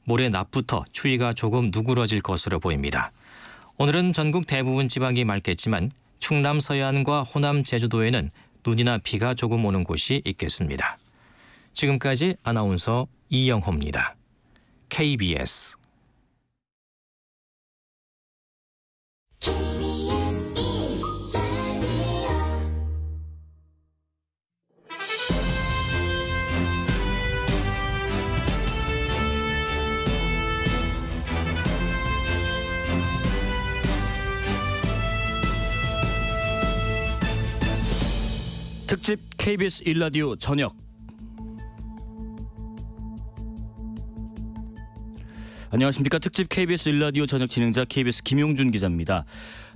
모레 낮부터 추위가 조금 누그러질 것으로 보입니다. 오늘은 전국 대부분 지방이 맑겠지만 충남 서해안과 호남 제주도에는 눈이나 비가 조금 오는 곳이 있겠습니다. 지금까지 아나운서 이영호입니다. KBS 특집 KBS 1라디오 저녁. 안녕하십니까. 특집 KBS 1라디오 저녁 진행자 KBS 김용준 기자입니다.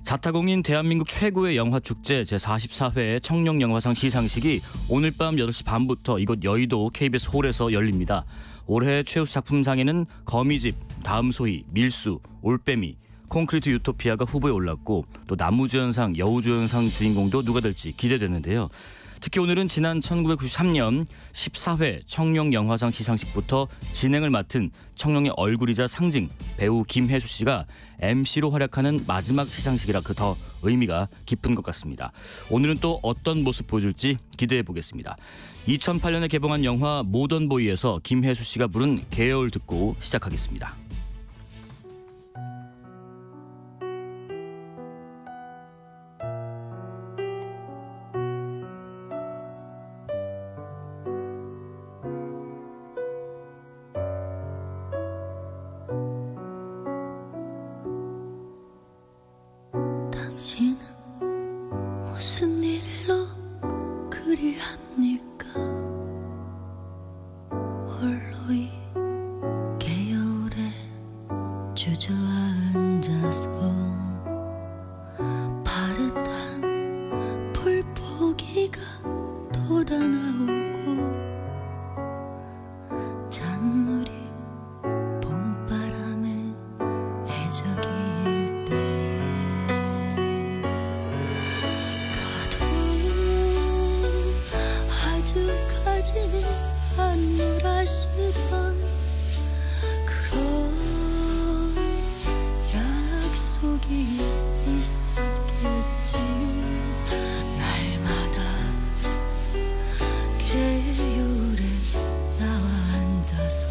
자타공인 대한민국 최고의 영화축제 제44회 청룡영화상 시상식이 오늘 밤 8시 반부터 이곳 여의도 KBS 홀에서 열립니다. 올해 최우수 작품상에는 거미집, 다음 소희, 밀수, 올빼미, 콘크리트 유토피아가 후보에 올랐고 또 나무주연상, 여우주연상 주인공도 누가 될지 기대되는데요. 특히 오늘은 지난 1993년 14회 청룡영화상 시상식부터 진행을 맡은 청룡의 얼굴이자 상징 배우 김혜수 씨가 MC로 활약하는 마지막 시상식이라 그 더 의미가 깊은 것 같습니다. 오늘은 또 어떤 모습 보여줄지 기대해 보겠습니다. 2008년에 개봉한 영화 모던보이에서 김혜수 씨가 부른 개여울 듣고 시작하겠습니다. 당신은 무슨 일로 그리합니까? 홀로 이 개여울에 주저앉아서 파릇한 불포기가 돋아나오고 잔물이 봄바람에 해적일 때 아주까지는 안놀아시던 그런 약속이 있었겠지요. 날마다 개여울에 나와 앉아서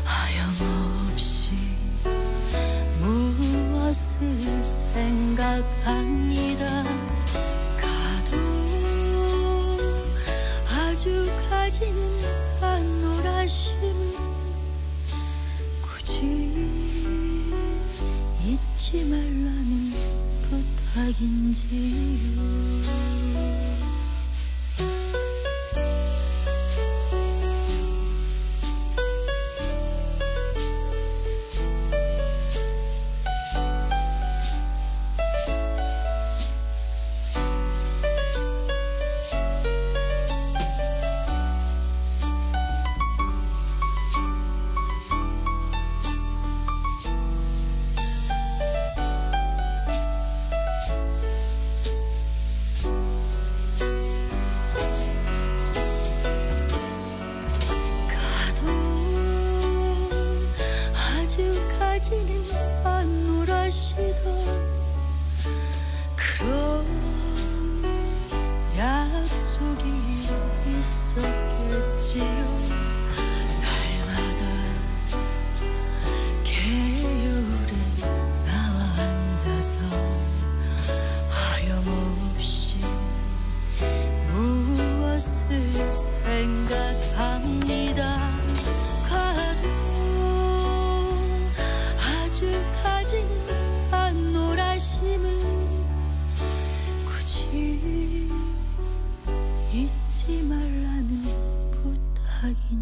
하염없이 무엇을 생각합니다. 아주까지는 안놀아심은 굳이 잊지 말라는 부탁인지요. 아주까지는 안놀아시던 그런 약속이 있었겠지요. 날마다 개여울에 나와 앉아서 하염없이 무엇을 생각합니다. 아주까지는 안놀아심은 굳이 잊지 말라는 부탁인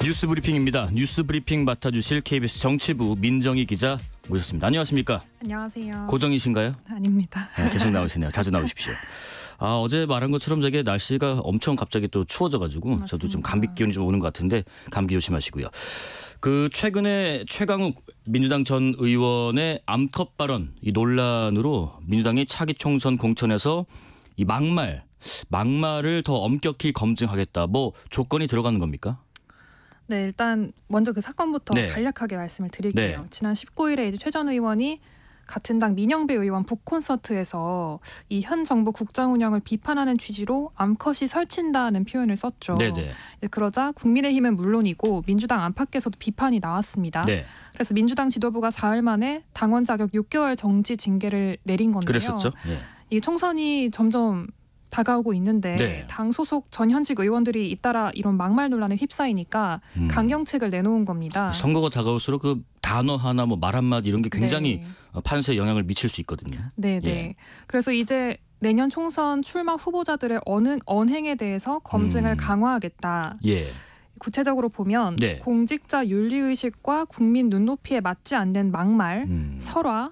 뉴스 브리핑입니다. 뉴스 브리핑 맡아주실 KBS 정치부 민정희 기자 모셨습니다. 안녕하십니까? 안녕하세요. 고정이신가요? 아닙니다. 네, 계속 나오시네요. 자주 나오십시오. 어제 말한 것처럼 되게 날씨가 엄청 갑자기 또 추워져가지고 맞습니다. 저도 좀 감기 기운이 좀 오는 것 같은데 감기 조심하시고요. 그 최근에 최강욱 민주당 전 의원의 암컷 발언 이 논란으로 민주당이 차기 총선 공천에서 이 막말을 더 엄격히 검증하겠다. 뭐 조건이 들어가는 겁니까? 네, 일단 먼저 그 사건부터 네. 간략하게 말씀을 드릴게요. 네. 지난 19일에 이제 최 전 의원이 같은 당 민영배 의원 북콘서트에서 이 현 정부 국정 운영을 비판하는 취지로 암컷이 설친다는 표현을 썼죠. 네네. 그러자 국민의힘은 물론이고 민주당 안팎에서도 비판이 나왔습니다. 네. 그래서 민주당 지도부가 사흘 만에 당원 자격 6개월 정지 징계를 내린 건데요. 그랬었죠. 네. 이 총선이 점점 다가오고 있는데 네. 당 소속 전 현직 의원들이 잇따라 이런 막말 논란에 휩싸이니까 강경책을 내놓은 겁니다. 선거가 다가올수록 그 단어 하나 뭐 말 한마디 이런 게 굉장히 네. 판세에 영향을 미칠 수 있거든요. 네. 예. 그래서 이제 내년 총선 출마 후보자들의 언행에 대해서 검증을 강화하겠다. 예. 구체적으로 보면 네. 공직자 윤리의식과 국민 눈높이에 맞지 않는 막말, 설화,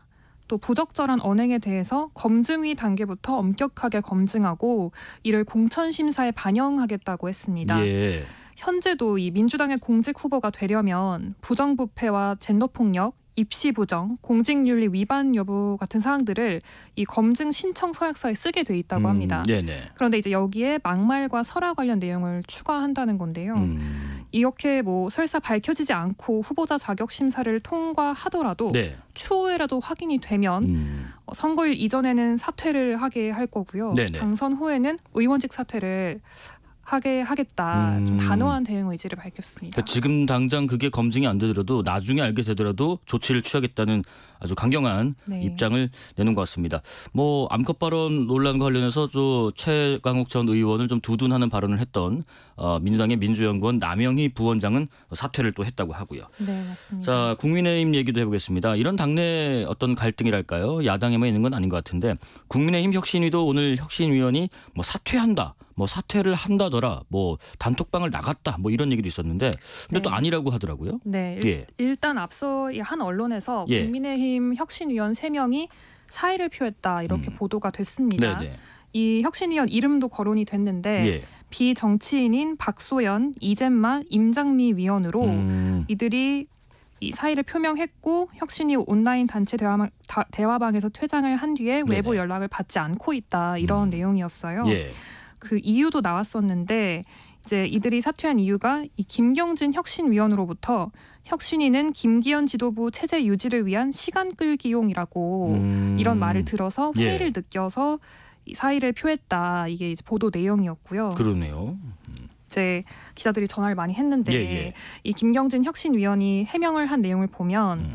또 부적절한 언행에 대해서 검증위 단계부터 엄격하게 검증하고 이를 공천심사에 반영하겠다고 했습니다. 예. 현재도 이 민주당의 공직 후보가 되려면 부정부패와 젠더폭력, 입시 부정, 공직윤리 위반 여부 같은 사항들을 이 검증 신청 서약서에 쓰게 돼 있다고 합니다. 네네. 그런데 이제 여기에 막말과 설화 관련 내용을 추가한다는 건데요. 이렇게 뭐 설사 밝혀지지 않고 후보자 자격 심사를 통과하더라도 네. 추후에라도 확인이 되면 선거일 이전에는 사퇴를 하게 할 거고요. 네네. 당선 후에는 의원직 사퇴를 하게 하겠다. 좀 단호한 대응 의지를 밝혔습니다. 그러니까 지금 당장 그게 검증이 안 되더라도 나중에 알게 되더라도 조치를 취하겠다는 아주 강경한 네. 입장을 내는 것 같습니다. 뭐 암컷 발언 논란과 관련해서 최강욱 전 의원을 좀 두둔하는 발언을 했던 민주당의 민주연구원 남영희 부원장은 사퇴를 또 했다고 하고요. 네, 맞습니다. 자, 국민의힘 얘기도 해보겠습니다. 이런 당내 어떤 갈등이랄까요? 야당에만 있는 건 아닌 것 같은데 국민의힘 혁신위도 오늘 혁신위원이 뭐 사퇴한다. 뭐 사퇴를 한다더라, 뭐 단톡방을 나갔다, 뭐 이런 얘기도 있었는데, 근데 네. 또 아니라고 하더라고요. 네, 예. 일단 앞서 이 한 언론에서 예. 국민의힘 혁신위원 3명이 사의를 표했다 이렇게 보도가 됐습니다. 네네. 이 혁신위원 이름도 거론이 됐는데 예. 비정치인인 박소연, 이젠마, 임장미 위원으로 이들이 이 사의를 표명했고 혁신이 온라인 단체 대화방에서 퇴장을 한 뒤에 외부 네네. 연락을 받지 않고 있다 이런 내용이었어요. 예. 그 이유도 나왔었는데 이제 이들이 사퇴한 이유가 이 김경진 혁신위원으로부터 혁신위는 김기현 지도부 체제 유지를 위한 시간 끌기용이라고 이런 말을 들어서 회의를 예. 느껴서 이 사의를 표했다. 이게 이제 보도 내용이었고요. 그러네요. 이제 기자들이 전화를 많이 했는데 예. 이 김경진 혁신위원이 해명을 한 내용을 보면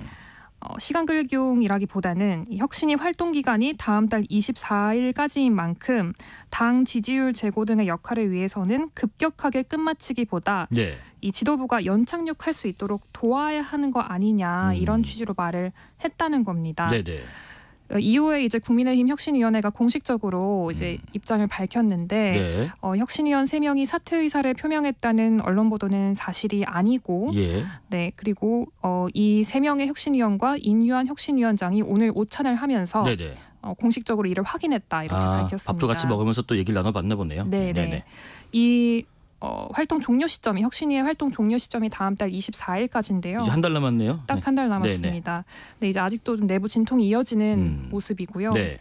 시간 끌기용이라기보다는 이 혁신위 활동 기간이 다음 달 24일까지인 만큼 당 지지율 제고 등의 역할을 위해서는 급격하게 끝마치기보다 네. 이 지도부가 연착륙할 수 있도록 도와야 하는 거 아니냐 이런 취지로 말을 했다는 겁니다. 네네. 이후에 이제 국민의힘 혁신위원회가 공식적으로 이제 입장을 밝혔는데 네. 혁신위원 3명이 사퇴 의사를 표명했다는 언론 보도는 사실이 아니고 예. 네 그리고 이 3명의 혁신위원과 인유한 혁신위원장이 오늘 오찬을 하면서 네네. 공식적으로 이를 확인했다 이렇게 밝혔습니다. 밥도 같이 먹으면서 또 얘기를 나눠봤나 보네요. 네네. 이 활동 종료 시점이 혁신위의 활동 종료 시점이 다음 달 24일까지인데요. 이제 한 달 남았네요. 딱 한 달 남았습니다. 네, 이제 아직도 좀 내부 진통이 이어지는 모습이고요. 네.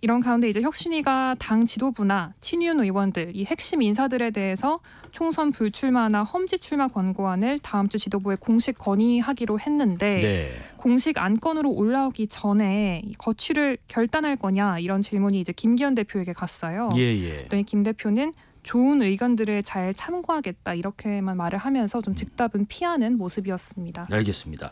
이런 가운데 이제 혁신위가 당 지도부나 친윤 의원들, 이 핵심 인사들에 대해서 총선 불출마나 험지 출마 권고안을 다음 주 지도부에 공식 건의하기로 했는데 네. 공식 안건으로 올라오기 전에 이 거취를 결단할 거냐 이런 질문이 이제 김기현 대표에게 갔어요. 예. 그랬더니 김 대표는 좋은 의견들을 잘 참고하겠다 이렇게만 말을 하면서 좀 즉답은 피하는 모습이었습니다. 알겠습니다.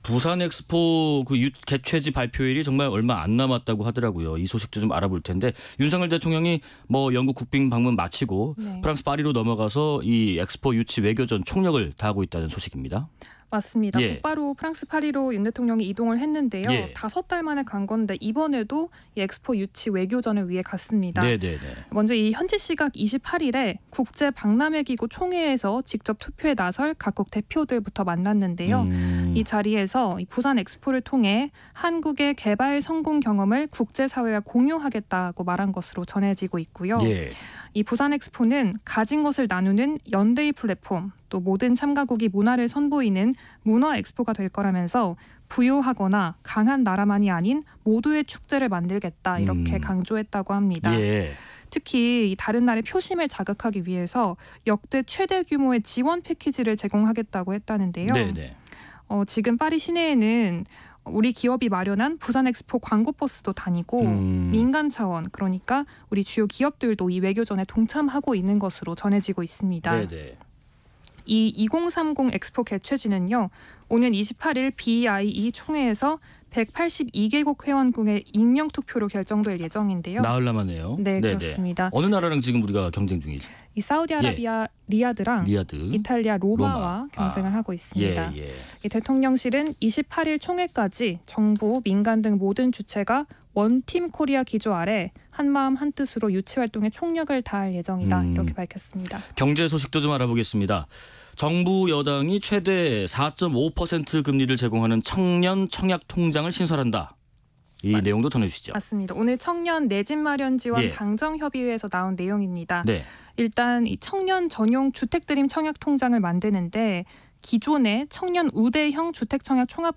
부산 엑스포 그 개최지 발표일이 정말 얼마 안 남았다고 하더라고요. 이 소식도 좀 알아볼 텐데 윤석열 대통령이 뭐 영국 국빈 방문 마치고 네. 프랑스 파리로 넘어가서 이 엑스포 유치 외교전 총력을 다하고 있다는 소식입니다. 맞습니다. 예. 곧바로 프랑스 파리로 윤 대통령이 이동을 했는데요. 예. 5달 만에 간 건데 이번에도 이 엑스포 유치 외교전을 위해 갔습니다. 네네네. 먼저 이 현지 시각 28일에 국제 박람회기구 총회에서 직접 투표에 나설 각국 대표들부터 만났는데요. 이 자리에서 이 부산 엑스포를 통해 한국의 개발 성공 경험을 국제사회와 공유하겠다고 말한 것으로 전해지고 있고요. 예. 이 부산 엑스포는 가진 것을 나누는 연대의 플랫폼, 또 모든 참가국이 문화를 선보이는 문화 엑스포가 될 거라면서 부유하거나 강한 나라만이 아닌 모두의 축제를 만들겠다 이렇게 강조했다고 합니다. 예. 특히 이 다른 나라의 표심을 자극하기 위해서 역대 최대 규모의 지원 패키지를 제공하겠다고 했다는데요. 네네. 지금 파리 시내에는 우리 기업이 마련한 부산 엑스포 광고 버스도 다니고 민간 차원 그러니까 우리 주요 기업들도 이 외교전에 동참하고 있는 것으로 전해지고 있습니다. 네네. 이 2030 엑스포 개최지는요. 오는 28일 BIE 총회에서 182개국 회원국의 익명 투표로 결정될 예정인데요. 나흘 남았네요. 네, 네네. 그렇습니다. 어느 나라랑 지금 우리가 경쟁 중이죠? 이 사우디아라비아 리야드랑 리야드, 이탈리아 로마와 로마. 경쟁을 하고 있습니다. 예. 이 대통령실은 28일 총회까지 정부, 민간 등 모든 주체가 원팀 코리아 기조 아래 한마음 한뜻으로 유치 활동에 총력을 다할 예정이다. 이렇게 밝혔습니다. 경제 소식도 좀 알아보겠습니다. 정부 여당이 최대 4.5% 금리를 제공하는 청년 청약 통장을 신설한다. 이 내용도 전해주시죠. 맞습니다. 오늘 청년 내 집 마련 지원 예. 당정협의회에서 나온 내용입니다. 네. 일단 이 청년 전용 주택드림 청약 통장을 만드는데 기존의 청년 우대형 주택 청약 종합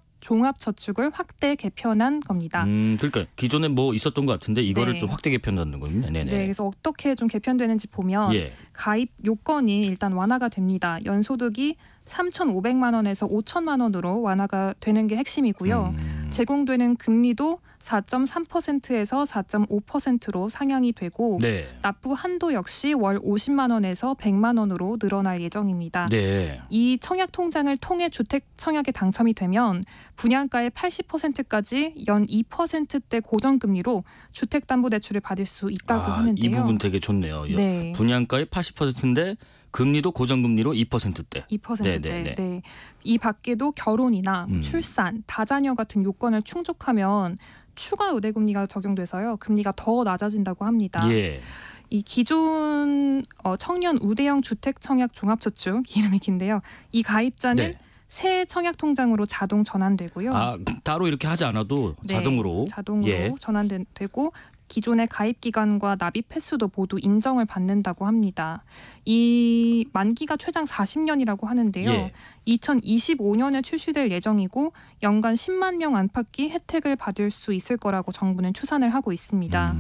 저축을 확대 개편한 겁니다. 그러니까 기존에 뭐 있었던 것 같은데 이거를 네. 좀 확대 개편하는 거군요. 네네. 네, 그래서 어떻게 좀 개편되는지 보면 예. 가입 요건이 일단 완화가 됩니다. 연소득이 3,500만 원에서 5천만 원으로 완화가 되는 게 핵심이고요. 제공되는 금리도 4.3%에서 4.5%로 상향이 되고 네. 납부 한도 역시 월 50만 원에서 100만 원으로 늘어날 예정입니다. 네. 이 청약 통장을 통해 주택 청약에 당첨이 되면 분양가의 80%까지 연 2%대 고정금리로 주택담보대출을 받을 수 있다고 하는데요. 이 부분 되게 좋네요. 네. 분양가의 80%인데 금리도 고정금리로 2%대. 2%대. 네네네. 네. 이 밖에도 결혼이나 출산, 다자녀 같은 요건을 충족하면 추가 우대금리가 적용돼서요. 금리가 더 낮아진다고 합니다. 예. 이 기존 청년 우대형 주택 청약 종합저축 이름이 긴데요. 이 가입자는 네. 새 청약 통장으로 자동 전환되고요. 따로 이렇게 하지 않아도 네, 자동으로. 예. 전환되고 기존의 가입 기간과 납입 횟수도 모두 인정을 받는다고 합니다. 이 만기가 최장 40년이라고 하는데요. 예. 2025년에 출시될 예정이고 연간 10만 명 안팎이 혜택을 받을 수 있을 거라고 정부는 추산을 하고 있습니다.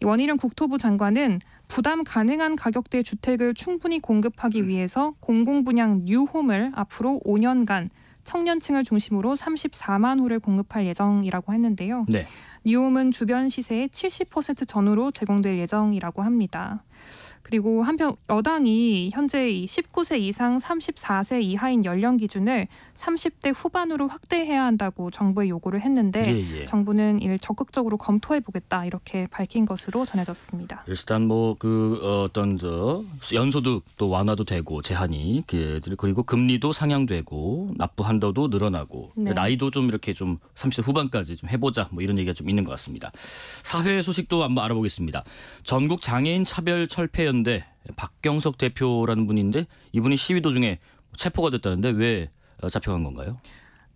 이 원희룡 국토부 장관은 부담 가능한 가격대의 주택을 충분히 공급하기 위해서 공공분양 뉴홈을 앞으로 5년간 청년층을 중심으로 34만 호를 공급할 예정이라고 했는데요. 네. 뉴홈은 주변 시세의 70% 전후로 제공될 예정이라고 합니다. 그리고 한편 여당이 현재 19세 이상 34세 이하인 연령 기준을 30대 후반으로 확대해야 한다고 정부에 요구를 했는데 예. 정부는 이를 적극적으로 검토해보겠다 이렇게 밝힌 것으로 전해졌습니다. 일단 뭐 어떤 연소득 또 완화도 되고 제한이 그리고 금리도 상향되고 납부 한도도 늘어나고 네. 나이도 좀 이렇게 좀 30대 후반까지 좀 해보자 뭐 이런 얘기가 좀 있는 것 같습니다. 사회 소식도 한번 알아보겠습니다. 전국 장애인 차별 철폐연대 박경석 대표라는 분인데 이분이 시위 도중에 체포가 됐다는데 왜 잡혀간 건가요?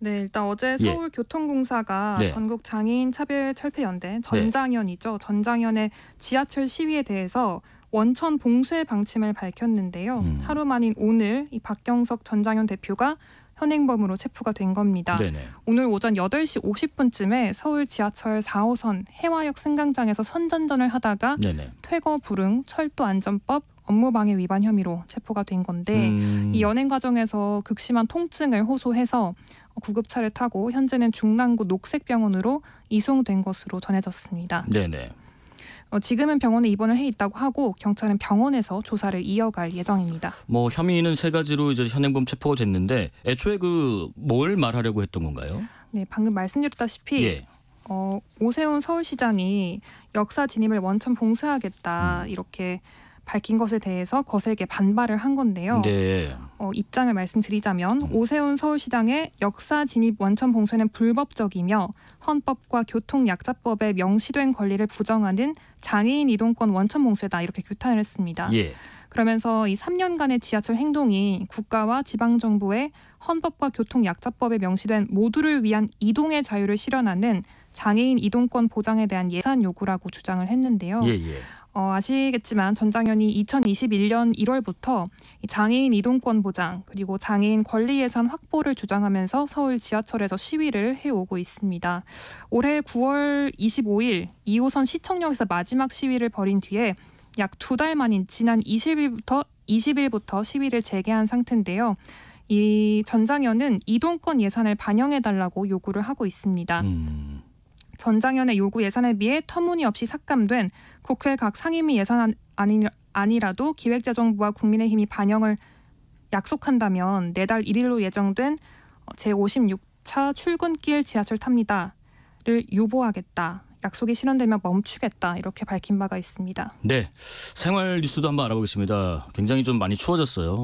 네, 일단 어제 서울교통공사가 네. 전국 장애인 차별철폐연대 전장연이죠. 전장연의 지하철 시위에 대해서 원천 봉쇄 방침을 밝혔는데요. 하루 만인 오늘 이 박경석 전장연 대표가 현행범으로 체포가 된 겁니다. 네네. 오늘 오전 8시 50분쯤에 서울 지하철 4호선 해화역 승강장에서 선전전을 하다가 네네. 퇴거 불응, 철도안전법, 업무방해 위반 혐의로 체포가 된 건데 이 연행 과정에서 극심한 통증을 호소해서 구급차를 타고 현재는 중랑구 녹색병원으로 이송된 것으로 전해졌습니다. 네네. 지금은 병원에 입원을 해 있다고 하고 경찰은 병원에서 조사를 이어갈 예정입니다. 뭐 혐의는 세 가지로 이제 현행범 체포가 됐는데 애초에 뭘 말하려고 했던 건가요? 네, 방금 말씀드렸다시피 예. 오세훈 서울시장이 역사 진입을 원천 봉쇄하겠다 이렇게 밝힌 것에 대해서 거세게 반발을 한 건데요. 네. 입장을 말씀드리자면 오세훈 서울시장의 역사 진입 원천 봉쇄는 불법적이며 헌법과 교통약자법에 명시된 권리를 부정하는 장애인 이동권 원천 봉쇄다 이렇게 규탄을 했습니다. 예. 그러면서 이 3년간의 지하철 행동이 국가와 지방정부의 헌법과 교통약자법에 명시된 모두를 위한 이동의 자유를 실현하는 장애인 이동권 보장에 대한 예산 요구라고 주장을 했는데요. 예, 예. 아시겠지만 전 장현이 2021년 1월부터 장애인 이동권 보장 그리고 장애인 권리 예산 확보를 주장하면서 서울 지하철에서 시위를 해오고 있습니다. 올해 9월 25일 2호선 시청역에서 마지막 시위를 벌인 뒤에 약 2달 만인 지난 20일부터 시위를 재개한 상태인데요. 이 전 장현은 이동권 예산을 반영해달라고 요구를 하고 있습니다. 전 장현의 요구 예산에 비해 터무니없이 삭감된 국회 각 상임위 예산 아니라도 기획재정부와 국민의힘이 반영을 약속한다면 내달 1일로 예정된 제56차 출근길 지하철 탑니다를 유보하겠다. 약속이 실현되면 멈추겠다. 이렇게 밝힌 바가 있습니다. 네, 생활 뉴스도 한번 알아보겠습니다. 굉장히 좀 많이 추워졌어요.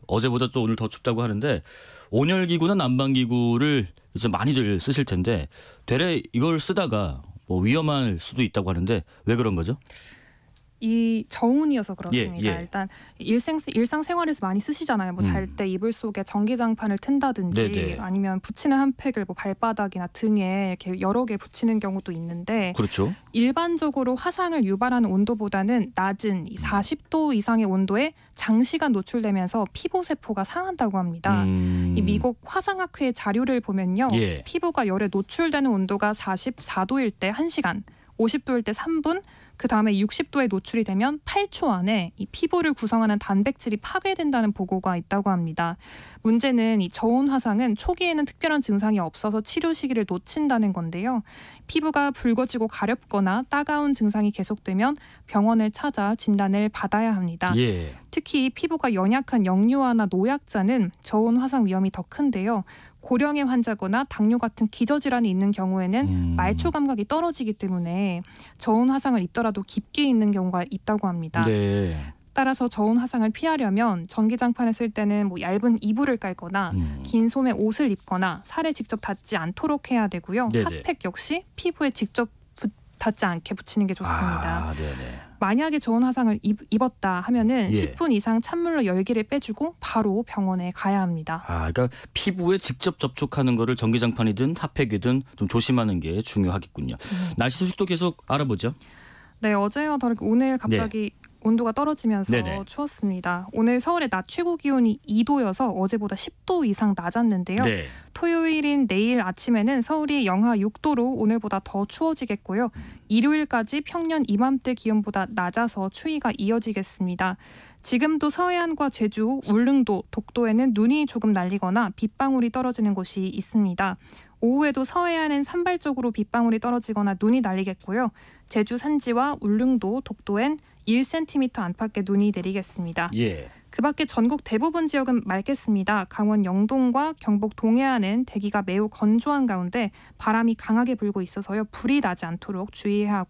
어제보다 또 오늘 더 춥다고 하는데 온열기구나 난방기구를 이제 많이들 쓰실 텐데 되레 이걸 쓰다가 뭐 위험할 수도 있다고 하는데 왜 그런 거죠? 이 저온이어서 그렇습니다. 예, 예. 일단 일상생활에서 많이 쓰시잖아요. 뭐 잘 때 이불 속에 전기장판을 튼다든지 네네. 아니면 붙이는 한 팩을 뭐 발바닥이나 등에 이렇게 여러 개 붙이는 경우도 있는데 그렇죠. 일반적으로 화상을 유발하는 온도보다는 낮은 이 40도 이상의 온도에 장시간 노출되면서 피부 세포가 상한다고 합니다. 이 미국 화상학회 자료를 보면요. 예. 피부가 열에 노출되는 온도가 44도일 때 1시간, 50도일 때 3분, 그 다음에 60도에 노출이 되면 8초 안에 이 피부를 구성하는 단백질이 파괴된다는 보고가 있다고 합니다. 문제는 이 저온 화상은 초기에는 특별한 증상이 없어서 치료 시기를 놓친다는 건데요. 피부가 붉어지고 가렵거나 따가운 증상이 계속되면 병원을 찾아 진단을 받아야 합니다. 예. 특히 피부가 연약한 영유아나 노약자는 저온 화상 위험이 더 큰데요. 고령의 환자거나 당뇨 같은 기저질환이 있는 경우에는 말초 감각이 떨어지기 때문에 저온 화상을 입더라도 깊게 있는 경우가 있다고 합니다. 네. 따라서 저온 화상을 피하려면 전기장판을 쓸 때는 뭐 얇은 이불을 깔거나 긴 소매 옷을 입거나 살에 직접 닿지 않도록 해야 되고요. 네네. 핫팩 역시 피부에 직접 닿지 않게 붙이는 게 좋습니다. 아, 네네. 만약에 저온 화상을 입었다 하면은 예. 10분 이상 찬물로 열기를 빼주고 바로 병원에 가야 합니다. 아, 그러니까 피부에 직접 접촉하는 거를 전기장판이든 핫팩이든 좀 조심하는 게 중요하겠군요. 날씨 소식도 계속 알아보죠. 네, 어제와 다르게 오늘 갑자기 온도가 떨어지면서 네네. 추웠습니다. 오늘 서울의 낮 최고 기온이 2도여서 어제보다 10도 이상 낮았는데요. 네. 토요일인 내일 아침에는 서울이 영하 6도로 오늘보다 더 추워지겠고요. 일요일까지 평년 이맘때 기온보다 낮아서 추위가 이어지겠습니다. 지금도 서해안과 제주, 울릉도, 독도에는 눈이 조금 날리거나 빗방울이 떨어지는 곳이 있습니다. 오후에도 서해안엔 산발적으로 빗방울이 떨어지거나 눈이 날리겠고요. 제주 산지와 울릉도, 독도엔 1cm 안팎의 눈이 내리겠습니다. 예. 그 밖에 전국 대부분 지역은 맑겠습니다. 강원 영동과 경북 동해안은 대기가 매우 건조한 가운데 바람이 강하게 불고 있어서요. 불이 나지 않도록 주의해야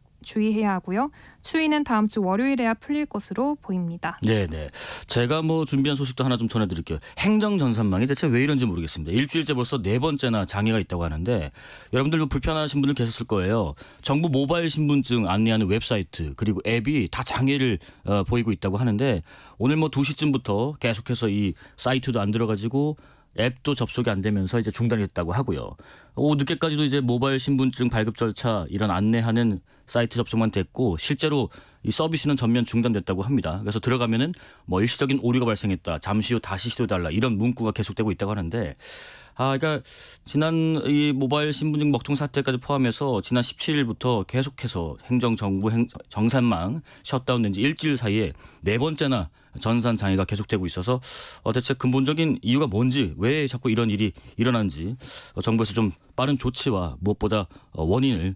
하고요. 추위는 다음 주 월요일에야 풀릴 것으로 보입니다. 네네. 제가 뭐 준비한 소식도 하나 좀 전해드릴게요. 행정전산망이 대체 왜 이런지 모르겠습니다. 일주일째 벌써 4번째나 장애가 있다고 하는데 여러분들 뭐 불편하신 분들 계셨을 거예요. 정부 모바일 신분증 안내하는 웹사이트 그리고 앱이 다 장애를 보이고 있다고 하는데 오늘 뭐 2시쯤부터 계속해서 이 사이트도 안 들어가지고 앱도 접속이 안 되면서 이제 중단했다고 하고요. 오후 늦게까지도 이제 모바일 신분증 발급 절차 이런 안내하는 사이트 접속만 됐고 실제로 이 서비스는 전면 중단됐다고 합니다. 그래서 들어가면은 뭐 일시적인 오류가 발생했다. 잠시 후 다시 시도해달라. 이런 문구가 계속되고 있다고 하는데 그러니까 지난 이 모바일 신분증 먹통 사태까지 포함해서 지난 17일부터 계속해서 행정정부 정산망 셧다운된 지 일주일 사이에 4번째나 전산 장애가 계속되고 있어서 대체 근본적인 이유가 뭔지 왜 자꾸 이런 일이 일어나는지 정부에서 좀 빠른 조치와 무엇보다 원인을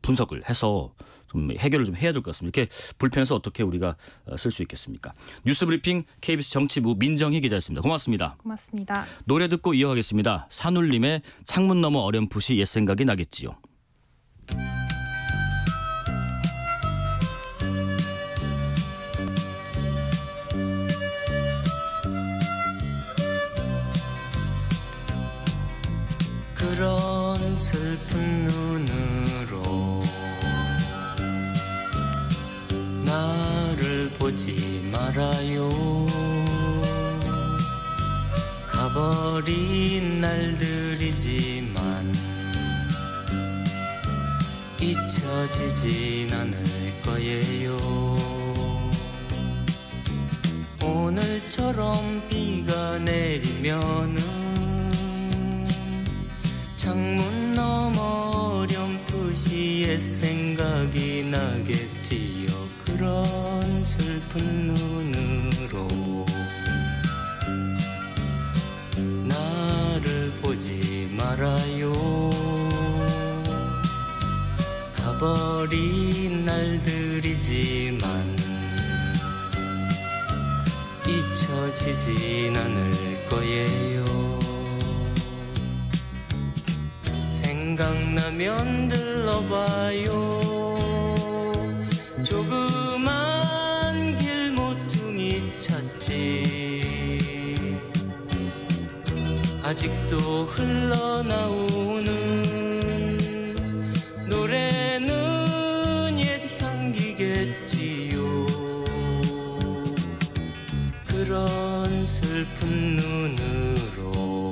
분석을 해서 좀 해결을 좀 해야 될 것 같습니다. 이렇게 불편해서 어떻게 우리가 쓸 수 있겠습니까? 뉴스브리핑 KBS 정치부 민정희 기자였습니다. 고맙습니다. 고맙습니다. 노래 듣고 이어가겠습니다. 산울림의 창문 너머 어렴풋이 옛 생각이 나겠지요. 그런 슬픈 눈으로 나를 보지 말아요. 가버린 날들이지만 잊혀지진 않을 거예요. 오늘처럼 비가 내리면은 창문 너머 어렴풋이 옛 생각이 나겠지요. 그런 슬픈 눈으로 나를 보지 말아요. 가버린 날들이지만 잊혀지진 않을 거예요. 생각나면 들러봐요. 조그만 길모퉁이 찾지. 아직도 흘러나오는 노래는 옛 향기겠지요. 그런 슬픈 눈으로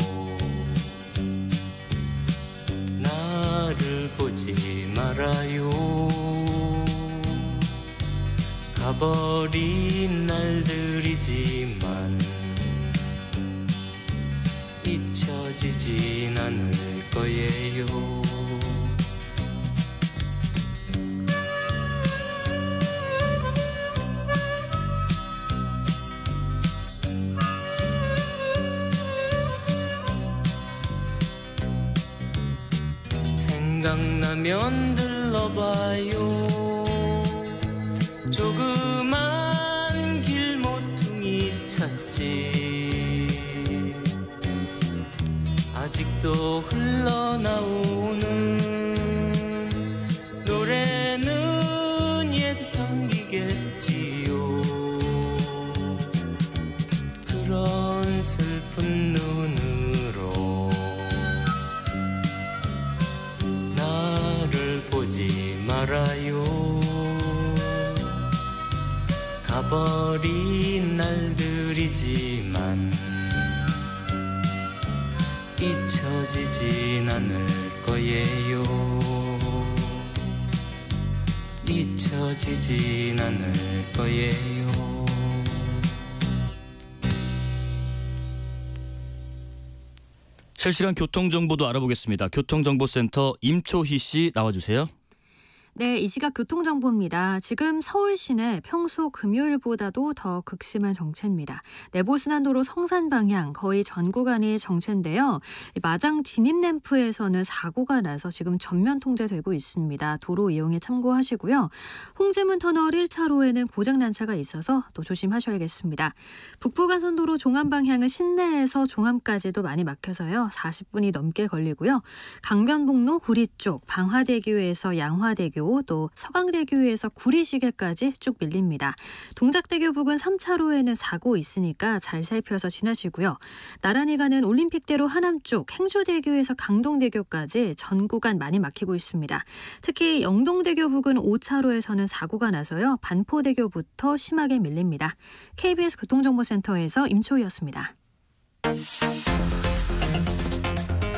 나를 보지 말아요. 가버린 날들이지만 잊혀지진 않을 거예요. 생각나면 들러봐요. 조그만 길모퉁이 찾지. 아직도 흘러나오는 노래는 옛 향기겠지요. 그런 슬픈 눈으로 나를 보지 말아요. 가버린 날들이지만 잊혀지진 않을 거예요. 잊혀지진 않을 거예요. 실시간 교통정보도 알아보겠습니다. 교통정보센터 임초희 씨 나와주세요. 네, 이 시각 교통정보입니다. 지금 서울 시내 평소 금요일보다도 더 극심한 정체입니다. 내부순환도로 성산 방향 거의 전 구간이 정체인데요. 마장 진입램프에서는 사고가 나서 지금 전면 통제되고 있습니다. 도로 이용에 참고하시고요. 홍지문 터널 1차로에는 고장난 차가 있어서 또 조심하셔야겠습니다. 북부간선도로 종암 방향은 신내에서 종암까지도 많이 막혀서요. 40분이 넘게 걸리고요. 강변북로 구리 쪽 방화대교에서 양화대교 또 서강대교에서 구리시계까지 쭉 밀립니다. 동작대교 부근 3차로에는 사고 있으니까 잘 살펴서 지나시고요. 나란히 가는 올림픽대로 하남 쪽 행주대교에서 강동대교까지 전 구간 많이 막히고 있습니다. 특히 영동대교 부근 5차로에서는 사고가 나서요. 반포대교부터 심하게 밀립니다. KBS 교통정보센터에서 임초희였습니다.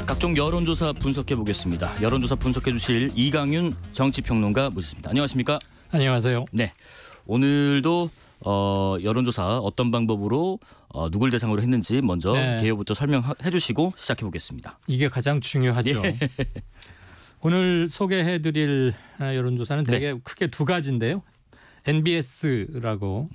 각종 여론조사 분석해 보겠습니다. 여론조사 분석해 주실 이강윤 정치평론가 모셨습니다. 안녕하십니까? 안녕하세요. 네, 오늘도 여론조사 어떤 방법으로 누굴 대상으로 했는지 먼저 개요부터 설명해 주시고 시작해 보겠습니다. 이게 가장 중요하죠. 예. 오늘 소개해드릴 여론조사는 되게 크게 두 가지인데요. NBS라고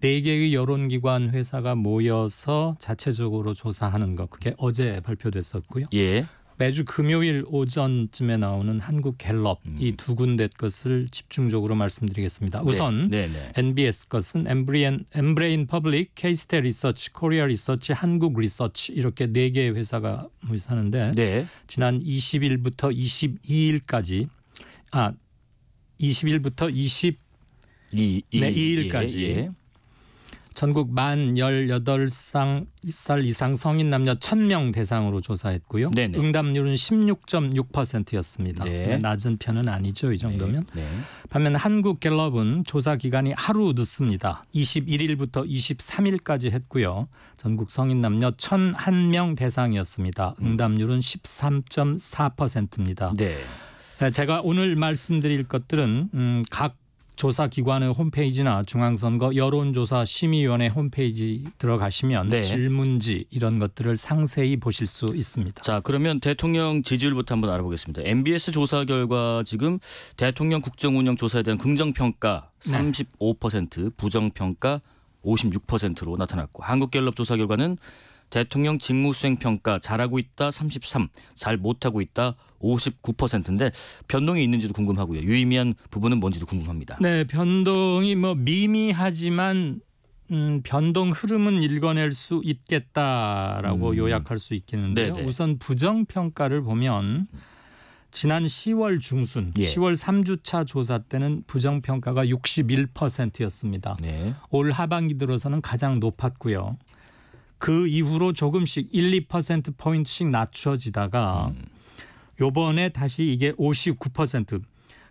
4개의 여론기관 회사가 모여서 자체적으로 조사하는 거, 그게 어제 발표됐었고요. 예. 매주 금요일 오전쯤에 나오는 한국 갤럽 이 두 군데 것을 집중적으로 말씀드리겠습니다. 우선 NBS 것은 엠브레인 퍼블릭, K-스테 리서치, 코리아 리서치, 한국 리서치 이렇게 4개의 회사가 모여서 하는데 지난 20일부터 22일까지 20일부터 22일까지 전국 만 18살 이상 성인 남녀 1,000명 대상으로 조사했고요. 네네. 응답률은 16.6%였습니다. 네. 낮은 편은 아니죠. 이 정도면. 네. 반면 한국갤럽은 조사 기간이 하루 늦습니다. 21일부터 23일까지 했고요. 전국 성인 남녀 1,001명 대상이었습니다. 응답률은 13.4%입니다. 네. 제가 오늘 말씀드릴 것들은 각 조사 기관의 홈페이지나 중앙선거 여론조사 심의위원회 홈페이지 들어가시면 네. 질문지 이런 것들을 상세히 보실 수 있습니다. 자, 그러면 대통령 지지율부터 한번 알아보겠습니다. MBS 조사 결과 지금 대통령 국정운영 조사에 대한 긍정평가 35%, 부정평가 56%로 나타났고 한국갤럽 조사 결과는 대통령 직무수행평가 잘하고 있다 33, 잘 못하고 있다 59%인데 변동이 있는지도 궁금하고요. 유의미한 부분은 뭔지도 궁금합니다. 네, 변동이 미미하지만 변동 흐름은 읽어낼 수 있겠다라고 요약할 수 있겠는데요. 네네. 우선 부정평가를 보면 지난 10월 중순, 예. 10월 3주차 조사 때는 부정평가가 61%였습니다. 네. 올 하반기 들어서는 가장 높았고요. 그 이후로 조금씩 1, 2%포인트씩 낮춰지다가 요번에 다시 이게 59%,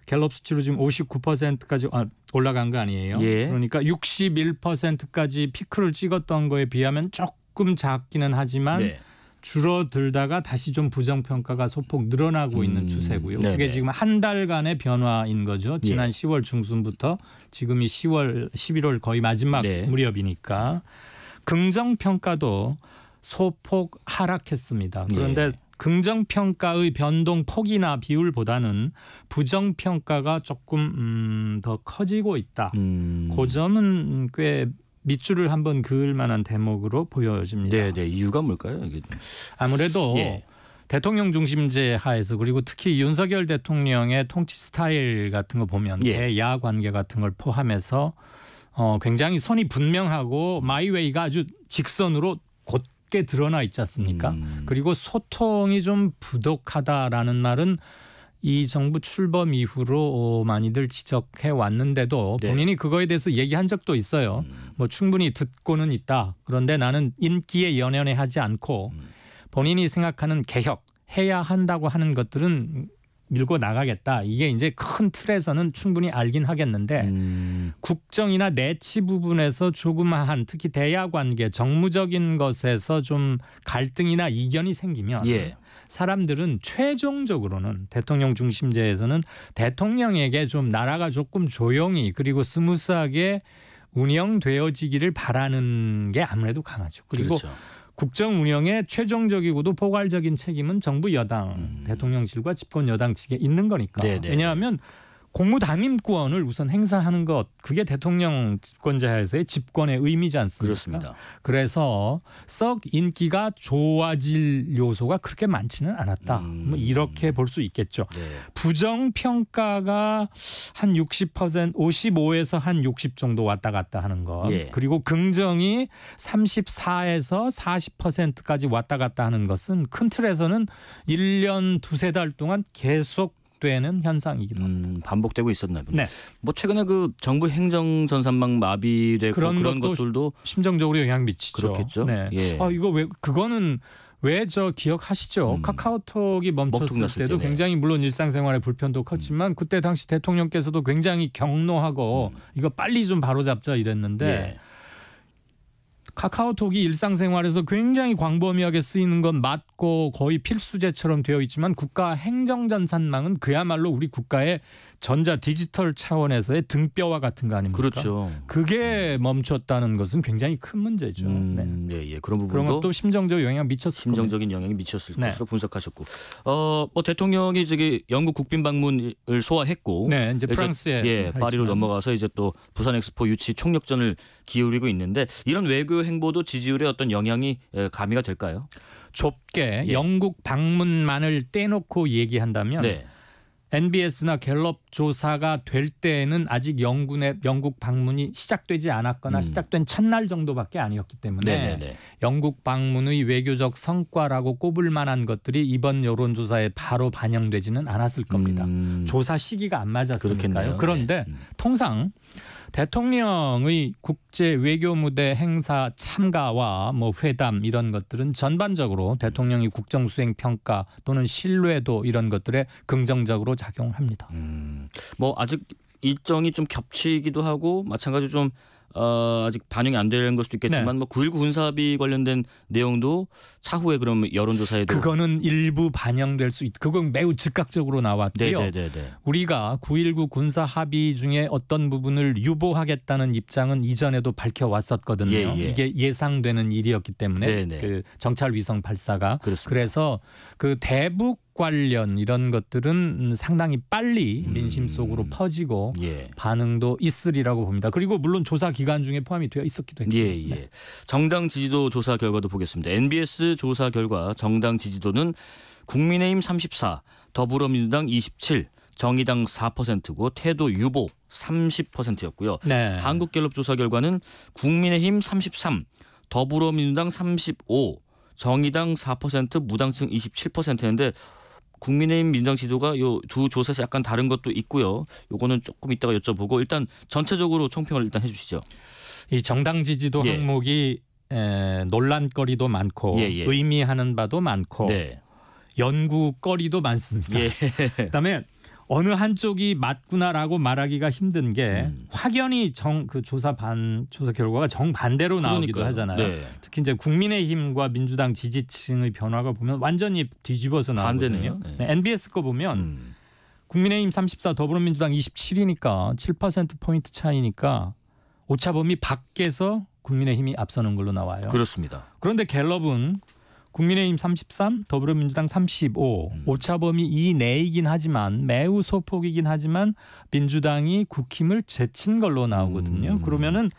갤럽 수치로 지금 59%까지 올라간 거 아니에요. 예. 그러니까 61%까지 피크를 찍었던 거에 비하면 조금 작기는 하지만 네. 줄어들다가 다시 좀 부정평가가 소폭 늘어나고 있는 추세고요. 네네. 그게 지금 한 달간의 변화인 거죠. 지난 예. 10월 중순부터 지금이 11월 거의 마지막 네. 무렵이니까 긍정평가도 소폭 하락했습니다. 그런데 예. 긍정평가의 변동 폭이나 비율보다는 부정평가가 조금 더 커지고 있다. 그 점은 꽤 밑줄을 한번 그을 만한 대목으로 보여집니다. 네, 이유가 뭘까요? 이게 아무래도 예. 대통령 중심제 하에서 그리고 특히 윤석열 대통령의 통치 스타일 같은 거 보면 예. 대야 관계 같은 걸 포함해서 굉장히 선이 분명하고 마이웨이가 아주 직선으로 곧게 드러나 있지 않습니까? 그리고 소통이 좀 부족하다라는 말은 이 정부 출범 이후로 많이들 지적해 왔는데도 네. 본인이 그거에 대해서 얘기한 적도 있어요. 뭐 충분히 듣고는 있다. 그런데 나는 인기에 연연해 하지 않고 본인이 생각하는 개혁, 해야 한다고 하는 것들은 밀고 나가겠다. 이게 이제 큰 틀에서는 충분히 알긴 하겠는데 국정이나 내치 부분에서 조그마한 특히 대야 관계, 정무적인 것에서 좀 갈등이나 이견이 생기면 예. 사람들은 최종적으로는 대통령 중심제에서는 대통령에게 좀 나라가 조금 조용히 그리고 스무스하게 운영되어지기를 바라는 게 아무래도 강하죠. 그리고 그렇죠. 국정 운영의 최종적이고도 포괄적인 책임은 정부 여당, 대통령실과 집권 여당 측에 있는 거니까. 네네. 왜냐하면 공무담임권을 우선 행사하는 것, 그게 대통령 집권자에서의 집권의 의미지 않습니까? 그렇습니다. 그래서 썩 인기가 좋아질 요소가 그렇게 많지는 않았다. 뭐 이렇게 볼 수 있겠죠. 네. 부정평가가 한 60%, 55에서 한 60 정도 왔다 갔다 하는 것. 예. 그리고 긍정이 34에서 40%까지 왔다 갔다 하는 것은 큰 틀에서는 1년 두세 달 동안 계속 되는 현상이기도 합니다. 반복되고 있었나요? 네. 뭐 최근에 그 정부 행정 전산망 마비되고 그런 것들도 심정적으로 영향 미치죠. 그렇겠죠. 네. 예. 이거 왜 그거는 왜 기억하시죠? 카카오톡이 멈췄을 먹통났을 때도 때네. 굉장히 물론 일상생활의 불편도 컸지만 그때 당시 대통령께서도 굉장히 경로하고 이거 빨리 좀 바로잡자 이랬는데 예. 카카오톡이 일상생활에서 굉장히 광범위하게 쓰이는 건 맞고 거의 필수제처럼 되어 있지만 국가 행정전산망은 그야말로 우리 국가의 전자 디지털 차원에서의 등뼈와 같은 거 아닙니까? 그렇죠. 그게 멈췄다는 것은 굉장히 큰 문제죠. 네. 예, 그런 부분도 그런 것도 심정적 영향 미쳤을 심정적인 영향이 미쳤을 네. 것으로 분석하셨고, 뭐 대통령이 저기 영국 국빈 방문을 소화했고, 네, 이제 프랑스에 파리로 넘어가서 이제 또 부산 엑스포 유치 총력전을 기울이고 있는데 이런 외교 행보도 지지율에 어떤 영향이 가미가 될까요? 좁게 영국 방문만을 떼놓고 얘기한다면. 네. NBS나 갤럽 조사가 될 때에는 아직 영국 방문이 시작되지 않았거나 시작된 첫날 정도밖에 아니었기 때문에 네네네. 영국 방문의 외교적 성과라고 꼽을 만한 것들이 이번 여론조사에 바로 반영되지는 않았을 겁니다. 조사 시기가 안 맞았으니까요. 그렇겠네요. 그런데 네. 통상 대통령의 국제 외교 무대 행사 참가와 뭐 회담 이런 것들은 전반적으로 대통령의 국정 수행 평가 또는 신뢰도 이런 것들에 긍정적으로 작용합니다. 뭐 아직 일정이 좀 겹치기도 하고 마찬가지로 좀 아직 반영이 안 되는 걸 수도 있겠지만 뭐 9.19 군사합의 관련된 내용도 차후에 그럼 여론조사에도 그거는 일부 반영될 수 있. 그건 매우 즉각적으로 나왔고요. 네네네. 우리가 9.19 군사 합의 중에 어떤 부분을 유보하겠다는 입장은 이전에도 밝혀왔었거든요. 예. 이게 예상되는 일이었기 때문에 네네. 그 정찰 위성 발사가 그렇습니다. 그래서 그 대북 관련 이런 것들은 상당히 빨리 민심 속으로 퍼지고 예. 반응도 있으리라고 봅니다. 그리고 물론 조사 기간 중에 포함이 되어 있었기도 했고요. 예, 예. 정당 지지도 조사 결과도 보겠습니다. NBS 조사 결과 정당 지지도는 국민의힘 34, 더불어민주당 27, 정의당 4%고 태도 유보 30%였고요. 네. 한국갤럽 조사 결과는 국민의힘 33, 더불어민주당 35, 정의당 4%, 무당층 27%였는데 국민의힘 민주당 지도가 요 두 조사에서 약간 다른 것도 있고요. 요거는 조금 이따가 여쭤보고 일단 전체적으로 총평을 일단 해주시죠. 이 정당 지지도 예. 항목이 논란거리도 많고 예. 의미하는 바도 많고 네. 연구거리도 많습니다. 예. 그다음에 어느 한쪽이 맞구나라고 말하기가 힘든 게 확연히 그 조사 결과가 정반대로 나오기도 그러니까요. 하잖아요. 네. 특히 이제 국민의힘과 민주당 지지층의 변화가 보면 완전히 뒤집어서 나오거든요. 반대네요. 네. NBS 거 보면 국민의힘 34, 더불어민주당 27이니까 7% 포인트 차이니까 오차범위 밖에서 국민의힘이 앞서는 걸로 나와요. 그렇습니다. 그런데 갤럽은 국민의힘 33, 더불어민주당 35, 오차범위 이 내이긴 하지만 매우 소폭이긴 하지만 민주당이 국힘을 제친 걸로 나오거든요. 그러면은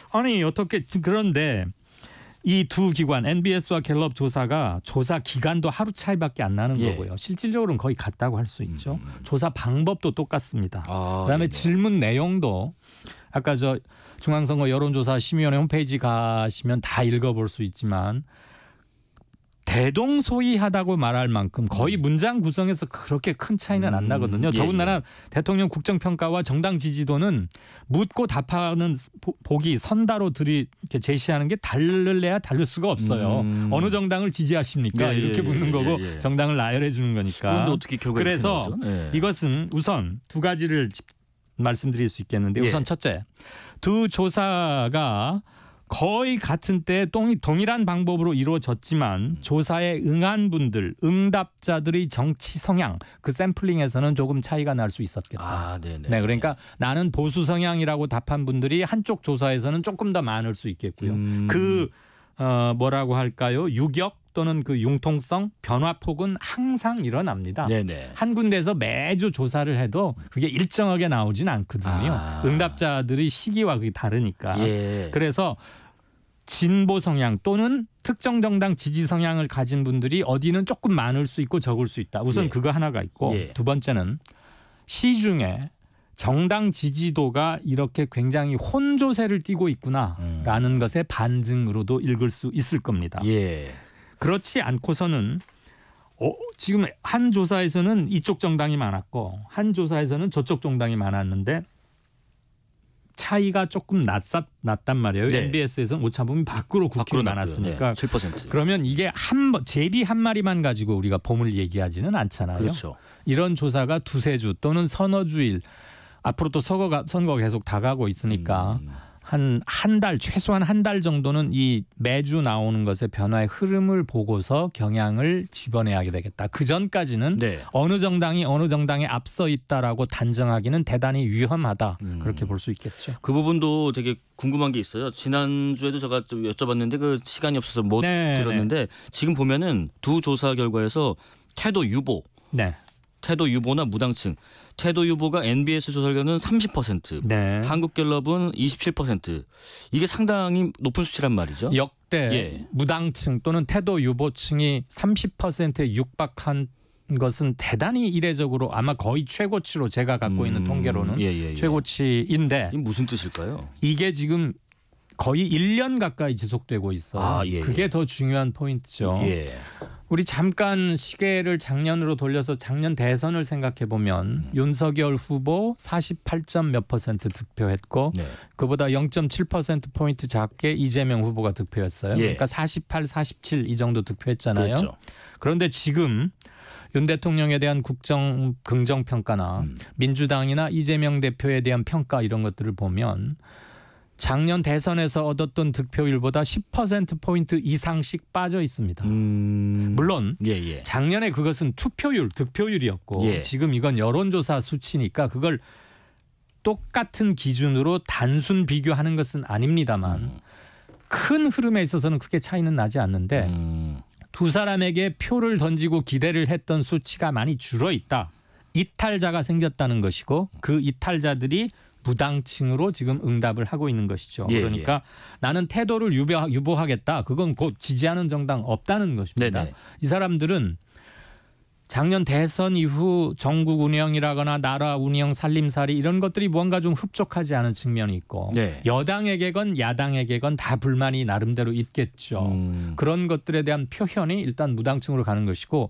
아니 어떻게 그런데 이 두 기관 NBS와 갤럽 조사가 조사 기간도 하루 차이밖에 안 나는 예. 거고요. 실질적으로는 거의 같다고 할 수 있죠. 조사 방법도 똑같습니다. 그다음에 네네. 질문 내용도 아까 저 중앙선거 여론조사 심의위원회 홈페이지 가시면 다 읽어볼 수 있지만 대동소이하다고 말할 만큼 거의 문장 구성에서 그렇게 큰 차이는 안 나거든요. 예, 더군다나 대통령 국정평가와 정당 지지도는 묻고 답하는 보기 선다로 이렇게 제시하는 게 다를래야 다를 수가 없어요. 어느 정당을 지지하십니까? 이렇게 묻는 거고 정당을 나열해 주는 거니까. 그런데 어떻게 결과가 그래서 이것은 우선 두 가지를 말씀드릴 수 있겠는데 우선 첫째, 두 조사가 거의 같은 때 동일한 방법으로 이루어졌지만 조사에 응한 분들, 응답자들의 정치 성향, 그 샘플링에서는 조금 차이가 날 수 있었겠다. 네네. 네, 그러니까 나는 보수 성향이라고 답한 분들이 한쪽 조사에서는 조금 더 많을 수 있겠고요. 뭐라고 할까요? 유격 또는 그 융통성, 변화폭은 항상 일어납니다. 네네. 한 군데에서 매주 조사를 해도 그게 일정하게 나오진 않거든요. 응답자들의 시기와 그게 다르니까. 예. 그래서 진보 성향 또는 특정 정당 지지 성향을 가진 분들이 어디는 조금 많을 수 있고 적을 수 있다. 우선 그거 하나가 있고 두 번째는 시중에 정당 지지도가 이렇게 굉장히 혼조세를 띠고 있구나라는 것의 반증으로도 읽을 수 있을 겁니다. 그렇지 않고서는 지금 한 조사에서는 이쪽 정당이 많았고 한 조사에서는 저쪽 정당이 많았는데 차이가 조금 났단 말이에요. NBS에서는 오차범위 밖으로 국힘이 많았으니까. 7%. 그러면 이게 제비 한 마리만 가지고 우리가 봄을 얘기하지는 않잖아요. 그렇죠. 이런 조사가 두세 주 또는 서너 주일 앞으로 또 선거가 계속 다가고 있으니까 한 달 최소한 한 달 정도는 이 매주 나오는 것의 변화의 흐름을 보고서 경향을 집어내야 되겠다. 그 전까지는 어느 정당이 어느 정당에 앞서 있다라고 단정하기는 대단히 위험하다. 그렇게 볼 수 있겠죠. 그 부분도 되게 궁금한 게 있어요. 지난주에도 제가 좀 여쭤봤는데 그 시간이 없어서 못 들었는데 지금 보면은 두 조사 결과에서 태도 유보, 태도 유보나 무당층, 태도 유보가 NBS 조사 결과는 30%, 한국갤럽은 27%. 이게 상당히 높은 수치란 말이죠. 역대 무당층 또는 태도 유보층이 30%에 육박한 것은 대단히 이례적으로 아마 거의 최고치로 제가 갖고 있는 통계로는 최고치인데 이게 무슨 뜻일까요? 이게 지금 거의 1년 가까이 지속되고 있어요. 그게 더 중요한 포인트죠. 우리 잠깐 시계를 작년으로 돌려서 작년 대선을 생각해 보면 윤석열 후보 48점 몇 퍼센트 득표했고 네. 그보다 0.7% 포인트 작게 이재명 후보가 득표했어요. 예. 그러니까 48, 47 이 정도 득표했잖아요. 그렇죠. 그런데 지금 윤 대통령에 대한 국정 긍정 평가나 민주당이나 이재명 대표에 대한 평가 이런 것들을 보면 작년 대선에서 얻었던 득표율보다 10% 포인트 이상씩 빠져 있습니다. 물론 예. 작년에 그것은 투표율, 득표율이었고 예. 지금 이건 여론조사 수치니까 그걸 똑같은 기준으로 단순 비교하는 것은 아닙니다만 큰 흐름에 있어서는 크게 차이는 나지 않는데 두 사람에게 표를 던지고 기대를 했던 수치가 많이 줄어 있다. 이탈자가 생겼다는 것이고 그 이탈자들이 무당층으로 지금 응답을 하고 있는 것이죠. 예, 그러니까 나는 태도를 유보하겠다. 그건 곧 지지하는 정당 없다는 것입니다. 네네. 이 사람들은 작년 대선 이후 정국 운영이라거나 나라 운영 살림살이 이런 것들이 뭔가 좀 흡족하지 않은 측면이 있고 네. 여당에게건 야당에게건 다 불만이 나름대로 있겠죠. 그런 것들에 대한 표현이 일단 무당층으로 가는 것이고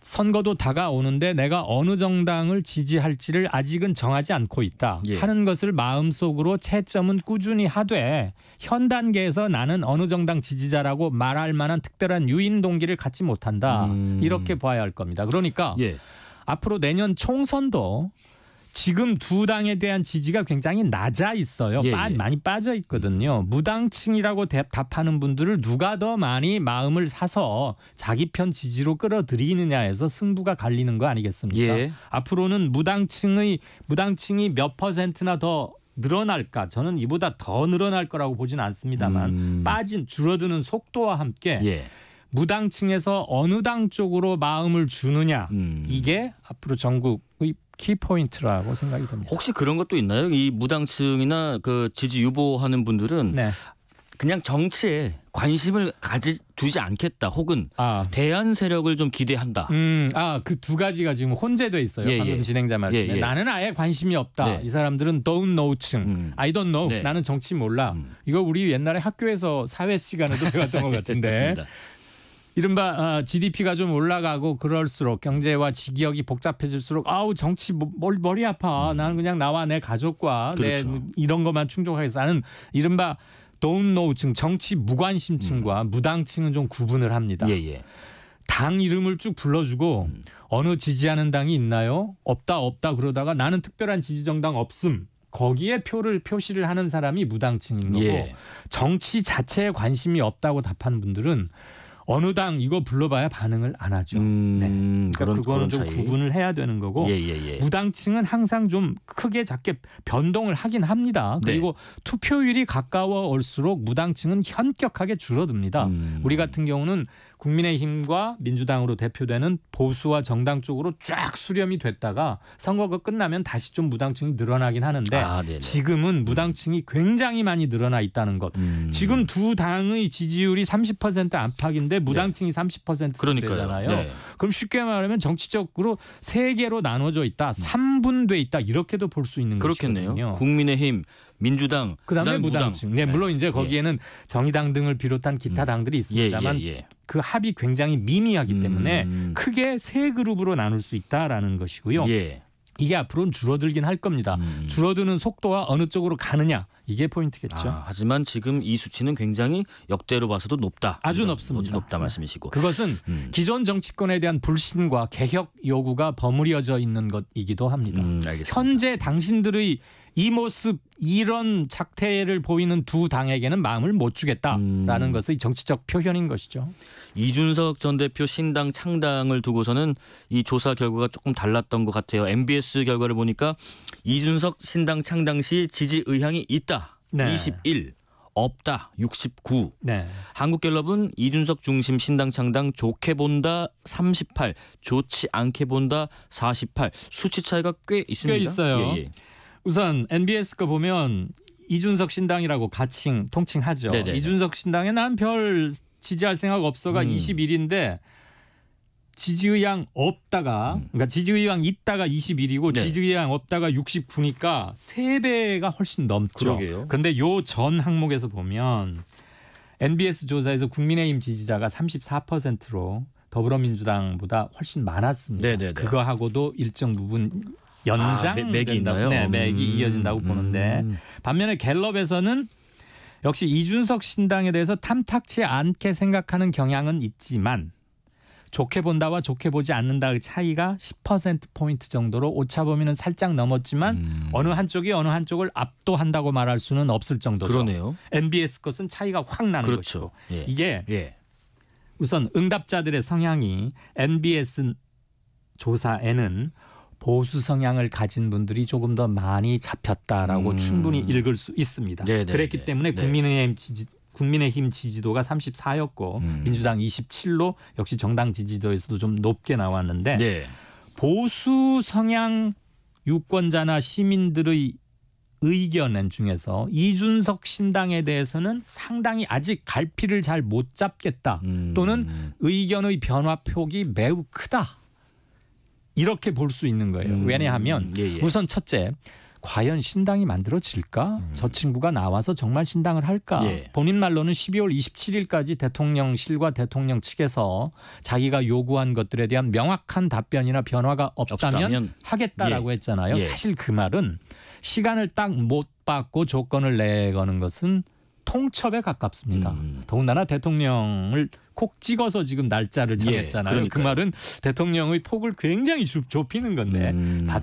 선거도 다가오는데 내가 어느 정당을 지지할지를 아직은 정하지 않고 있다 예. 하는 것을 마음속으로 채점은 꾸준히 하되 현 단계에서 나는 어느 정당 지지자라고 말할 만한 특별한 유인 동기를 갖지 못한다. 이렇게 봐야 할 겁니다. 그러니까 예. 앞으로 내년 총선도 지금 두 당에 대한 지지가 굉장히 낮아 있어요. 예. 많이 빠져 있거든요. 무당층이라고 답하는 분들을 누가 더 많이 마음을 사서 자기 편 지지로 끌어들이느냐에서 승부가 갈리는 거 아니겠습니까? 예. 앞으로는 무당층이 몇 퍼센트나 더 늘어날까? 저는 이보다 더 늘어날 거라고 보지는 않습니다만 줄어드는 속도와 함께 예. 무당층에서 어느 당 쪽으로 마음을 주느냐 이게 앞으로 전국의 키포인트라고 생각이 됩니다. 혹시 그런 것도 있나요? 이 무당층이나 그 지지 유보하는 분들은 네. 그냥 정치에 관심을 두지 않겠다 혹은 대안 세력을 좀 기대한다. 그 두 가지가 지금 혼재돼 있어요. 예, 방금 예. 진행자 말씀에. 예, 예. 나는 아예 관심이 없다. 네. 이 사람들은 don't know층. I don't know. 네. 나는 정치 몰라. 이거 우리 옛날에 학교에서 사회 시간에도 배웠던 것 같은데. 맞습니다. 이른바 GDP가 좀 올라가고 그럴수록 경제와 지기역이 복잡해질수록 아우 정치 머리 아파. 나는 그냥 나와 내 가족과 그렇죠. 내 이런 것만 충족하겠어. 나는 이른바 don't know층 정치 무관심층과 무당층은 좀 구분을 합니다. 예. 당 이름을 쭉 불러주고 어느 지지하는 당이 있나요? 없다 그러다가 나는 특별한 지지 정당 없음. 거기에 표시를 하는 사람이 무당층인 거고 예. 정치 자체에 관심이 없다고 답하는 분들은 어느 당 이거 불러봐야 반응을 안 하죠. 네. 그러니까 그거는 좀 구분을 해야 되는 거고 예. 무당층은 항상 좀 크게 작게 변동을 하긴 합니다. 그리고 투표율이 가까워 올수록 무당층은 현격하게 줄어듭니다. 우리 같은 경우는 국민의힘과 민주당으로 대표되는 보수와 정당 쪽으로 쫙 수렴이 됐다가 선거가 끝나면 다시 좀 무당층이 늘어나긴 하는데 지금은 무당층이 굉장히 많이 늘어나 있다는 것. 지금 두 당의 지지율이 30% 안팎인데 무당층이 30% 되잖아요. 네. 그럼 쉽게 말하면 정치적으로 세 개로 나눠져 있다. 3분돼 있다. 이렇게도 볼 수 있는 그렇겠네요. 것이거든요. 국민의힘, 민주당, 그다음에 무당층. 네, 물론 이제 거기에는 정의당 등을 비롯한 기타 당들이 있습니다만 그 합이 굉장히 미미하기 때문에 크게 세 그룹으로 나눌 수 있다라는 것이고요. 이게 앞으로는 줄어들긴 할 겁니다. 줄어드는 속도와 어느 쪽으로 가느냐 이게 포인트겠죠. 하지만 지금 이 수치는 굉장히 역대로 봐서도 높다. 아주 높습니다. 아주 높다 말씀이시고. 그것은 기존 정치권에 대한 불신과 개혁 요구가 버무려져 있는 것이기도 합니다. 알겠습니다. 현재 당신들의 이 모습 이런 작태를 보이는 두 당에게는 마음을 못 주겠다라는 것의 정치적 표현인 것이죠. 이준석 전 대표 신당 창당을 두고서는 이 조사 결과가 조금 달랐던 것 같아요. MBS 결과를 보니까 이준석 신당 창당 시 지지 의향이 있다. 21. 없다. 69. 한국갤럽은 이준석 중심 신당 창당 좋게 본다 38. 좋지 않게 본다 48. 수치 차이가 꽤 있습니다. 꽤 있어요. 우선 NBS 거 보면 이준석 신당이라고 통칭하죠. 이준석 신당에 난 별 지지할 생각 없어가 21인데 지지의향 없다가 그러니까 지지의향 있다가 21이고 지지의향 없다가 69니까 3배가 훨씬 넘죠. 그런데 요 전 항목에서 보면 NBS 조사에서 국민의힘 지지자가 34%로 더불어민주당보다 훨씬 많았습니다. 네네네. 그거하고도 일정 부분 연장 맥이 있나요? 네, 맥이 이어진다고 보는데 반면에 갤럽에서는 역시 이준석 신당에 대해서 탐탁치 않게 생각하는 경향은 있지만 좋게 본다와 좋게 보지 않는다의 차이가 10%포인트 정도로 오차범위는 살짝 넘었지만 어느 한쪽이 어느 한쪽을 압도한다고 말할 수는 없을 정도죠. 그러네요. MBS 것은 차이가 확 나는 그렇죠. 것이고 예. 이게 예. 우선 응답자들의 성향이 NBS 조사에는 보수 성향을 가진 분들이 조금 더 많이 잡혔다라고 충분히 읽을 수 있습니다. 네네네. 그랬기 때문에 국민의힘 지지도가 34였고 민주당 27로 역시 정당 지지도에서도 좀 높게 나왔는데 네. 보수 성향 유권자나 시민들의 의견 중에서 이준석 신당에 대해서는 상당히 아직 갈피를 잘 못 잡겠다 또는 의견의 변화폭이 매우 크다. 이렇게 볼 수 있는 거예요. 왜냐하면 우선 첫째, 과연 신당이 만들어질까? 저 친구가 나와서 정말 신당을 할까? 본인 말로는 12월 27일까지 대통령실과 대통령 측에서 자기가 요구한 것들에 대한 명확한 답변이나 변화가 없다면 하겠다라고 했잖아요. 사실 그 말은 시간을 딱 못 받고 조건을 내거는 것은 통첩에 가깝습니다. 더군다나 대통령을 콕 찍어서 지금 날짜를 정했잖아요. 그 말은 대통령의 폭을 굉장히 좁히는 건데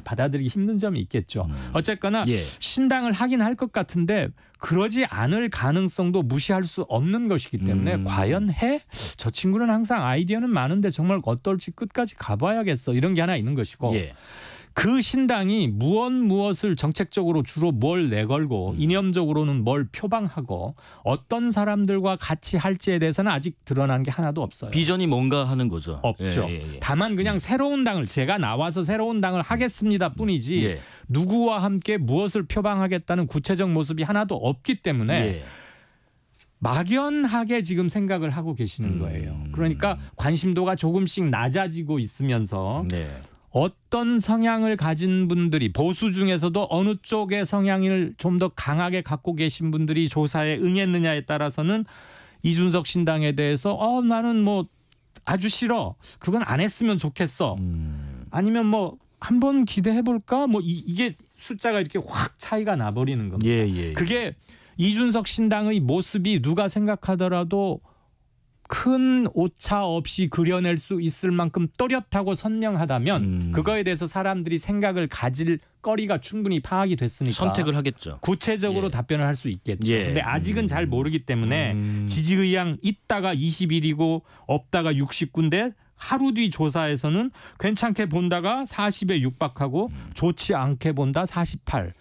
받아들이기 힘든 점이 있겠죠. 어쨌거나 신당을 하긴 할 것 같은데 그러지 않을 가능성도 무시할 수 없는 것이기 때문에 과연 해? 저 친구는 항상 아이디어는 많은데 정말 어떨지 끝까지 가봐야겠어. 이런 게 하나 있는 것이고 그 신당이 무엇을 정책적으로 주로 뭘 내걸고 이념적으로는 뭘 표방하고 어떤 사람들과 같이 할지에 대해서는 아직 드러난 게 하나도 없어요. 비전이 뭔가 하는 거죠. 없죠. 다만 그냥 새로운 당을 제가 나와서 새로운 당을 하겠습니다 뿐이지 누구와 함께 무엇을 표방하겠다는 구체적 모습이 하나도 없기 때문에 막연하게 지금 생각을 하고 계시는 거예요. 그러니까 관심도가 조금씩 낮아지고 있으면서 어떤 성향을 가진 분들이 보수 중에서도 어느 쪽의 성향을 좀 더 강하게 갖고 계신 분들이 조사에 응했느냐에 따라서는 이준석 신당에 대해서 나는 뭐 아주 싫어. 그건 안 했으면 좋겠어. 아니면 뭐 한번 기대해 볼까? 뭐 이게 숫자가 이렇게 확 차이가 나버리는 겁니다. 그게 이준석 신당의 모습이 누가 생각하더라도 큰 오차 없이 그려낼 수 있을 만큼 또렷하고 선명하다면 그거에 대해서 사람들이 생각을 가질 거리가 충분히 파악이 됐으니까 선택을 하겠죠. 구체적으로 답변을 할 수 있겠죠. 근데 아직은 잘 모르기 때문에 지지 의향 있다가 21이고 없다가 69인데 하루 뒤 조사에서는 괜찮게 본다가 40에 육박하고 좋지 않게 본다 48.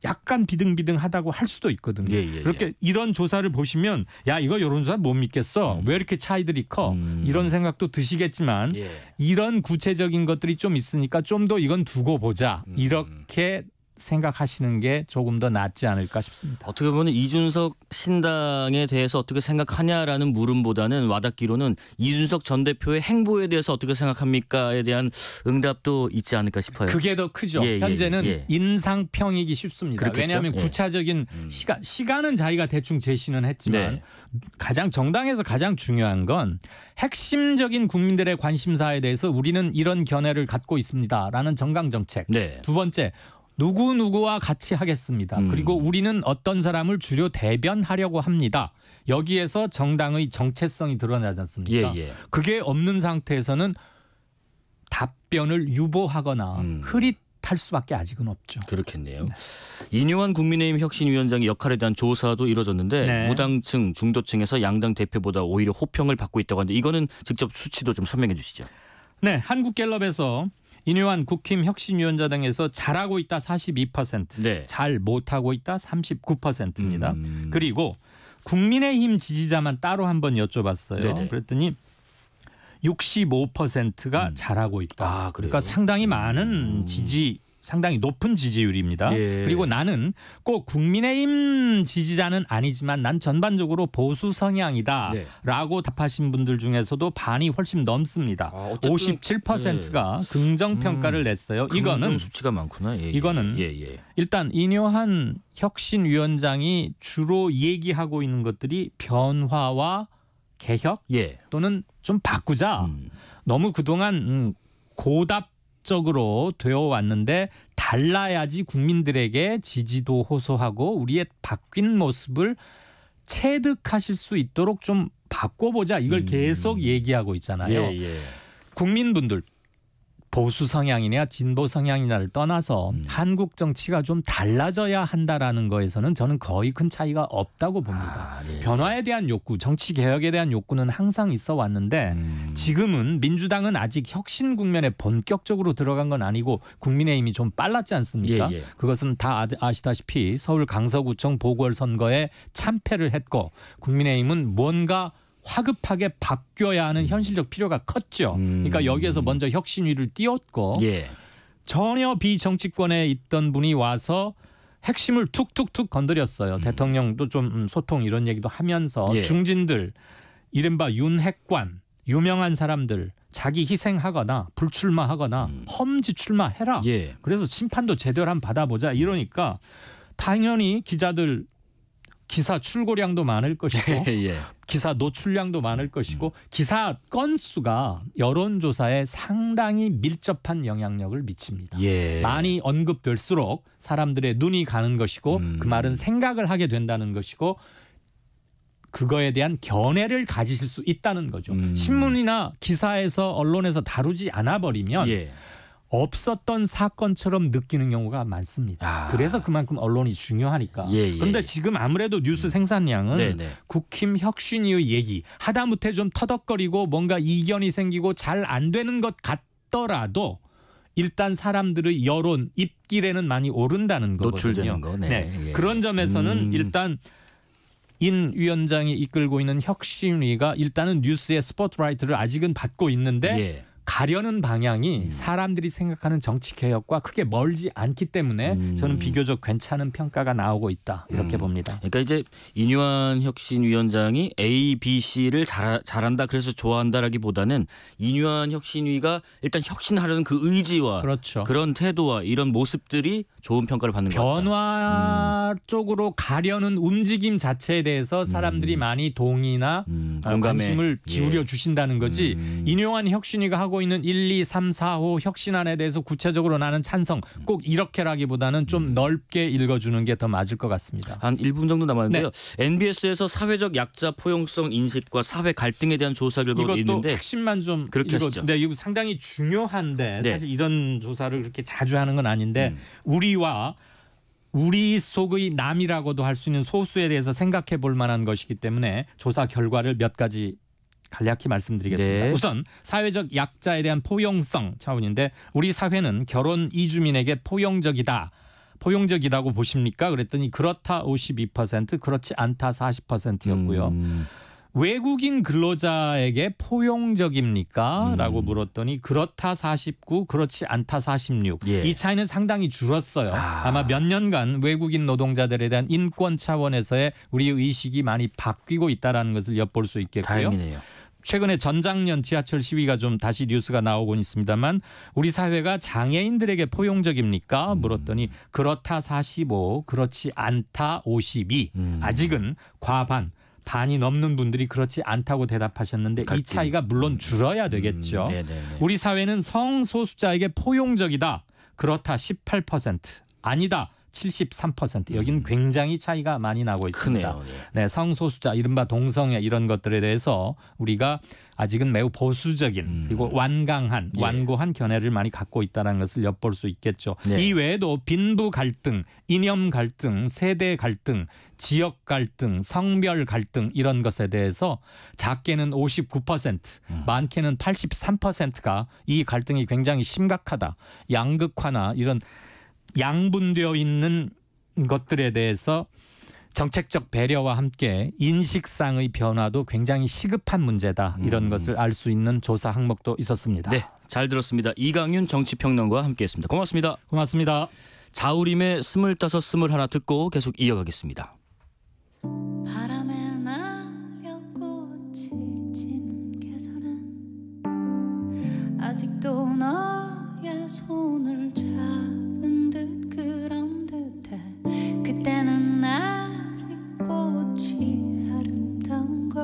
약간 비등비등하다고 할 수도 있거든요. 그렇게 이런 조사를 보시면 야 이거 여론조사 못 믿겠어. 왜 이렇게 차이들이 커? 이런 생각도 드시겠지만 이런 구체적인 것들이 좀 있으니까 좀 더 이건 두고 보자. 이렇게 생각하시는 게 조금 더 낫지 않을까 싶습니다. 어떻게 보면 이준석 신당에 대해서 어떻게 생각하냐라는 물음보다는 와닿기로는 이준석 전 대표의 행보에 대해서 어떻게 생각합니까에 대한 응답도 있지 않을까 싶어요. 그게 더 크죠. 현재는 인상평이기 쉽습니다. 그렇겠죠? 왜냐하면 구체적인 시간은 자기가 대충 제시는 했지만 가장 정당에서 가장 중요한 건 핵심적인 국민들의 관심사에 대해서 우리는 이런 견해를 갖고 있습니다라는 정강 정책. 두 번째 누구누구와 같이 하겠습니다. 그리고 우리는 어떤 사람을 주로 대변하려고 합니다. 여기에서 정당의 정체성이 드러나지 않습니까? 그게 없는 상태에서는 답변을 유보하거나 흐릿할 수밖에 아직은 없죠. 그렇겠네요. 이뇨한 국민의힘 혁신위원장의 역할에 대한 조사도 이뤄졌는데 무당층, 중도층에서 양당 대표보다 오히려 호평을 받고 있다고 하는데 이거는 직접 수치도 좀 설명해 주시죠. 네, 한국갤럽에서 이뇨한 국힘 혁신위원장 등에서 잘하고 있다 42%, 잘 못하고 있다 39%입니다. 그리고 국민의힘 지지자만 따로 한번 여쭤봤어요. 그랬더니 65%가 잘하고 있다. 그러니까 상당히 많은 상당히 높은 지지율입니다. 그리고 나는 꼭 국민의힘 지지자는 아니지만 난 전반적으로 보수 성향이다 라고 답하신 분들 중에서도 반이 훨씬 넘습니다. 57%가 긍정평가를 냈어요. 이거는 수치가 많구나. 이거는 일단 이뇨한 혁신위원장이 주로 얘기하고 있는 것들이 변화와 개혁 예. 또는 좀 바꾸자. 너무 그동안 고답적으로 되어 왔는데 달라야지 국민들에게 지지도 호소하고 우리의 바뀐 모습을 체득하실 수 있도록 좀 바꿔보자. 이걸 계속 얘기하고 있잖아요. 예, 예. 국민분들 보수 성향이냐 진보 성향이냐를 떠나서 한국 정치가 좀 달라져야 한다라는 거에서는 저는 거의 큰 차이가 없다고 봅니다. 네. 변화에 대한 욕구, 정치 개혁에 대한 욕구는 항상 있어 왔는데 지금은 민주당은 아직 혁신 국면에 본격적으로 들어간 건 아니고 국민의힘이 좀 빨랐지 않습니까? 예, 예. 그것은 다 아시다시피 서울 강서구청 보궐선거에 참패를 했고 국민의힘은 뭔가 화급하게 바뀌어야 하는 현실적 필요가 컸죠. 그러니까 여기에서 먼저 혁신위를 띄웠고 예. 전혀 비정치권에 있던 분이 와서 핵심을 툭툭툭 건드렸어요. 대통령도 좀 소통 이런 얘기도 하면서 예. 중진들 이른바 윤핵관 유명한 사람들 자기 희생하거나 불출마하거나 험지 출마해라. 예. 그래서 심판도 제대로 한번 받아보자 이러니까 당연히 기자들 기사 출고량도 많을 것이고 예. 기사 노출량도 많을 것이고 기사 건수가 여론조사에 상당히 밀접한 영향력을 미칩니다. 예. 많이 언급될수록 사람들의 눈이 가는 것이고 그 말은 생각을 하게 된다는 것이고 그거에 대한 견해를 가지실 수 있다는 거죠. 신문이나 기사에서 언론에서 다루지 않아 버리면 예. 없었던 사건처럼 느끼는 경우가 많습니다. 그래서 그만큼 언론이 중요하니까. 예. 그런데 지금 아무래도 뉴스 생산량은 네네. 국힘 혁신위의 얘기 하다못해 좀 터덕거리고 뭔가 이견이 생기고 잘 안 되는 것 같더라도 일단 사람들의 여론 입길에는 많이 오른다는 거거든요. 노출되는 거. 네. 예. 그런 점에서는 일단 인 위원장이 이끌고 있는 혁신위가 일단은 뉴스의 스포트라이트를 아직은 받고 있는데 예. 가려는 방향이 사람들이 생각하는 정치 개혁과 크게 멀지 않기 때문에 저는 비교적 괜찮은 평가가 나오고 있다 이렇게 봅니다. 그러니까 이제 인유한 혁신위원장이 A, B, C를 잘한다 그래서 좋아한다라기보다는 인유한 혁신위가 일단 혁신하려는 그 의지와 그렇죠. 그런 태도와 이런 모습들이 좋은 평가를 받는 것 같다. 변화 쪽으로 가려는 움직임 자체에 대해서 사람들이 많이 동의나 공감에. 관심을 기울여 예. 주신다는 거지. 인용한 혁신위가 하고 있는 1, 2, 3, 4호 혁신안에 대해서 구체적으로 나는 찬성 꼭 이렇게라기보다는 좀 넓게 읽어주는 게 더 맞을 것 같습니다. 한 1분 정도 남았는데요. NBS에서 사회적 약자 포용성 인식과 사회 갈등에 대한 조사 결과가 이것도 있는데 핵심만 좀 그렇게 하시죠. 네, 이거 상당히 중요한데 네. 사실 이런 조사를 그렇게 자주 하는 건 아닌데 우리와 우리 속의 남이라고도 할 수 있는 소수에 대해서 생각해 볼 만한 것이기 때문에 조사 결과를 몇 가지 간략히 말씀드리겠습니다. 네. 우선 사회적 약자에 대한 포용성 차원인데 우리 사회는 결혼 이주민에게 포용적이다고 보십니까? 그랬더니 그렇다 52%, 그렇지 않다 40%였고요. 외국인 근로자에게 포용적입니까? 라고 물었더니 그렇다 49, 그렇지 않다 46. 예. 이 차이는 상당히 줄었어요. 아마 몇 년간 외국인 노동자들에 대한 인권 차원에서의 우리의 의식이 많이 바뀌고 있다는 것을 엿볼 수 있겠고요. 다행이네요. 최근에 전작년 지하철 시위가 좀 다시 뉴스가 나오곤 있습니다만 우리 사회가 장애인들에게 포용적입니까? 물었더니 그렇다 45, 그렇지 않다 52. 아직은 과반. 반이 넘는 분들이 그렇지 않다고 대답하셨는데 이 차이가 물론 줄어야 되겠죠. 우리 사회는 성소수자에게 포용적이다. 그렇다 18%. 아니다. 73%. 여기는 굉장히 차이가 많이 나고 있습니다. 크네요. 네, 성소수자 이른바 동성애 이런 것들에 대해서 우리가 아직은 매우 보수적인 그리고 완고한 견해를 많이 갖고 있다는 것을 엿볼 수 있겠죠. 네. 이 외에도 빈부 갈등, 이념 갈등, 세대 갈등, 지역 갈등, 성별 갈등 이런 것에 대해서 작게는 59%, 많게는 83%가 이 갈등이 굉장히 심각하다. 양극화나 이런 양분되어 있는 것들에 대해서 정책적 배려와 함께 인식상의 변화도 굉장히 시급한 문제다. 이런 것을 알 수 있는 조사 항목도 있었습니다. 네, 잘 들었습니다. 이강윤 정치평론가와 함께했습니다. 고맙습니다. 고맙습니다. 자우림의 25, 21 듣고 계속 이어가겠습니다. 바람에 날려 꽃이 지는 계절은 아직도 너의 손을 잡은 듯 그런 듯해 그때는 아직 꽃이 아름다운 걸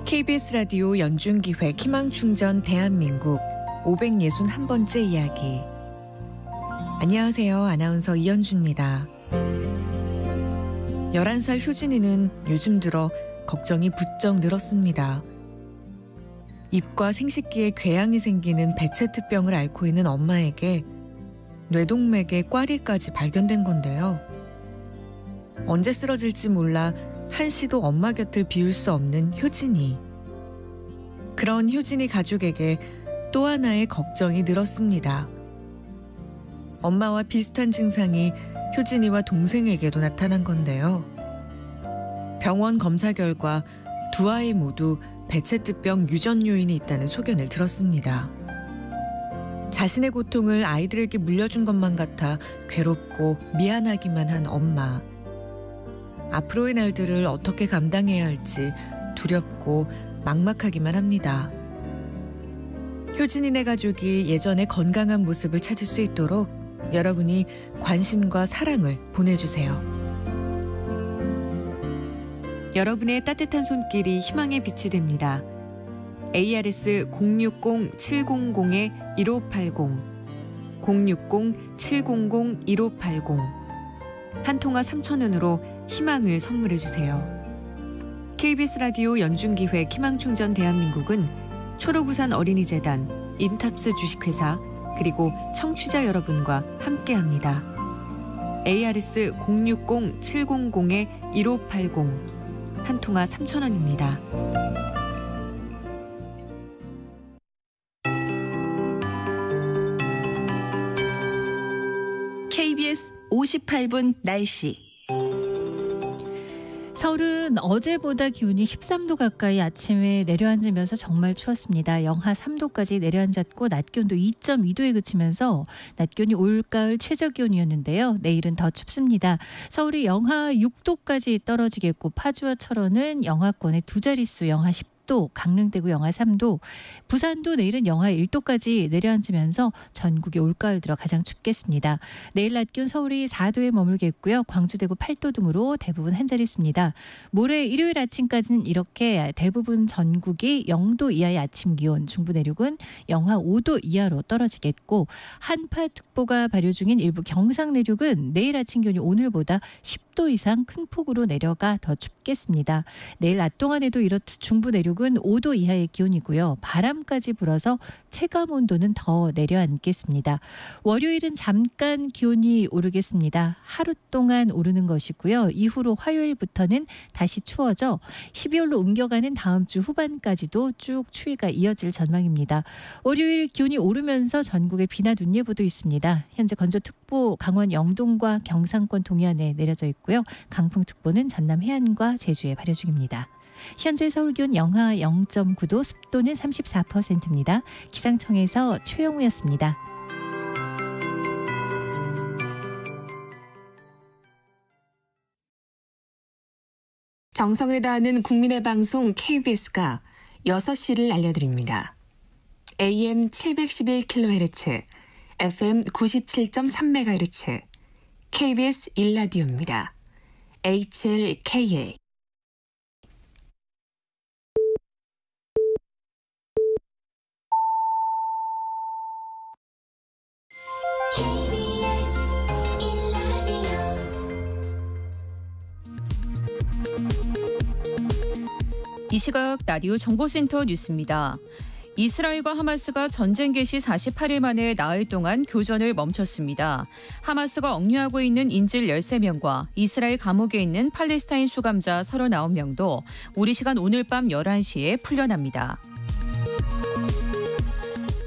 KBS 라디오 연중기획 희망충전 대한민국 561번째 이야기. 안녕하세요. 아나운서 이현주입니다. 11살 효진이는 요즘 들어 걱정이 부쩍 늘었습니다. 입과 생식기에 궤양이 생기는 베체트병을 앓고 있는 엄마에게 뇌동맥에 꽈리까지 발견된 건데요. 언제 쓰러질지 몰라 한시도 엄마 곁을 비울 수 없는 효진이. 그런 효진이 가족에게 또 하나의 걱정이 늘었습니다. 엄마와 비슷한 증상이 효진이와 동생에게도 나타난 건데요. 병원 검사 결과 두 아이 모두 베체트병 유전 요인이 있다는 소견을 들었습니다. 자신의 고통을 아이들에게 물려준 것만 같아 괴롭고 미안하기만 한 엄마. 앞으로의 날들을 어떻게 감당해야 할지 두렵고 막막하기만 합니다. 효진이네 가족이 예전의 건강한 모습을 찾을 수 있도록 여러분이 관심과 사랑을 보내주세요. 여러분의 따뜻한 손길이 희망의 빛이 됩니다. ARS 060-700-1580 060-700-1580 한 통화 3,000원으로 희망을 선물해 주세요. KBS 라디오 연중기획 희망충전 대한민국은 초록우산 어린이재단, 인탑스 주식회사 그리고 청취자 여러분과 함께합니다. ARS 060-700-1580 한 통화 3,000원입니다. KBS 58분 날씨. 서울은 어제보다 기온이 13도 가까이 아침에 내려앉으면서 정말 추웠습니다. 영하 3도까지 내려앉았고 낮 기온도 2.2도에 그치면서 낮 기온이 올가을 최저 기온이었는데요. 내일은 더 춥습니다. 서울이 영하 6도까지 떨어지겠고 파주와 철원은 영하권의 두 자릿수 영하 10도, 강릉대구 영하 3도, 부산도 내일은 영하 1도까지 내려앉으면서 전국이 올가을 들어 가장 춥겠습니다. 내일 낮 기온 서울이 4도에 머물겠고요. 광주, 대구 8도 등으로 대부분 한 자릿수입니다. 모레 일요일 아침까지는 이렇게 대부분 전국이 0도 이하의 아침 기온, 중부 내륙은 영하 5도 이하로 떨어지겠고 한파특보가 발효 중인 일부 경상 내륙은 내일 아침 기온이 오늘보다 10도 이상 큰 폭으로 내려가 더 춥겠습니다. 내일 낮 동안에도 이렇듯 중부 내륙은 5도 이하의 기온이고요. 바람까지 불어서 체감 온도는 더 내려앉겠습니다. 월요일은 잠깐 기온이 오르겠습니다. 하루 동안 오르는 것이고요. 이후로 화요일부터는 다시 추워져 12월로 옮겨가는 다음 주 후반까지도 쭉 추위가 이어질 전망입니다. 월요일 기온이 오르면서 전국에 비나 눈 예보도 있습니다. 현재 건조특보 강원 영동과 경상권 동해안에 내려져 있고요. 강풍특보는 전남 해안과 제주에 발효 중입니다. 현재 서울 기온 영하 0.9도, 습도는 34%입니다. 기상청에서 최영우였습니다. 정성을 다하는 국민의 방송 KBS가 6시를 알려드립니다. AM 711kHz, FM 97.3MHz, KBS 일라디오입니다. HLKA. 이 시각 라디오 정보센터 뉴스입니다. 이스라엘과 하마스가 전쟁 개시 48일 만에 나흘 동안 교전을 멈췄습니다. 하마스가 억류하고 있는 인질 13명과 이스라엘 감옥에 있는 팔레스타인 수감자 39명도 우리 시간 오늘 밤 11시에 풀려납니다.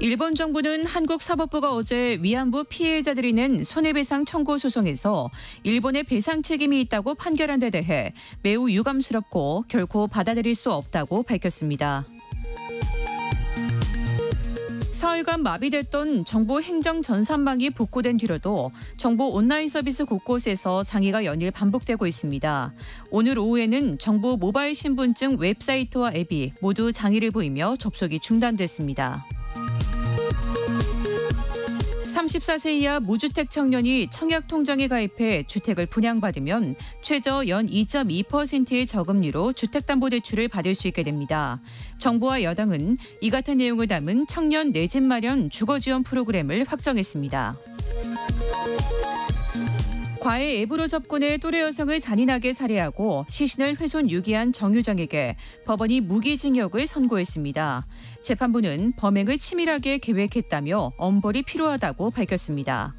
일본 정부는 한국 사법부가 어제 위안부 피해자들이 낸 손해배상 청구 소송에서 일본의 배상 책임이 있다고 판결한 데 대해 매우 유감스럽고 결코 받아들일 수 없다고 밝혔습니다. 사흘간 마비됐던 정부 행정 전산망이 복구된 뒤로도 정부 온라인 서비스 곳곳에서 장애가 연일 반복되고 있습니다. 오늘 오후에는 정부 모바일 신분증 웹사이트와 앱이 모두 장애를 보이며 접속이 중단됐습니다. 34세 이하 무주택 청년이 청약통장에 가입해 주택을 분양받으면 최저 연 2.2%의 저금리로 주택담보대출을 받을 수 있게 됩니다. 정부와 여당은 이 같은 내용을 담은 청년 내 집 마련 주거지원 프로그램을 확정했습니다. 과외 앱으로 접근해 또래 여성을 잔인하게 살해하고 시신을 훼손 유기한 정유정에게 법원이 무기징역을 선고했습니다. 재판부는 범행을 치밀하게 계획했다며 엄벌이 필요하다고 밝혔습니다.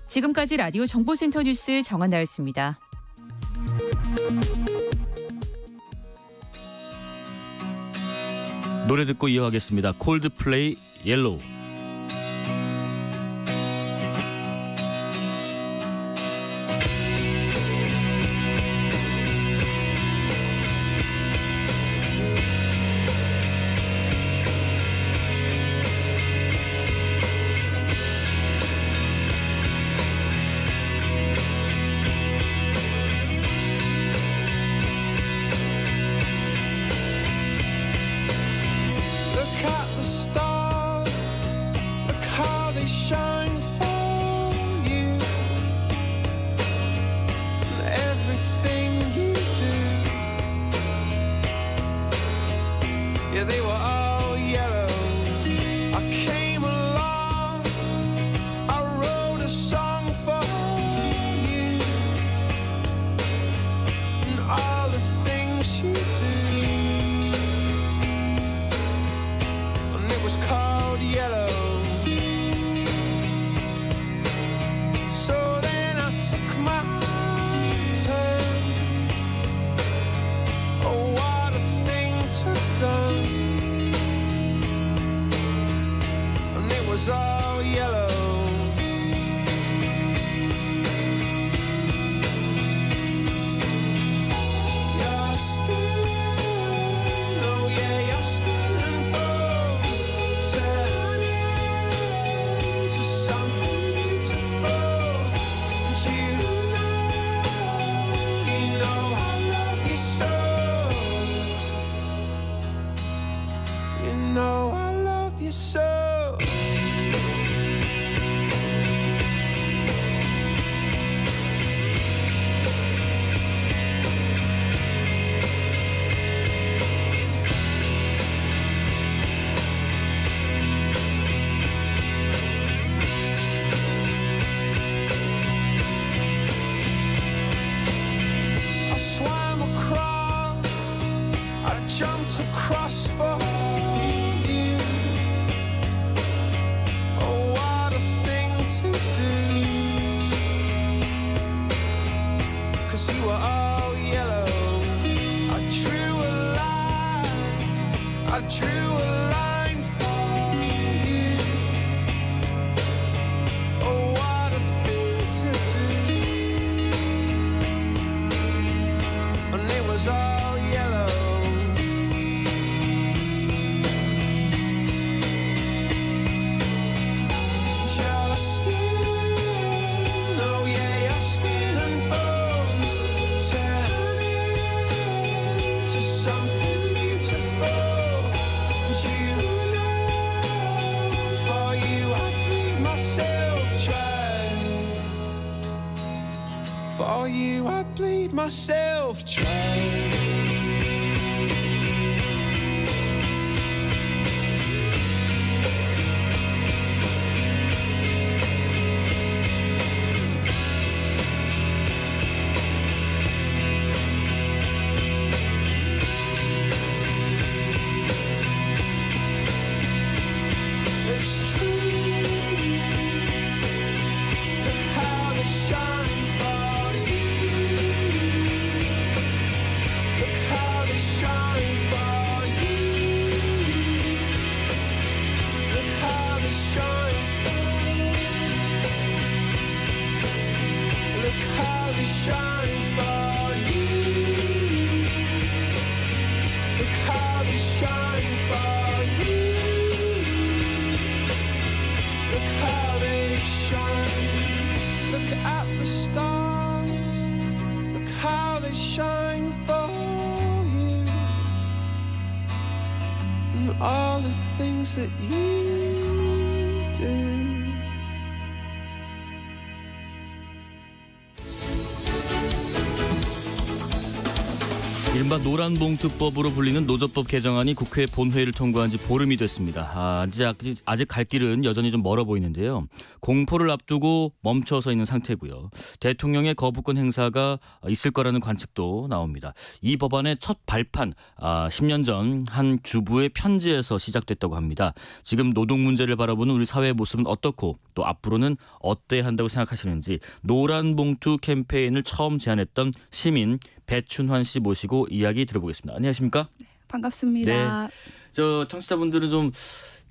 지금까지 라디오 정보센터 뉴스 정한나였습니다. 노래 듣고 이어가겠습니다. 콜드플레이 옐로우. For you I bleed myself dry. All the things that you do. 이른바 노란봉투법으로 불리는 노조법 개정안이 국회 본회의를 통과한 지 보름이 됐습니다. 아직 갈 길은 여전히 좀 멀어 보이는데요. 공포를 앞두고 멈춰서 있는 상태고요. 대통령의 거부권 행사가 있을 거라는 관측도 나옵니다. 이 법안의 첫 발판 10년 전 한 주부의 편지에서 시작됐다고 합니다. 지금 노동 문제를 바라보는 우리 사회의 모습은 어떻고 또 앞으로는 어때야 한다고 생각하시는지 노란봉투 캠페인을 처음 제안했던 시민 배춘환 씨 모시고 이야기 들어보겠습니다. 안녕하십니까? 네, 반갑습니다. 네. 저 청취자분들은 좀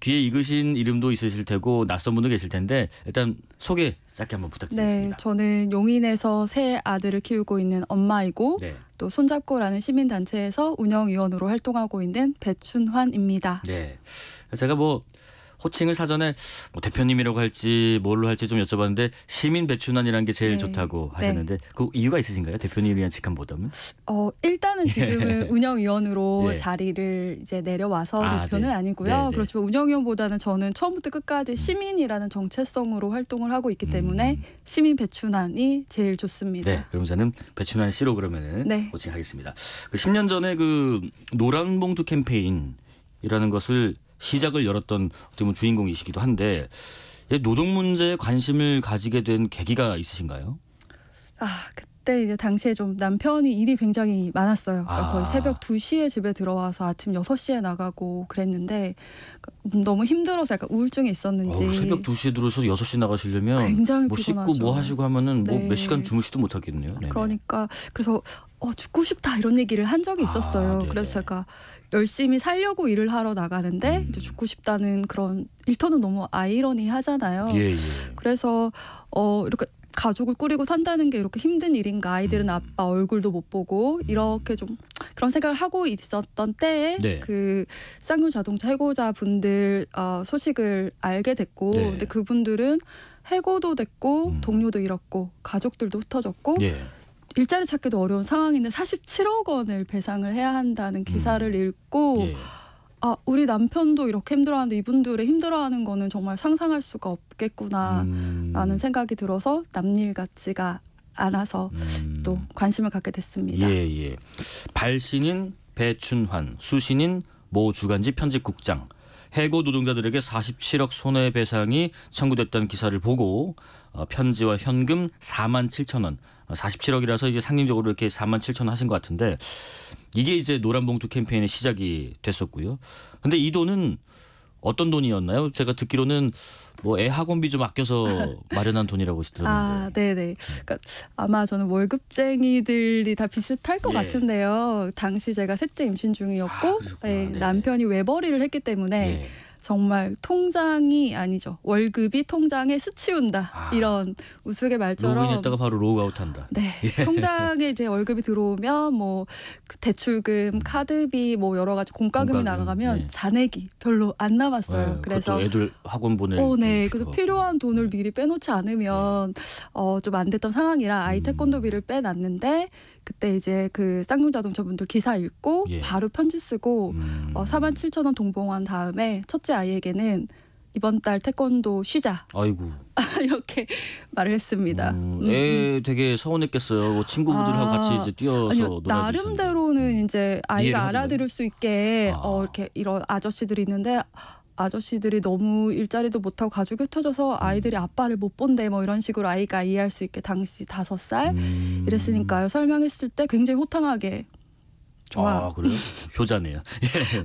귀에 익으신 이름도 있으실 테고 낯선 분도 계실 텐데 일단 소개 짧게 한번 부탁드리겠습니다. 네, 저는 용인에서 새 아들을 키우고 있는 엄마이고 네. 또 손잡고라는 시민단체에서 운영위원으로 활동하고 있는 배춘환입니다. 네, 제가 호칭을 사전에 대표님이라고 할지 뭘로 할지 좀 여쭤봤는데 시민 배춘환이라는 게 제일 네. 좋다고 하셨는데 그 이유가 있으신가요? 대표님이란 직함보다는? 일단은 지금은 운영위원으로 예. 자리를 이제 내려와서 대표는 네. 아니고요. 네. 그렇지만 운영위원보다는 저는 처음부터 끝까지 시민이라는 정체성으로 활동을 하고 있기 때문에 시민 배춘환이 제일 좋습니다. 네, 그럼 저는 배춘환 씨로 그러면은 네. 호칭하겠습니다. 10년 전에 그 노란봉투 캠페인이라는 것을 시작을 열었던 어떻게 보면 주인공이시기도 한데 노동 문제에 관심을 가지게 된 계기가 있으신가요? 그때 이제 당시에 좀 남편이 일이 굉장히 많았어요. 그러니까 거의 새벽 2시에 집에 들어와서 아침 6시에 나가고 그랬는데 너무 힘들어서 약간 우울증이 있었는지 새벽 2시에 들어서 6시 나가시려면 굉장히 씻고 뭐 하시고 하면은 네. 몇 시간 주무시도 못하겠네요. 네네. 그러니까 그래서 죽고 싶다 이런 얘기를 한 적이 있었어요. 그래서 제가 열심히 살려고 일을 하러 나가는데 이제 죽고 싶다는 그런 일터는 너무 아이러니하잖아요. 예. 그래서 이렇게 가족을 꾸리고 산다는 게 이렇게 힘든 일인가. 아이들은 아빠 얼굴도 못 보고 이렇게 좀 그런 생각을 하고 있었던 때에 네. 그 쌍용 자동차 해고자 분들 소식을 알게 됐고 네. 근데 그분들은 해고도 됐고 동료도 잃었고 가족들도 흩어졌고 예. 일자리 찾기도 어려운 상황인데 47억 원을 배상을 해야 한다는 기사를 읽고 예. 우리 남편도 이렇게 힘들어하는데 이분들의 힘들어하는 거는 정말 상상할 수가 없겠구나 라는 생각이 들어서 남일 같지가 않아서 또 관심을 갖게 됐습니다. 예. 발신인 배춘환, 수신인 모 주간지 편집국장. 해고 노동자들에게 47억 손해배상이 청구됐다는 기사를 보고 편지와 현금 47,000원 47억이라서 이제 상징적으로 이렇게 47,000원 하신 것 같은데 이게 이제 노란봉투 캠페인의 시작이 됐었고요. 근데 이 돈은 어떤 돈이었나요? 제가 듣기로는 애 학원비 좀 아껴서 마련한 돈이라고 들었는데. 네네. 그러니까 아마 저는 월급쟁이들이 다 비슷할 것 예. 같은데요. 당시 제가 셋째 임신 중이었고 남편이 외벌이를 했기 때문에 정말 통장이 아니죠. 월급이 통장에 스치운다. 이런 우스갯말처럼 로그인했다가 바로 로그아웃한다. 네. 통장에 이제 월급이 들어오면 그 대출금, 카드비 여러 가지 공과금이 나가면 잔액이 별로 안 남았어요. 그래서 애들 학원 보낼 그래서 필요한 돈을 미리 빼놓지 않으면 좀 안 됐던 상황이라 아이 태권도비를 빼놨는데 그때 이제 그 쌍용 자동차 분들 기사 읽고 바로 편지 쓰고 47,000원 동봉한 다음에 첫째 아이에게는 이번 달 태권도 쉬자. 아이고. 이렇게 말을 했습니다. 애 되게 서운했겠어요. 친구분들하고 같이 이제 뛰어서 아니요, 나름대로는 이제 아이가 알아들을 수 있게 이렇게 이런 아저씨들이 있는데 아저씨들이 너무 일자리도 못하고 가족이 흩어져서 아이들이 아빠를 못 본대 이런 식으로 아이가 이해할 수 있게 당시 5살 이랬으니까요. 설명했을 때 굉장히 호탕하게 좋아. 그래요? 효자네요.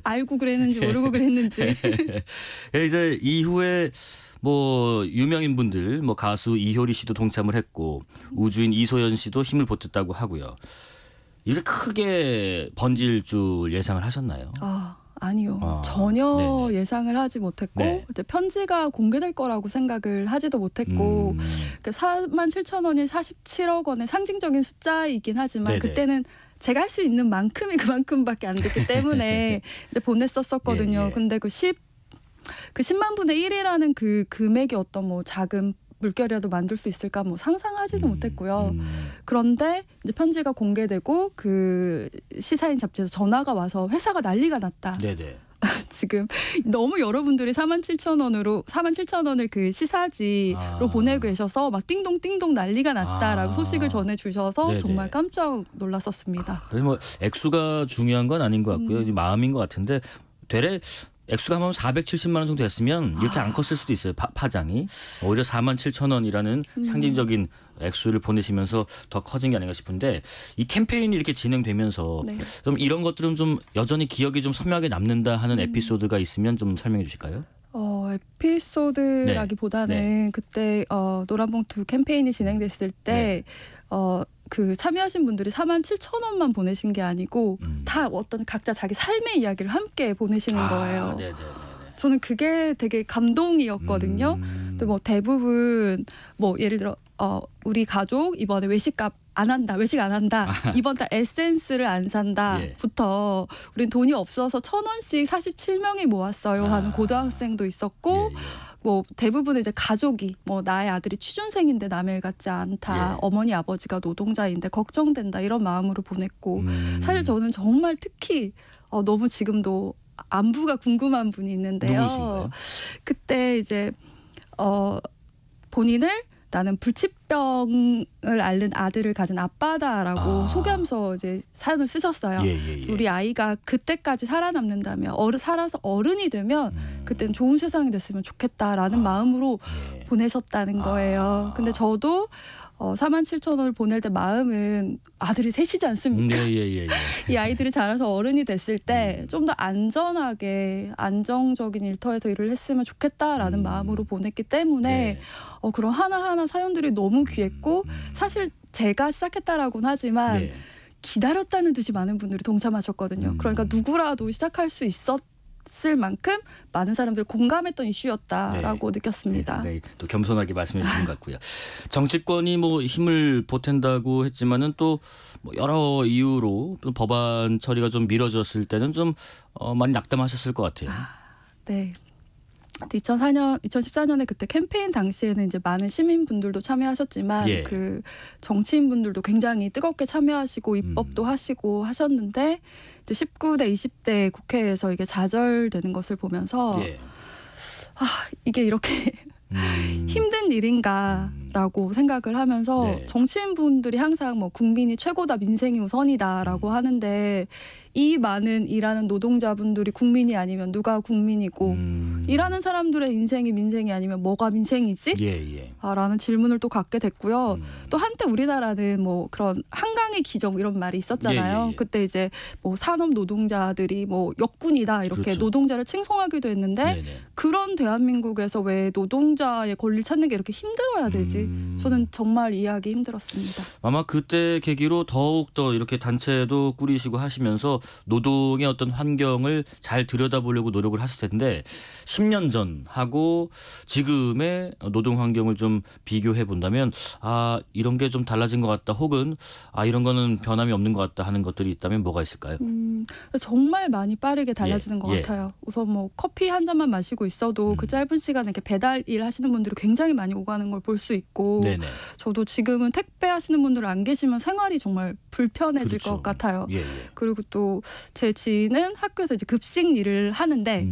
알고 그랬는지 모르고 그랬는지. 이제 이후에 유명인 분들 가수 이효리 씨도 동참을 했고 우주인 이소연 씨도 힘을 보탰다고 하고요. 이게 크게 번질 줄 예상을 하셨나요? 아니요. 전혀 예상을 하지 못했고 이제 편지가 공개될 거라고 생각을 하지도 못했고 47,000원이 47억 원의 상징적인 숫자이긴 하지만 그때는 제가 할 수 있는 만큼이 그만큼밖에 안 됐기 때문에 이제 보냈었거든요. 근데 그 10만 분의 1이라는 그 금액이 어떤 작은 물결이라도 만들 수 있을까 상상하지도 못했고요. 그런데 이제 편지가 공개되고 그 시사인 잡지에서 전화가 와서 회사가 난리가 났다. 네네. 지금 너무 여러분들이 47,000원을 그 시사지로 보내고 계셔서 막 띵동띵동 난리가 났다라고 소식을 전해주셔서 네네. 정말 깜짝 놀랐었습니다. 그래서 뭐 액수가 중요한 건 아닌 것 같고요. 마음인 것 같은데 되레 액수가 한 470만 원 정도 됐으면 이렇게 안 컸을 수도 있어요. 파장이. 오히려 47,000원이라는 상징적인 액수를 보내시면서 더 커진 게 아닌가 싶은데 이 캠페인이 이렇게 진행되면서 네. 좀 이런 것들은 좀 여전히 기억이 좀 선명하게 남는다 하는 에피소드가 있으면 좀 설명해 주실까요? 에피소드라기보다는 네. 그때 노란봉투 캠페인이 진행됐을 때 그 참여하신 분들이 47,000원만 보내신 게 아니고 다 어떤 각자 자기 삶의 이야기를 함께 보내시는 거예요. 네네. 저는 그게 되게 감동이었거든요. 또 뭐 대부분 뭐 예를 들어 우리 가족 이번에 외식 안 한다. 이번 달 에센스를 안 산다부터 우린 돈이 없어서 1,000원씩 47명이 모았어요 하는 고등학생도 있었고 뭐 대부분 이제 가족이 뭐 나의 아들이 취준생인데 남의 일 같지 않다. 어머니 아버지가 노동자인데 걱정된다. 이런 마음으로 보냈고 사실 저는 정말 특히 너무 지금도 안부가 궁금한 분이 있는데요. 누구신가요? 그때 이제 본인을 나는 불치병을 앓는 아들을 가진 아빠다라고 소개하면서 이제 사연을 쓰셨어요. 우리 아이가 그때까지 살아남는다면 살아서 어른이 되면 그때는 좋은 세상이 됐으면 좋겠다라는 마음으로 보내셨다는 거예요. 근데 저도 47,000원을 보낼 때 마음은 아들이 셋이지 않습니까? 이 아이들이 자라서 어른이 됐을 때 좀 더 안전하게 안정적인 일터에서 일을 했으면 좋겠다라는 마음으로 보냈기 때문에 그런 하나하나 사연들이 너무 귀했고 사실 제가 시작했다라고는 하지만 기다렸다는 듯이 많은 분들이 동참하셨거든요. 그러니까 누구라도 시작할 수 있었을 만큼 많은 사람들이 공감했던 이슈였다라고 느꼈습니다. 네, 또 겸손하게 말씀해 주신 것 같고요. 정치권이 뭐 힘을 보탠다고 했지만은 또 뭐 여러 이유로 또 법안 처리가 좀 미뤄졌을 때는 좀 많이 낙담하셨을 것 같아요. 네. 2014년에 그때 캠페인 당시에는 이제 많은 시민분들도 참여하셨지만 그 정치인분들도 굉장히 뜨겁게 참여하시고 입법도 하시고 하셨는데 이제 19대 20대 국회에서 이게 좌절되는 것을 보면서 이게 이렇게 힘든 일인가라고 생각을 하면서 정치인분들이 항상 뭐 국민이 최고다 민생이 우선이다라고 하는데 이 많은 일하는 노동자분들이 국민이 아니면 누가 국민이고 일하는 사람들의 인생이 민생이 아니면 뭐가 민생이지? 라는 질문을 또 갖게 됐고요. 또 한때 우리나라는 뭐 그런 한강의 기적 이런 말이 있었잖아요. 그때 이제 뭐 산업 노동자들이 뭐 역군이다 이렇게 노동자를 칭송하기도 했는데 그런 대한민국에서 왜 노동자의 권리를 찾는 게 이렇게 힘들어야 되지? 저는 정말 이해하기 힘들었습니다. 아마 그때 계기로 더욱 더 이렇게 단체도 꾸리시고 하시면서 노동의 어떤 환경을 잘 들여다보려고 노력을 하실 텐데 10년 전하고 지금의 노동 환경을 좀 비교해 본다면 이런 게 좀 달라진 것 같다 혹은 이런 거는 변함이 없는 것 같다 하는 것들이 있다면 뭐가 있을까요? 정말 많이 빠르게 달라지는 것 같아요. 우선 뭐 커피 한 잔만 마시고 있어도 그 짧은 시간에 이렇게 배달 일 하시는 분들이 굉장히 많이 오가는 걸 볼 수 있고 저도 지금은 택배 하시는 분들 안 계시면 생활이 정말 불편해질 것 같아요. 그리고 또 제 지인은 학교에서 이제 급식 일을 하는데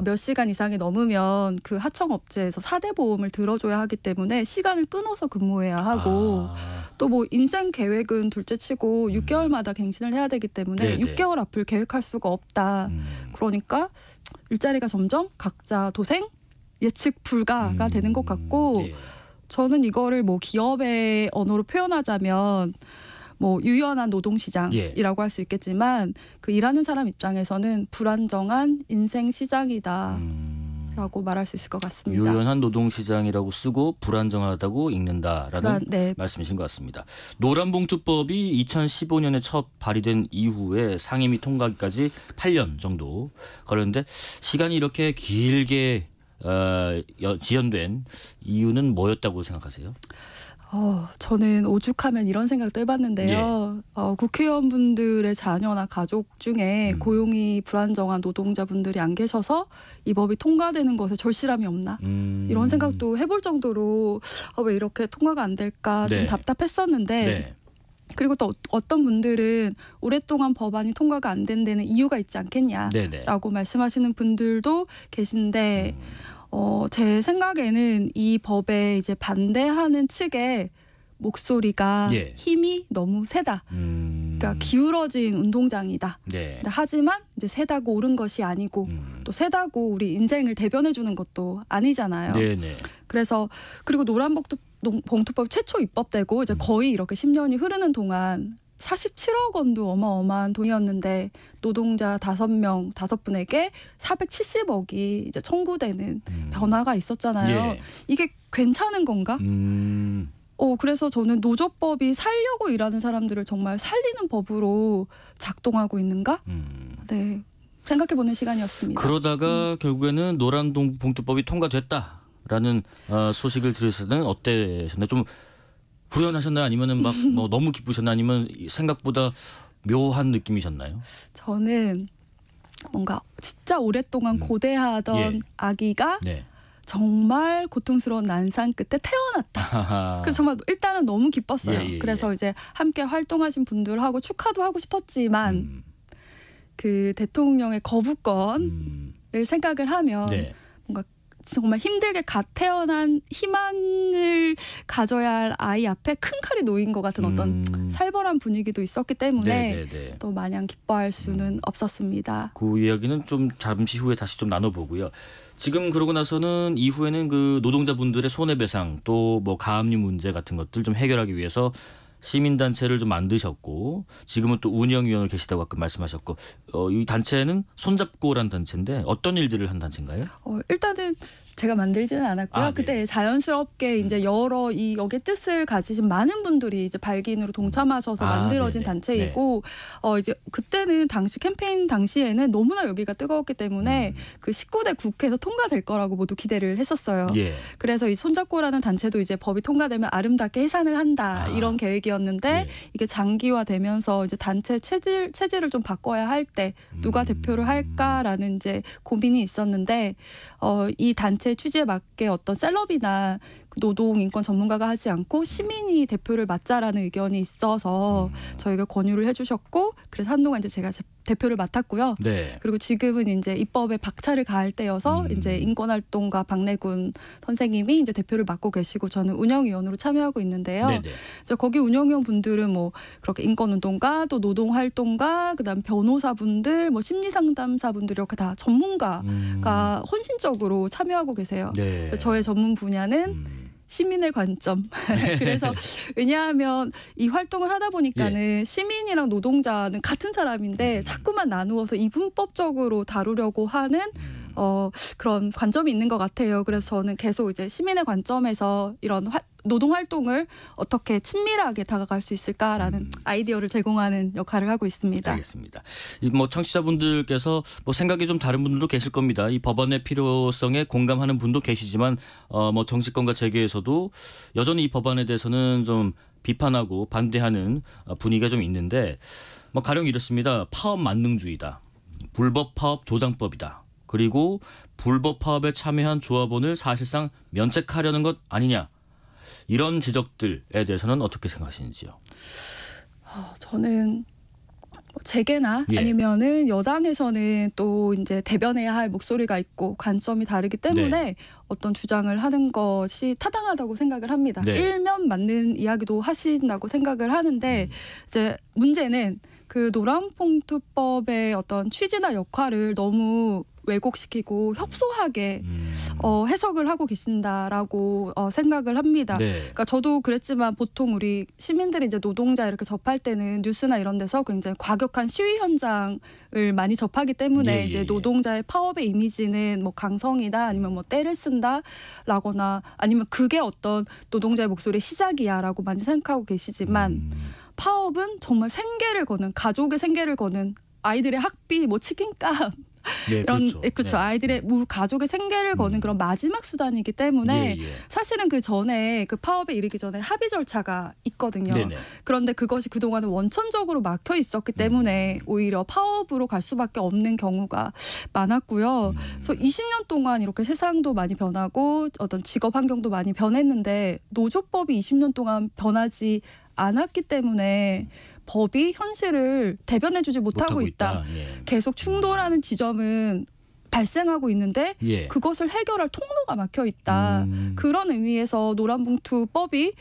몇 시간 이상이 넘으면 그 하청업체에서 4대 보험을 들어줘야 하기 때문에 시간을 끊어서 근무해야 하고 또 뭐 인생 계획은 둘째치고 6개월마다 갱신을 해야 되기 때문에 6개월 앞을 계획할 수가 없다. 그러니까 일자리가 점점 각자 도생 예측 불가가 되는 것 같고 저는 이거를 뭐 기업의 언어로 표현하자면 뭐 유연한 노동시장이라고 할 수 있겠지만 그 일하는 사람 입장에서는 불안정한 인생 시장이다라고 말할 수 있을 것 같습니다. 유연한 노동시장이라고 쓰고 불안정하다고 읽는다라는 말씀이신 것 같습니다. 노란봉투법이 2015년에 첫 발의된 이후에 상임위 통과기까지 8년 정도 걸렸는데 시간이 이렇게 길게 지연된 이유는 뭐였다고 생각하세요? 저는 오죽하면 이런 생각도 해봤는데요. 국회의원분들의 자녀나 가족 중에 고용이 불안정한 노동자분들이 안 계셔서 이 법이 통과되는 것에 절실함이 없나 이런 생각도 해볼 정도로 왜 이렇게 통과가 안 될까 좀 답답했었는데 그리고 또 어떤 분들은 오랫동안 법안이 통과가 안 된 데는 이유가 있지 않겠냐라고 말씀하시는 분들도 계신데 제 생각에는 이 법에 이제 반대하는 측의 목소리가 힘이 너무 세다. 그러니까 기울어진 운동장이다. 하지만 이제 세다고 옳은 것이 아니고 또 세다고 우리 인생을 대변해 주는 것도 아니잖아요. 그래서 그리고 노란봉투법 최초 입법되고 이제 거의 이렇게 10년이 흐르는 동안 47억 원도 어마어마한 돈이었는데 노동자 5분에게 470억이 이제 청구되는 변화가 있었잖아요. 이게 괜찮은 건가? 그래서 저는 노조법이 살려고 일하는 사람들을 정말 살리는 법으로 작동하고 있는가? 네, 생각해보는 시간이었습니다. 그러다가 결국에는 노란봉투법이 통과됐다라는 소식을 들으실 때는 어떠셨나요? 좀 후련하셨나요? 아니면은 막 뭐 너무 기쁘셨나요? 아니면 생각보다 묘한 느낌이셨나요? 저는 뭔가 진짜 오랫동안 고대하던 아기가 정말 고통스러운 난상 끝에 태어났다. 그래서 정말 일단은 너무 기뻤어요. 그래서 이제 함께 활동하신 분들하고 축하도 하고 싶었지만 그 대통령의 거부권을 생각을 하면 뭔가 정말 힘들게 갓 태어난 희망을 가져야 할 아이 앞에 큰 칼이 놓인 것 같은 어떤 살벌한 분위기도 있었기 때문에 또 마냥 기뻐할 수는 없었습니다. 그 이야기는 좀 잠시 후에 다시 좀 나눠보고요. 지금 그러고 나서는 이후에는 그 노동자분들의 손해배상 또 뭐 가압류 문제 같은 것들 좀 해결하기 위해서 시민단체를 좀 만드셨고 지금은 또 운영위원으로 계시다고 아까 말씀하셨고 이 단체는 손잡고라는 단체인데 어떤 일들을 한 단체인가요? 일단은 제가 만들지는 않았고요. 그때 자연스럽게 이제 여러 여기에 뜻을 가지신 많은 분들이 이제 발기인으로 동참하셔서 만들어진 단체이고 이제 그때는 당시 캠페인 당시에는 너무나 여기가 뜨거웠기 때문에 그 19대 국회에서 통과될 거라고 모두 기대를 했었어요. 그래서 이 손잡고라는 단체도 이제 법이 통과되면 아름답게 해산을 한다 이런 계획이었는데 이게 장기화되면서 이제 단체 체질을 좀 바꿔야 할 때 누가 대표를 할까라는 이제 고민이 있었는데 이 단체 취지에 맞게 어떤 셀럽이나 노동 인권 전문가가 하지 않고 시민이 대표를 맡자라는 의견이 있어서 저희가 권유를 해주셨고 그래서 한동안 이제 제가 대표를 맡았고요. 그리고 지금은 이제 입법에 박차를 가할 때여서 이제 인권활동가 박래군 선생님이 이제 대표를 맡고 계시고 저는 운영위원으로 참여하고 있는데요. 이제 거기 운영위원 분들은 뭐 그렇게 인권운동가 또 노동활동가 그다음 변호사분들 뭐 심리상담사분들 이렇게 다 전문가가 혼신적으로 참여하고 계세요. 저의 전문 분야는 시민의 관점. 그래서 왜냐하면 이 활동을 하다 보니까는 시민이랑 노동자는 같은 사람인데 자꾸만 나누어서 이분법적으로 다루려고 하는 그런 관점이 있는 것 같아요. 그래서 저는 계속 이제 시민의 관점에서 이런 노동 활동을 어떻게 친밀하게 다가갈 수 있을까라는 아이디어를 제공하는 역할을 하고 있습니다. 알겠습니다. 뭐 청취자분들께서 뭐 생각이 좀 다른 분들도 계실 겁니다. 이 법안의 필요성에 공감하는 분도 계시지만 뭐 정치권과 재계에서도 여전히 이 법안에 대해서는 좀 비판하고 반대하는 분위기가 좀 있는데 뭐 가령 이렇습니다. 파업 만능주의다. 불법 파업 조장법이다. 그리고 불법 파업에 참여한 조합원을 사실상 면책하려는 것 아니냐. 이런 지적들에 대해서는 어떻게 생각하시는지요? 저는 재계나 아니면은 여당에서는 또 이제 대변해야 할 목소리가 있고 관점이 다르기 때문에 어떤 주장을 하는 것이 타당하다고 생각을 합니다. 일면 맞는 이야기도 하신다고 생각을 하는데 이제 문제는 그 노란봉투법의 어떤 취지나 역할을 너무 왜곡시키고 협소하게 해석을 하고 계신다라고 생각을 합니다. 그러니까 저도 그랬지만 보통 우리 시민들이 이제 노동자 이렇게 접할 때는 뉴스나 이런 데서 굉장히 과격한 시위 현장을 많이 접하기 때문에 이제 노동자의 파업의 이미지는 뭐 강성이다 아니면 뭐 때를 쓴다라거나 아니면 그게 어떤 노동자의 목소리의 시작이야라고 많이 생각하고 계시지만 파업은 정말 생계를 거는 가족의 생계를 거는 아이들의 학비 뭐 치킨값 이런 그렇죠. 아이들의 가족의 생계를 거는 그런 마지막 수단이기 때문에 사실은 그 전에 그 파업에 이르기 전에 합의 절차가 있거든요. 그런데 그것이 그동안은 원천적으로 막혀 있었기 때문에 오히려 파업으로 갈 수밖에 없는 경우가 많았고요. 그래서 20년 동안 이렇게 세상도 많이 변하고 어떤 직업 환경도 많이 변했는데 노조법이 20년 동안 변하지 않았기 때문에 법이 현실을 대변해주지 못하고 있다. 예. 계속 충돌하는 지점은 발생하고 있는데 예. 그것을 해결할 통로가 막혀 있다. 그런 의미에서 노란봉투법이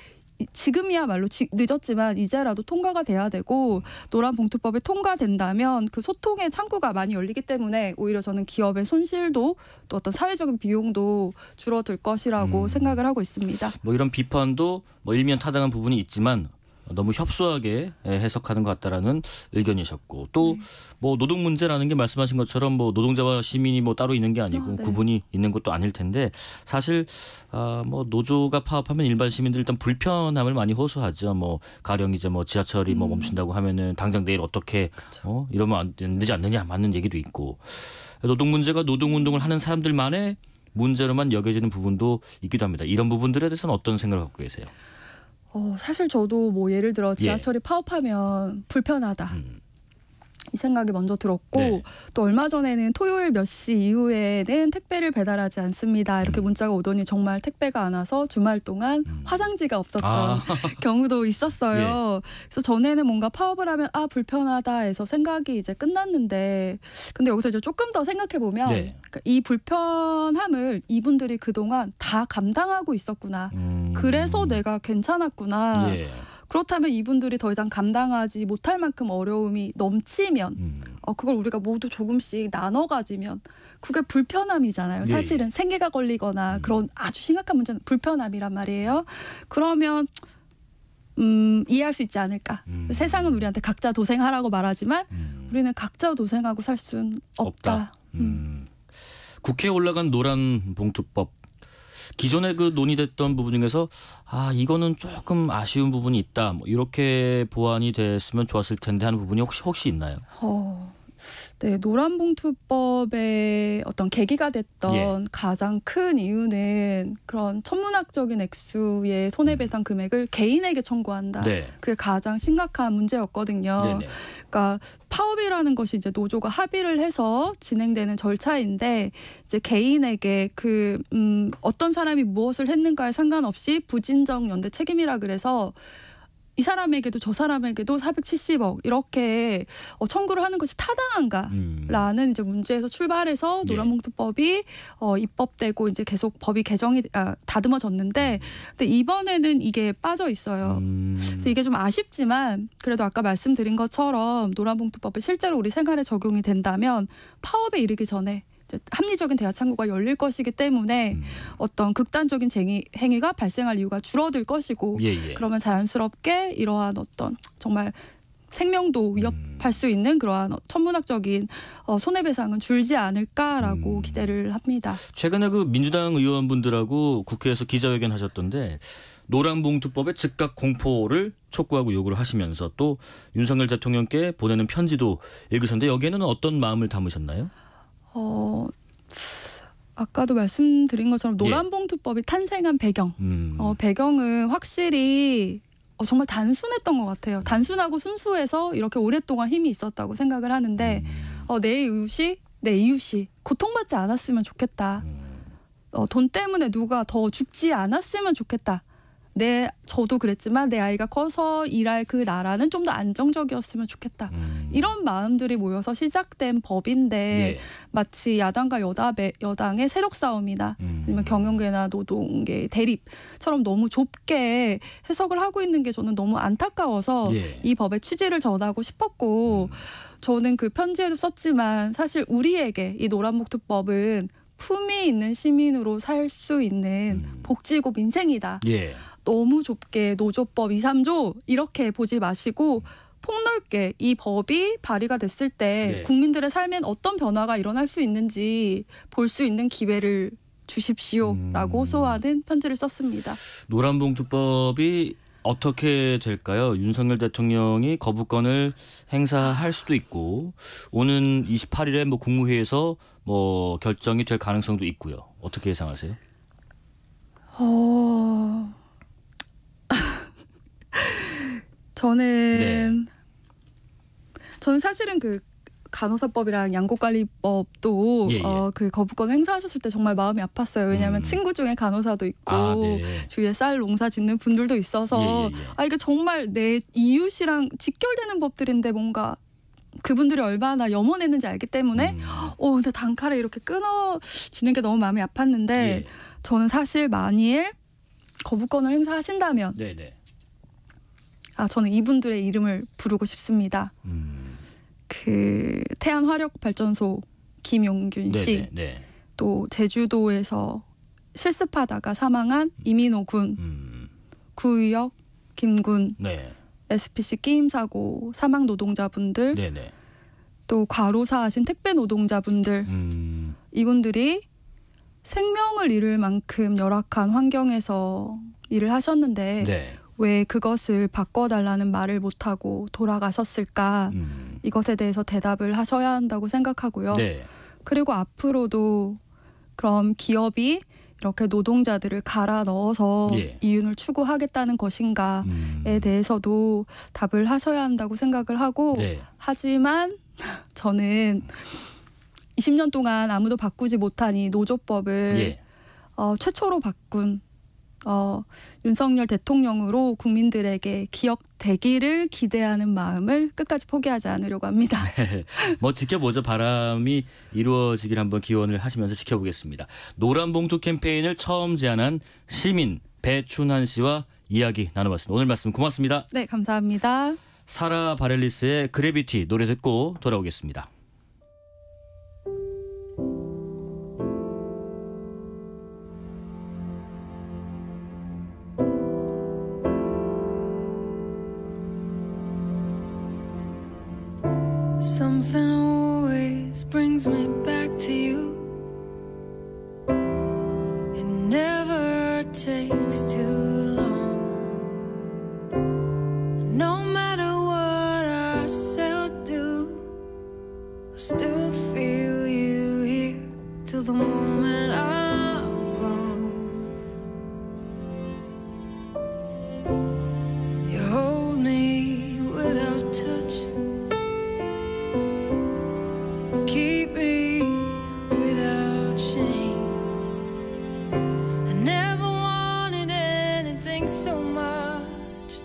지금이야말로 늦었지만 이제라도 통과가 돼야 되고 노란봉투법이 통과된다면 그 소통의 창구가 많이 열리기 때문에 오히려 저는 기업의 손실도 또 어떤 사회적인 비용도 줄어들 것이라고 생각을 하고 있습니다. 뭐 이런 비판도 뭐 일면 타당한 부분이 있지만 너무 협소하게 해석하는 것 같다라는 의견이셨고 또 뭐 노동 문제라는 게 말씀하신 것처럼 뭐 노동자와 시민이 뭐 따로 있는 게 아니고 네. 구분이 있는 것도 아닐 텐데 사실 뭐 노조가 파업하면 일반 시민들 일단 불편함을 많이 호소하죠. 뭐 가령 이제 뭐 지하철이 뭐 멈춘다고 하면은 당장 내일 어떻게 이러면 안 되지 않느냐 맞는 얘기도 있고 노동 문제가 노동 운동을 하는 사람들만의 문제로만 여겨지는 부분도 있기도 합니다. 이런 부분들에 대해서는 어떤 생각을 갖고 계세요? 사실 저도 뭐 예를 들어 지하철이 파업하면 불편하다. 이 생각이 먼저 들었고 네. 또 얼마 전에는 토요일 몇 시 이후에는 택배를 배달하지 않습니다. 이렇게 문자가 오더니 정말 택배가 안 와서 주말 동안 화장지가 없었던 경우도 있었어요. 그래서 전에는 뭔가 파업을 하면 불편하다 해서 생각이 이제 끝났는데 근데 여기서 이제 조금 더 생각해 보면 그러니까 이 불편함을 이분들이 그동안 다 감당하고 있었구나. 그래서 내가 괜찮았구나. 그렇다면 이분들이 더 이상 감당하지 못할 만큼 어려움이 넘치면 그걸 우리가 모두 조금씩 나눠 가지면 그게 불편함이잖아요. 사실은 생계가 걸리거나 그런 아주 심각한 문제는 불편함이란 말이에요. 그러면 이해할 수 있지 않을까. 세상은 우리한테 각자 도생하라고 말하지만 우리는 각자 도생하고 살 수는 없다. 국회에 올라간 노란봉투법 기존에 그 논의됐던 부분 중에서 이거는 조금 아쉬운 부분이 있다. 뭐 이렇게 보완이 됐으면 좋았을 텐데 하는 부분이 혹시 있나요? 네, 노란봉투법의 어떤 계기가 됐던 가장 큰 이유는 그런 천문학적인 액수의 손해배상 금액을 개인에게 청구한다. 그게 가장 심각한 문제였거든요. 그러니까 파업이라는 것이 이제 노조가 합의를 해서 진행되는 절차인데 이제 개인에게 어떤 사람이 무엇을 했는가에 상관없이 부진정 연대 책임이라 그래서 이 사람에게도 저 사람에게도 470억 이렇게 청구를 하는 것이 타당한가라는 이제 문제에서 출발해서 노란봉투법이 입법되고 이제 계속 법이 개정이 다듬어졌는데 근데 이번에는 이게 빠져 있어요. 그래서 이게 좀 아쉽지만 그래도 아까 말씀드린 것처럼 노란봉투법이 실제로 우리 생활에 적용이 된다면 파업에 이르기 전에 합리적인 대화 창구가 열릴 것이기 때문에 어떤 극단적인 행위가 발생할 이유가 줄어들 것이고 그러면 자연스럽게 이러한 어떤 정말 생명도 위협할 수 있는 그러한 천문학적인 손해배상은 줄지 않을까라고 기대를 합니다. 최근에 그 민주당 의원분들하고 국회에서 기자회견 하셨던데 노란봉투법의 즉각 공포를 촉구하고 요구를 하시면서 또 윤석열 대통령께 보내는 편지도 읽으셨는데 여기에는 어떤 마음을 담으셨나요? 아까도 말씀드린 것처럼 노란봉투법이 탄생한 배경, 배경은 확실히 정말 단순했던 것 같아요. 단순하고 순수해서 이렇게 오랫동안 힘이 있었다고 생각을 하는데 내 이웃이 고통받지 않았으면 좋겠다. 돈 때문에 누가 더 죽지 않았으면 좋겠다. 저도 그랬지만 내 아이가 커서 일할 그 나라는 좀 더 안정적이었으면 좋겠다. 이런 마음들이 모여서 시작된 법인데 마치 야당과 여당의 세력 싸움이나 아니면 경영계나 노동계 대립처럼 너무 좁게 해석을 하고 있는 게 저는 너무 안타까워서 이 법의 취지를 전하고 싶었고 저는 그 편지에도 썼지만 사실 우리에게 이 노란봉투법은 품위 있는 시민으로 살 수 있는 복지고 민생이다. 너무 좁게 노조법 2, 3조 이렇게 보지 마시고 폭넓게 이 법이 발의가 됐을 때 국민들의 삶엔 어떤 변화가 일어날 수 있는지 볼 수 있는 기회를 주십시오라고 호소하는 편지를 썼습니다. 노란봉투법이 어떻게 될까요? 윤석열 대통령이 거부권을 행사할 수도 있고 오는 28일에 뭐 국무회의에서 뭐 결정이 될 가능성도 있고요. 어떻게 예상하세요? 저는 사실은 간호사법이랑 양곡관리법도 예, 예. 그 거부권 행사하셨을 때 정말 마음이 아팠어요. 왜냐하면 친구 중에 간호사도 있고 네. 주위에 쌀 농사 짓는 분들도 있어서 이게 정말 내 이웃이랑 직결되는 법들인데 뭔가 그분들이 얼마나 염원했는지 알기 때문에 근데 단칼에 이렇게 끊어주는 게 너무 마음이 아팠는데 저는 사실 만일 거부권을 행사하신다면 저는 이분들의 이름을 부르고 싶습니다. 그 태안화력발전소 김용균 씨, 또 제주도에서 실습하다가 사망한 이민호 군, 구의역 김군, SPC 끼임 사고 사망 노동자분들, 또 과로사 하신 택배 노동자분들, 이분들이 생명을 잃을 만큼 열악한 환경에서 일을 하셨는데 왜 그것을 바꿔달라는 말을 못하고 돌아가셨을까? 이것에 대해서 대답을 하셔야 한다고 생각하고요. 그리고 앞으로도 그럼 기업이 이렇게 노동자들을 갈아 넣어서 이윤을 추구하겠다는 것인가에 대해서도 답을 하셔야 한다고 생각을 하고 하지만 저는 20년 동안 아무도 바꾸지 못한 이 노조법을 최초로 바꾼 윤석열 대통령으로 국민들에게 기억되기를 기대하는 마음을 끝까지 포기하지 않으려고 합니다. 뭐 지켜보죠. 바람이 이루어지길 한번 기원을 하시면서 지켜보겠습니다. 노란 봉투 캠페인을 처음 제안한 시민 배춘환 씨와 이야기 나눠봤습니다. 오늘 말씀 고맙습니다. 네, 감사합니다. 사라 바렐리스의 그래비티 노래 듣고 돌아오겠습니다. Something always brings me back to you. It never takes too long. No matter what I say or do, I still feel you here till the moment I'm gone. You hold me without touch. Keep me without chains. I never wanted anything so much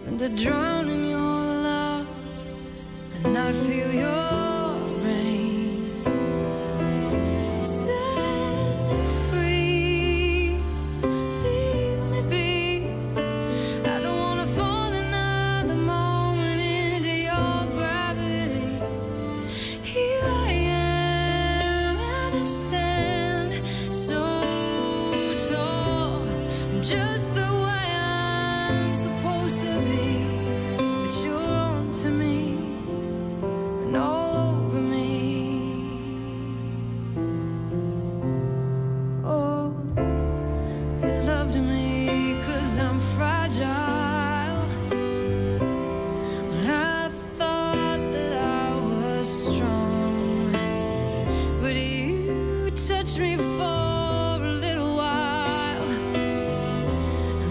than to drown in your love and not feel your rain. Set me free, leave me be. I don't wanna fall another moment into your gravity. Here I am and I stand so tall. I'm just the way I'm supposed to be, but you're on to me and all over me. Oh, you loved me 'cause I'm fragile. When I thought that I was strong, but you touched me for a little while.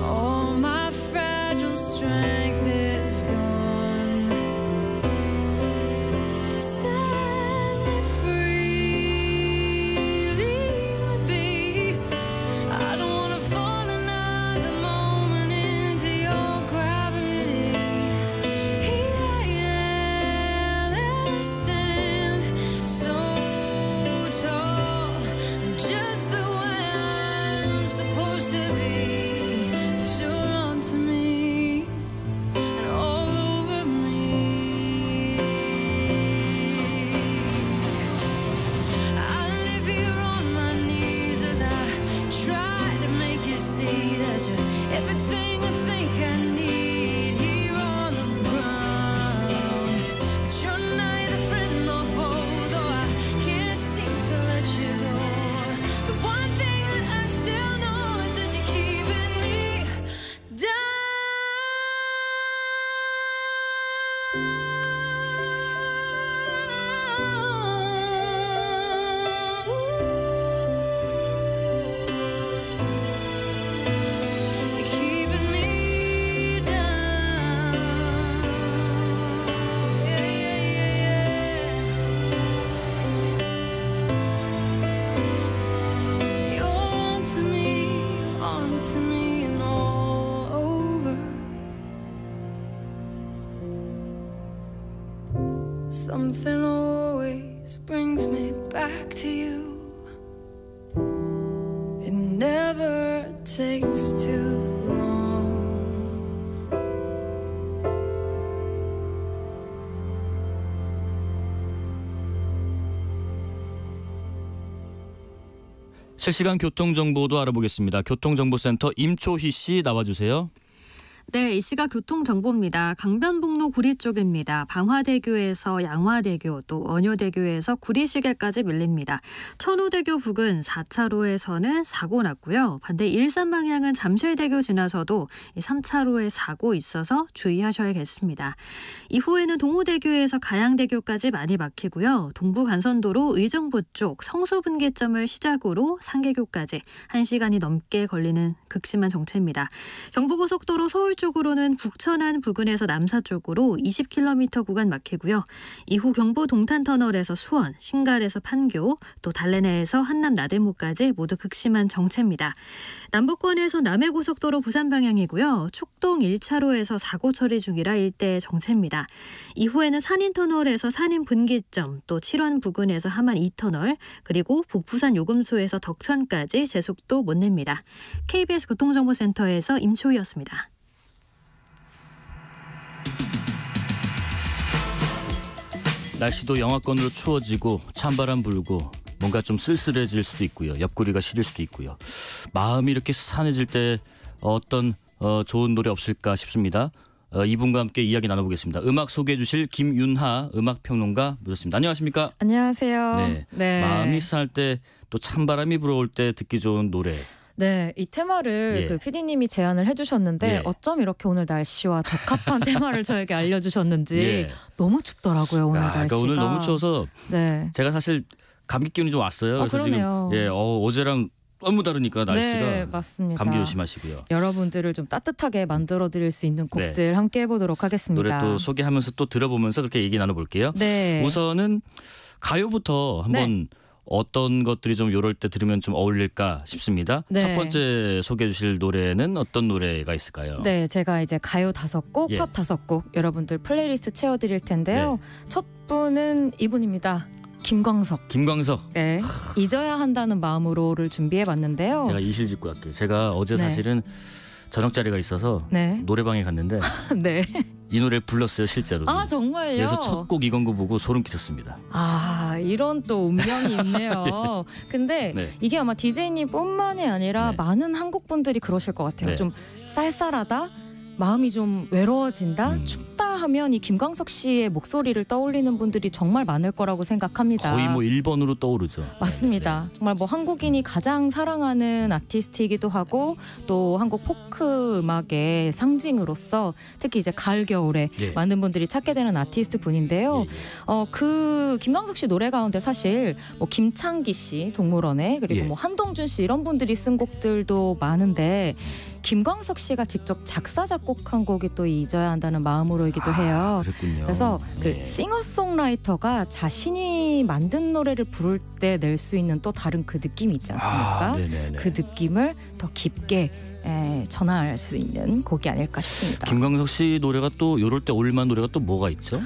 All my fragile strength is gone. Set me free, leave me be. I don't wanna fall another moment into your gravity. Here I am and I stand so tall. I'm just to me and all over. Something always brings me back to you. It never takes too long. 실시간 교통정보도 알아보겠습니다. 교통정보센터 임초희 씨 나와주세요. 네, 이 시각 교통정보입니다. 강변북로 구리 쪽입니다. 방화대교에서 양화대교 또 언효대교에서 구리시계까지 밀립니다. 천호대교 부근 4차로에서는 사고 났고요. 반대 일산 방향은 잠실대교 지나서도 3차로에 사고 있어서 주의하셔야겠습니다. 이후에는 동호대교에서 가양대교까지 많이 막히고요. 동부간선도로 의정부 쪽 성수분기점을 시작으로 상계교까지 1시간이 넘게 걸리는 극심한 정체입니다. 경부고속도로 서울 쪽으로는 북천안 부근에서 남사 쪽으로 20km 구간 막히고요. 이후 경부 동탄터널에서 수원, 신갈에서 판교, 또 달래내에서 한남 나들목까지 모두 극심한 정체입니다. 남부권에서 남해고속도로 부산 방향이고요. 축동 1차로에서 사고 처리 중이라 일대 정체입니다. 이후에는 산인터널에서 산인 분기점, 또 칠원 부근에서 함안 2터널, 그리고 북부산 요금소에서 덕천까지 제속도 못 냅니다. KBS 교통정보센터에서 임초희였습니다. 날씨도 영하권으로 추워지고 찬바람 불고 뭔가 좀 쓸쓸해질 수도 있고요. 옆구리가 시릴 수도 있고요. 마음이 이렇게 산해질 때 어떤 좋은 노래 없을까 싶습니다. 이분과 함께 이야기 나눠보겠습니다. 음악 소개해 주실 김윤하 음악평론가 모셨습니다. 안녕하십니까? 안녕하세요. 네. 마음이 쌀 때 또 찬바람이 불어올 때 듣기 좋은 노래. 네, 이 테마를 그 PD님이 제안을 해주셨는데 어쩜 이렇게 오늘 날씨와 적합한 테마를 저에게 알려주셨는지 너무 춥더라고요 오늘 날씨가. 그러니까 오늘 너무 추워서 제가 사실 감기 기운이 좀 왔어요. 그래서 그러네요. 지금 어제랑 너무 다르니까 날씨가. 네, 맞습니다. 감기 조심하시고요. 여러분들을 좀 따뜻하게 만들어드릴 수 있는 곡들 함께 해보도록 하겠습니다. 노래 또 소개하면서 또 들어보면서 그렇게 얘기 나눠볼게요. 네. 우선은 가요부터 한번 어떤 것들이 좀 이럴 때 들으면 좀 어울릴까 싶습니다. 네. 첫 번째 소개해 주실 노래는 어떤 노래가 있을까요? 네, 제가 이제 가요 5곡, 팝 5곡 여러분들 플레이리스트 채워드릴 텐데요. 첫 분은 이분입니다. 김광석. 네. 잊어야 한다는 마음으로를 준비해봤는데요. 제가 이실직고 할게요. 제가 어제 사실은 저녁 자리가 있어서 노래방에 갔는데 이 노래를 불렀어요 실제로. 아 정말요? 그래서 첫 곡 이건 거 보고 소름 끼쳤습니다. 아 이런 또 운명이 있네요. 근데 이게 아마 DJ님뿐만이 아니라 많은 한국 분들이 그러실 것 같아요. 좀 쌀쌀하다, 마음이 좀 외로워진다, 춥다 하면 이 김광석 씨의 목소리를 떠올리는 분들이 정말 많을 거라고 생각합니다. 거의 뭐 1번으로 떠오르죠. 맞습니다. 정말 뭐 한국인이 가장 사랑하는 아티스트이기도 하고 또 한국 포크 음악의 상징으로서 특히 이제 가을 겨울에 많은 분들이 찾게 되는 아티스트 분인데요. 그 김광석 씨 노래 가운데 사실 뭐 김창기 씨 동물원에 그리고 뭐 한동준 씨 이런 분들이 쓴 곡들도 많은데 김광석 씨가 직접 작사 작곡한 곡이 또 잊어야 한다는 마음으로이기도 해요. 그랬군요. 그래서 그 싱어송라이터가 자신이 만든 노래를 부를 때 낼 수 있는 또 다른 그 느낌이 있지 않습니까? 그 느낌을 더 깊게 전할 수 있는 곡이 아닐까 싶습니다. 김광석 씨 노래가 또 이럴 때 어울릴만한 노래가 또 뭐가 있죠?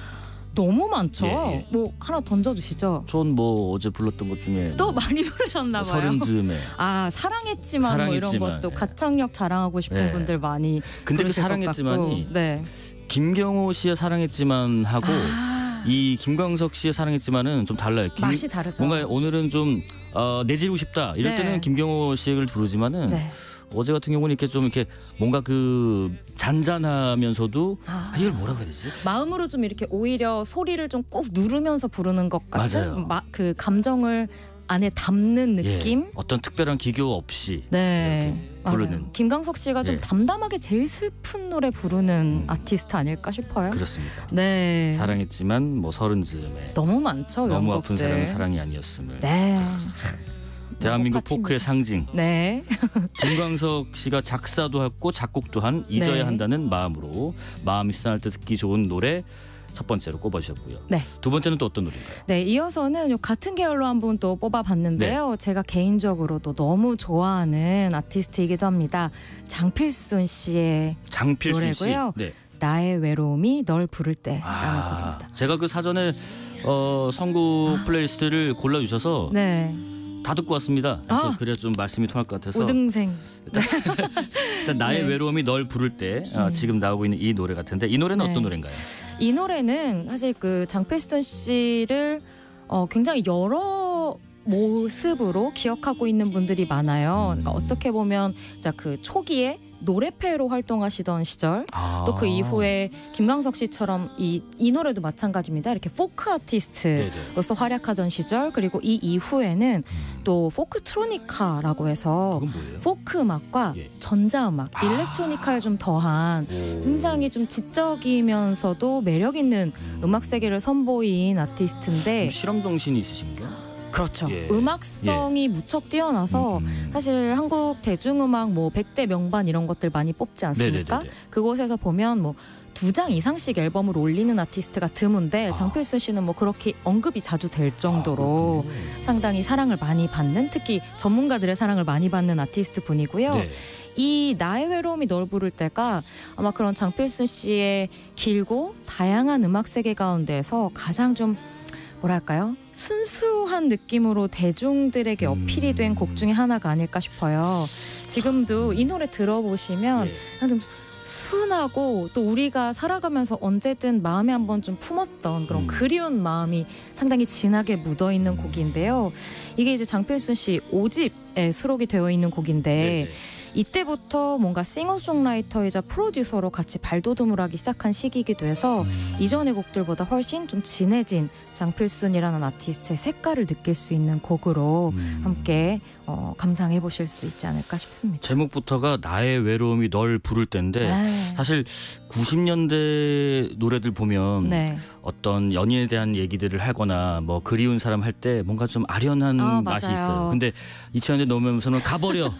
너무 많죠. 뭐 하나 던져주시죠. 전 뭐 어제 불렀던 것 중에 또 많이 부르셨나 봐요. 서른 즈음에. 아 사랑했지만 뭐 이런 것도 가창력 자랑하고 싶은 분들 많이. 근데 그 사랑했지만이 김경호 씨의 사랑했지만 하고 이 김광석 씨의 사랑했지만은 좀 달라요. 맛이 다르죠. 뭔가 오늘은 좀 내지르고 싶다 이럴 때는 김경호 씨를 부르지만은. 어제 같은 경우는 이렇게 좀 이렇게 뭔가 그 잔잔하면서도 이걸 뭐라고 해야 되지? 마음으로 좀 이렇게 오히려 소리를 좀 꾹 누르면서 부르는 것 같은 그 감정을 안에 담는 느낌? 어떤 특별한 기교 없이 부르는. 맞아요. 김광석 씨가 좀 담담하게 제일 슬픈 노래 부르는 아티스트 아닐까 싶어요. 그렇습니다. 네. 사랑했지만 뭐 서른 즈음에 너무 많죠. 너무 명곡들. 아픈 사랑은 사랑이 아니었음을. 네. 대한민국 포크의 상징. 네. 김광석 씨가 작사도 했고 작곡도 한 잊어야 한다는 마음으로 마음이 쌀 때 듣기 좋은 노래 첫 번째로 꼽아주셨고요. 네. 두 번째는 또 어떤 노래인가요? 네, 이어서는 같은 계열로 한 분 또 뽑아봤는데요. 제가 개인적으로도 너무 좋아하는 아티스트이기도 합니다. 장필순 씨의 노래고요. 네. 나의 외로움이 널 부를 때라는 곡입니다. 제가 그 사전에 선곡 플레이리스트를 골라주셔서 네. 다 듣고 왔습니다. 그래서 그래야 좀 말씀이 통할 것 같아서 우등생. 일단 나의 외로움이 널 부를 때 지금 나오고 있는 이 노래 같은데 이 노래는 어떤 노래인가요? 이 노래는 사실 그 장필순 씨를 굉장히 여러 모습으로 기억하고 있는 분들이 많아요. 그러니까 어떻게 보면 그 초기에 노래패로 활동하시던 시절, 또 그 이후에 김광석 씨처럼 이 노래도 마찬가지입니다. 이렇게 포크 아티스트로서 활약하던 시절, 그리고 이 이후에는 또 포크트로니카라고 해서 포크 음악과 전자음악, 일렉트로니카를 좀 더한 굉장히 좀 지적이면서도 매력 있는 음악 세계를 선보인 아티스트인데 좀 실험정신이 있으신가요? 그렇죠. 음악성이 무척 뛰어나서 사실 한국 대중음악 뭐 100대 명반 이런 것들 많이 뽑지 않습니까? 그곳에서 보면 뭐 2장 이상씩 앨범을 올리는 아티스트가 드문데 장필순 씨는 뭐 그렇게 언급이 자주 될 정도로 상당히 사랑을 많이 받는, 특히 전문가들의 사랑을 많이 받는 아티스트 분이고요. 이 나의 외로움이 널 부를 때가 아마 그런 장필순 씨의 길고 다양한 음악 세계 가운데서 가장 좀 뭐랄까요? 순수한 느낌으로 대중들에게 어필이 된 곡 중에 하나가 아닐까 싶어요. 지금도 이 노래 들어보시면 좀 순하고 또 우리가 살아가면서 언제든 마음에 한번 좀 품었던 그런 그리운 마음이 상당히 진하게 묻어있는 곡인데요. 이게 이제 장필순 씨 5집에 수록이 되어 있는 곡인데 이때부터 뭔가 싱어송라이터이자 프로듀서로 같이 발돋움을 하기 시작한 시기이기도 해서 이전의 곡들보다 훨씬 좀 진해진 장필순이라는 아티스트의 색깔을 느낄 수 있는 곡으로 함께 감상해 보실 수 있지 않을까 싶습니다. 제목부터가 나의 외로움이 널 부를 때인데 사실 90년대 노래들 보면 어떤 연인에 대한 얘기들을 하거나 뭐 그리운 사람 할 때 뭔가 좀 아련한 맛이 있어요. 근데 2000년대 넘으면서는 가버려.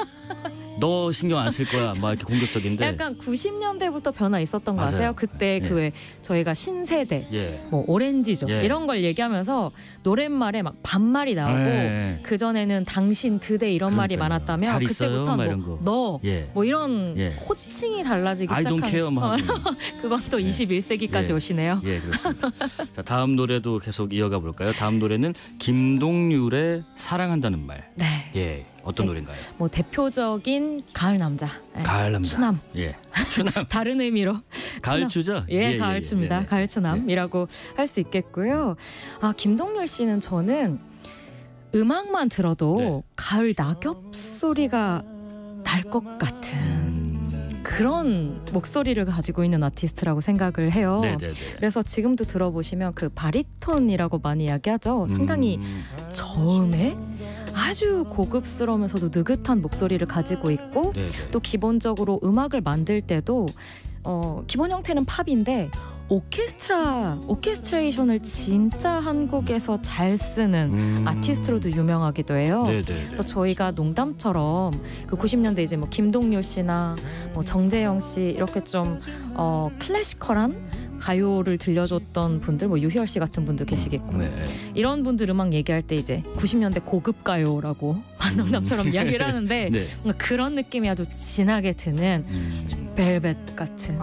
너 신경 안 쓸 거야. 막 이렇게 공격적인데. 약간 90년대부터 변화 있었던 거 아세요? 그때 그 왜 저희가 신세대, 뭐 오렌지족 이런 걸 얘기하면서 노랫말에 막 반말이 나오고 그 전에는 당신, 그대 이런 말이 많았다면 그때부터는 너 뭐 이런 호칭이 달라지기 I don't care, 시작한. 그건 또 21세기까지 오시네요. 예, 그렇습니다. 자, 다음 노래도 계속 이어가 볼까요? 다음 노래는 김동률의 사랑한다는 말. 예. 어떤 노래인가요? 뭐 대표적인 가을 남자. 가을 남자. 추남. 추남. 다른 의미로. 가을추죠? 가을추입니다. 가을추남이라고 할 수 있겠고요. 김동률 씨는 저는 음악만 들어도 가을 낙엽 소리가 날 것 같은 그런 목소리를 가지고 있는 아티스트라고 생각을 해요. 그래서 지금도 들어보시면 그 바리톤이라고 많이 이야기하죠. 상당히 저음에 아주 고급스러우면서도 느긋한 목소리를 가지고 있고 또 기본적으로 음악을 만들 때도 기본 형태는 팝인데 오케스트레이션을 진짜 한국에서 잘 쓰는 아티스트로도 유명하기도 해요. 그래서 저희가 농담처럼 그 90년대 이제 뭐 김동률 씨나 뭐 정재영 씨 이렇게 좀 클래시컬한 가요를 들려줬던 분들, 뭐 유희열 씨 같은 분도 계시겠고 이런 분들 음악 얘기할 때 이제 90년대 고급 가요라고 농담처럼 이야기를 하는데 뭔가 그런 느낌이 아주 진하게 드는 좀 벨벳 같은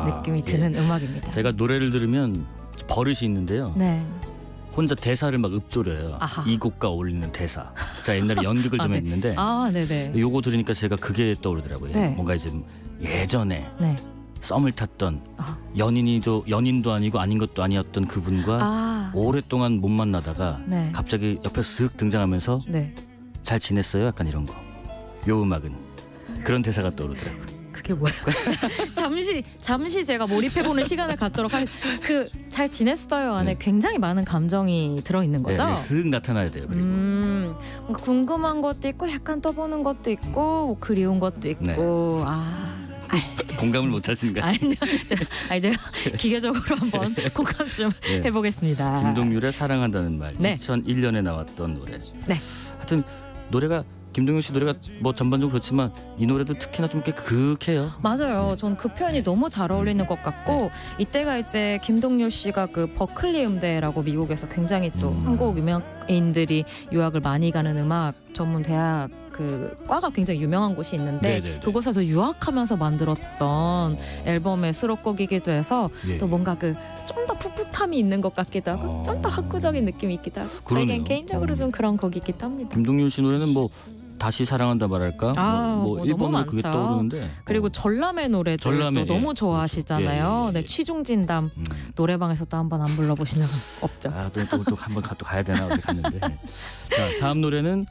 느낌이 드는 음악입니다. 제가 노래를 들으면 버릇이 있는데요. 혼자 대사를 막 읊조려요. 이 곡과 어울리는 대사. 제가 옛날에 연극을 좀 했는데 요거 들으니까 제가 그게 떠오르더라고요. 뭔가 이제 예전에 썸을 탔던 연인도 아니고 아닌 것도 아니었던 그분과 오랫동안 못 만나다가 갑자기 옆에 쓱 등장하면서 잘 지냈어요? 약간 이런 거. 요 음악은 그런 대사가 떠오르더라고요. 그게 뭐예요? 잠시 제가 몰입해보는 시간을 갖도록 하겠습니다. 그 잘 지냈어요 안에 굉장히 많은 감정이 들어있는 거죠? 쓱 나타나야 돼요. 그리고 뭔가 궁금한 것도 있고 약간 떠보는 것도 있고 뭐 그리운 것도 있고 공감을 못 하시는가요? 아니요. 제가 기계적으로 한번 공감 좀 해보겠습니다. 김동률의 사랑한다는 말. 2001년에 나왔던 노래. 하여튼 노래가 김동률 씨 노래가 뭐 전반적으로 그렇지만 이 노래도 특히나 좀 꽤 그윽해요. 맞아요. 전 그 표현이 너무 잘 어울리는 것 같고 이때가 이제 김동률 씨가 그 버클리 음대라고 미국에서 굉장히 또 한국 유명인들이 유학을 많이 가는 음악 전문 대학 그 과가 굉장히 유명한 곳이 있는데 네네네. 그곳에서 유학하면서 만들었던 앨범의 수록곡이기도 해서 네. 또 뭔가 그 좀 더 풋풋함이 있는 것 같기도 하고 좀 더 학구적인 느낌이 있기도 하고 그러네요. 저에겐 개인적으로 좀 그런 곡이기도 합니다. 김동률 씨 노래는 뭐 다시 사랑한다 말할까? 뭐 일본어로 너무 그게 많죠. 떠오르는데 그리고 전람회 노래도 전람회, 너무 예. 좋아하시잖아요. 예. 네, 취중진담 노래방에서 또 한번 안 불러보신 적은 없죠. 또 한번 또 가야 되나 어디 갔는데. 자, 다음 노래는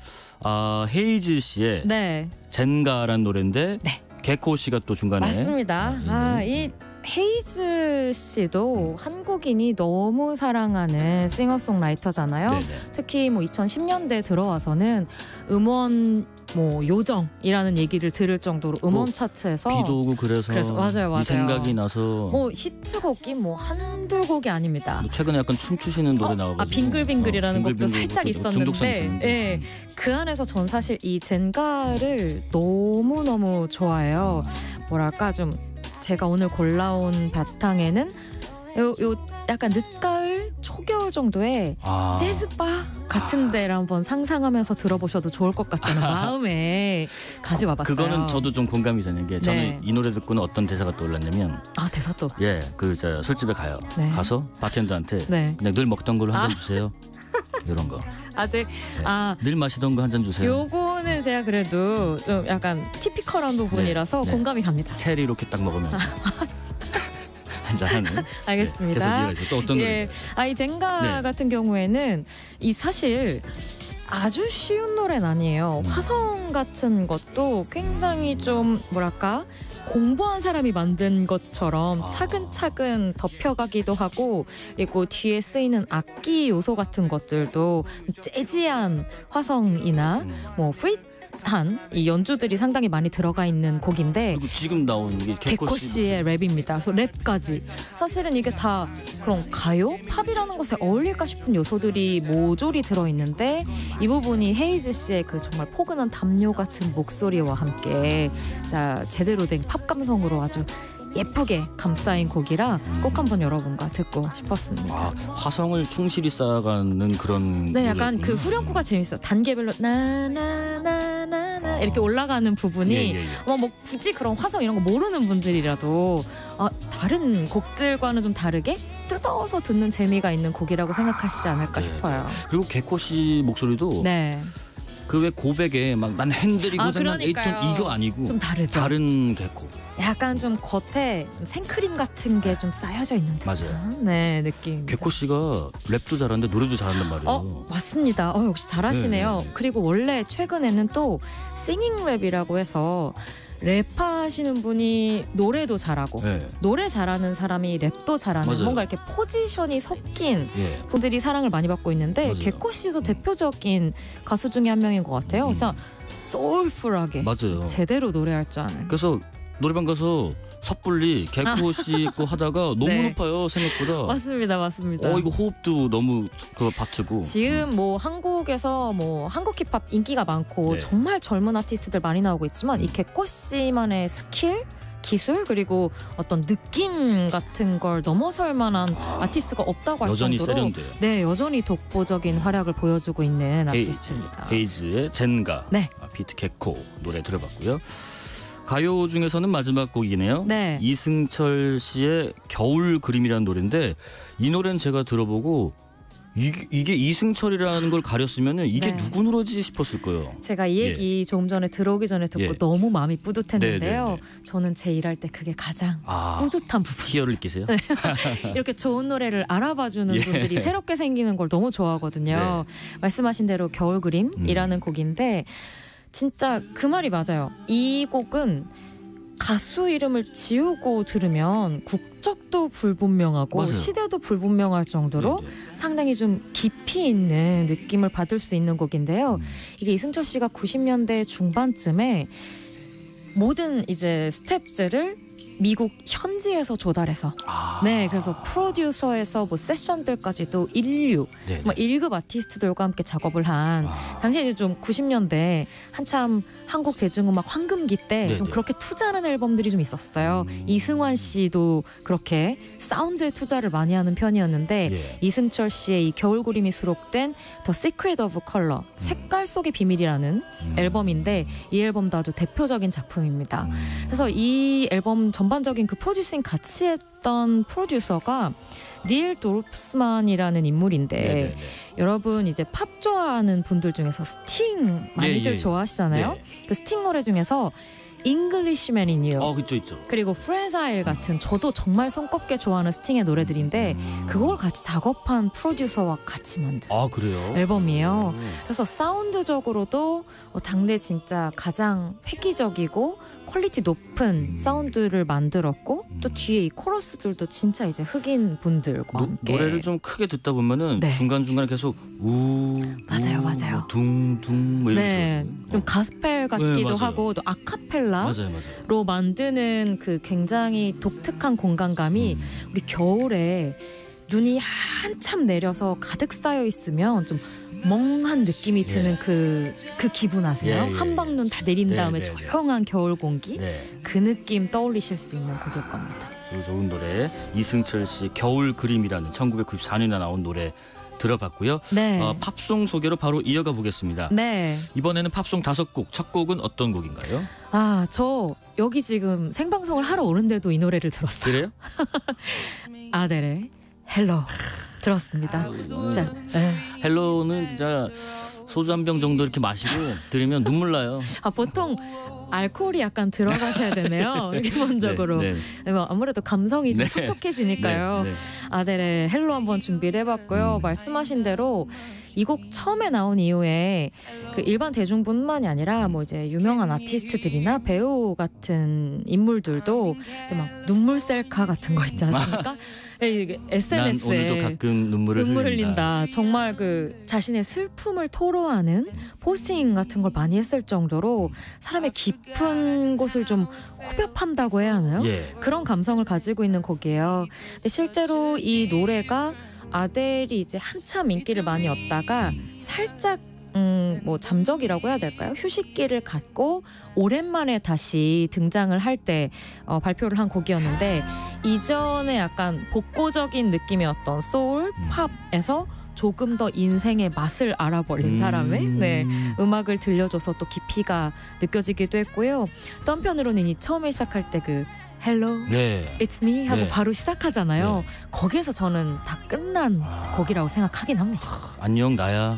헤이즈 씨의 네. 젠가라는 노래인데 개코 씨가 또 중간에 맞습니다. 이 헤이즈 씨도 한국인이 너무 사랑하는 싱어송라이터잖아요. 네네. 특히 뭐 2010년대 들어와서는 음원 뭐 요정이라는 얘기를 들을 정도로 음원 차트에서 비도 오고 그래서 맞아요. 이 생각이 나서 뭐 히트곡이 뭐 한두 곡이 아닙니다. 최근에 약간 춤추시는 노래 나와가지고 빙글빙글이라는 곡도 살짝 중독성이 있었는데 있었는데. 그 안에서 전 사실 이 젠가를 너무너무 좋아해요. 뭐랄까 좀 제가 오늘 골라온 바탕에는 요 약간 늦가을 초겨울 정도의 재즈바 같은 데를 한번 상상하면서 들어보셔도 좋을 것 같다는 마음에 가지고 와봤어요. 그거는 저도 좀 공감이 되는 게 저는 네. 이 노래 듣고는 어떤 대사가 떠올랐냐면 대사 또 그 저 술집에 가요. 네. 가서 바텐더한테 네. 그냥 늘 먹던 걸로 한 잔 주세요. 이런 거. 늘 마시던 거 한 잔 주세요. 요거는 제가 그래도 좀 약간 티피컬한 부분이라서 공감이 갑니다. 체리 이렇게 딱 먹으면서 한잔하는. 알겠습니다. 계속 이어가세요. 또 어떤 노래? 이 젠가 같은 경우에는 이 사실 아주 쉬운 노래는 아니에요. 화성 같은 것도 굉장히 좀 뭐랄까 공부한 사람이 만든 것처럼 차근차근 덮여가기도 하고 그리고 뒤에 쓰이는 악기 요소 같은 것들도 재즈한 화성이나 뭐 프리한 이 연주들이 상당히 많이 들어가 있는 곡인데 그리고 지금 나온 게 개코 씨의 랩입니다. 그래서 랩까지 사실은 이게 다 그런 가요, 팝이라는 것에 어울릴까 싶은 요소들이 모조리 들어있는데 이 부분이 헤이즈 씨의 그 정말 포근한 담요 같은 목소리와 함께 제대로 된 팝 감성으로 아주 예쁘게 감싸인 곡이라 꼭 한번 여러분과 듣고 싶었습니다. 화성을 충실히 쌓아가는 그런. 네, 약간 그 후렴구가 재밌어요. 단계별로 나나나나나 이렇게 올라가는 부분이 뭐 굳이 그런 화성 이런 거 모르는 분들이라도 다른 곡들과는 좀 다르게 뜯어서 듣는 재미가 있는 곡이라고 생각하시지 않을까 싶어요. 그리고 개코 씨 목소리도 그 왜 고백에 막 난 핸들이고 난 에이톤 이거 아니고 좀 다르죠. 다른 개코. 약간 좀 겉에 좀 생크림 같은 게 좀 쌓여져 있는 듯한 맞아요. 느낌. 개코 씨가 랩도 잘하는데 노래도 잘한단 말이에요. 맞습니다. 역시 잘하시네요. 그리고 원래 최근에는 또 싱잉 랩이라고 해서 랩하시는 분이 노래도 잘하고 노래 잘하는 사람이 랩도 잘하는 뭔가 이렇게 포지션이 섞인 분들이 사랑을 많이 받고 있는데 개코 씨도 대표적인 가수 중에 한 명인 것 같아요. 진짜 소울풀하게 제대로 노래할 줄 아는. 그래서 노래방 가서 섣불리 개코 씨 거 하다가 너무 높아요 생각보다. 맞습니다. 이거 호흡도 너무 바트고. 지금 뭐 한국에서 뭐 한국 힙합 인기가 많고 정말 젊은 아티스트들 많이 나오고 있지만 이 개코 씨만의 스킬, 기술 그리고 어떤 느낌 같은 걸 넘어설 만한 아티스트가 없다고 할 여전히 정도로 세련돼요. 여전히 독보적인 활약을 보여주고 있는 아티스트입니다. 헤이즈의 젠가, 비트 개코 노래 들어봤고요. 가요 중에서는 마지막 곡이네요. 이승철 씨의 겨울 그림이라는 노래인데 이 노래는 제가 들어보고 이게 이승철이라는 걸 가렸으면 이게 누구 노래지 싶었을 거예요. 제가 이 얘기 조금 전에 들어오기 전에 듣고 너무 마음이 뿌듯했는데요. 저는 제 일할 때 그게 가장 뿌듯한 부분. 희열을 느끼세요? 이렇게 좋은 노래를 알아봐주는 분들이 새롭게 생기는 걸 너무 좋아하거든요. 말씀하신 대로 겨울 그림이라는 곡인데 진짜 그 말이 맞아요. 이 곡은 가수 이름을 지우고 들으면 국적도 불분명하고 시대도 불분명할 정도로 상당히 좀 깊이 있는 느낌을 받을 수 있는 곡인데요. 이게 이승철 씨가 90년대 중반쯤에 모든 이제 스텝들을 미국 현지에서 조달해서 네, 그래서 프로듀서에서 뭐 세션들까지도 인류 정말 1급 아티스트들과 함께 작업을 한 당시 이제 좀 90년대 한참 한국 대중음악 황금기 때 좀 그렇게 투자하는 앨범들이 좀 있었어요. 이승환 씨도 그렇게 사운드에 투자를 많이 하는 편이었는데 이승철 씨의 이 겨울그림이 수록된 The Secret of Color 색깔 속의 비밀이라는 앨범인데 이 앨범도 아주 대표적인 작품입니다. 그래서 이 앨범 전반적인 그 프로듀싱 같이 했던 프로듀서가 닐 도르프스만이라는 인물인데 여러분 이제 팝 좋아하는 분들 중에서 스팅 많이들 좋아하시잖아요. 그 스팅 노래 중에서 Englishman in You 있죠. 그리고 Fragile 같은 저도 정말 손꼽게 좋아하는 스팅의 노래들인데 그걸 같이 작업한 프로듀서와 같이 만든 그래요? 앨범이에요. 그래서 사운드적으로도 당대 진짜 가장 획기적이고 퀄리티 높은 사운드를 만들었고 또 뒤에 이 코러스들도 진짜 이제 흑인 분들과 함께 노래를 좀 크게 듣다 보면은 중간중간에 계속 맞아요. 둥둥 뭐 이렇게 좀 가스펠 같기도 하고 또 아카펠라로 만드는 그 굉장히 독특한 공간감이 우리 겨울에 눈이 한참 내려서 가득 쌓여 있으면 좀 멍한 느낌이 드는 그 기분 아세요? 한방눈 다 내린 다음에 조용한 겨울 공기 그 느낌 떠올리실 수 있는 곡일 겁니다. 좋은 노래 이승철 씨 겨울 그림이라는 1994년에 나온 노래 들어봤고요. 팝송 소개로 바로 이어가 보겠습니다. 이번에는 팝송 5곡. 첫 곡은 어떤 곡인가요? 저 여기 지금 생방송을 하러 오는데도 이 노래를 들었어요. 그래요? 아델의 헬로 들었습니다. 진짜. 헬로는 진짜 소주 한 병 정도 이렇게 마시고 들으면 눈물 나요. 보통 알코올이 약간 들어가셔야 되네요. 기본적으로. 아무래도 감성이 좀 촉촉해지니까요. 아델의 헬로 한번 준비를 해봤고요. 말씀하신 대로 이 곡 처음에 나온 이후에 그 일반 대중뿐만이 아니라 뭐 이제 유명한 아티스트들이나 배우 같은 인물들도 이제 막 눈물 셀카 같은 거 있지 않습니까? SNS에 난 오늘도 가끔 눈물을 흘린다. 정말 그 자신의 슬픔을 토로하는 포스팅 같은 걸 많이 했을 정도로 사람의 깊은 곳을 좀 호흡한다고 해야 하나요? 그런 감성을 가지고 있는 곡이에요. 근데 실제로 이 노래가 아델이 이제 한참 인기를 많이 얻다가 살짝 뭐 잠적이라고 해야 될까요? 휴식기를 갖고 오랜만에 다시 등장을 할 때 발표를 한 곡이었는데 이전에 약간 복고적인 느낌이었던 소울, 팝에서 조금 더 인생의 맛을 알아버린 사람의 음악을 들려줘서 또 깊이가 느껴지기도 했고요. 또 한편으로는 이 처음에 시작할 때 그 Hello, It's me 하고 바로 시작하잖아요. 거기에서 저는 다 끝난 곡이라고 생각하긴 합니다. 안녕 나야.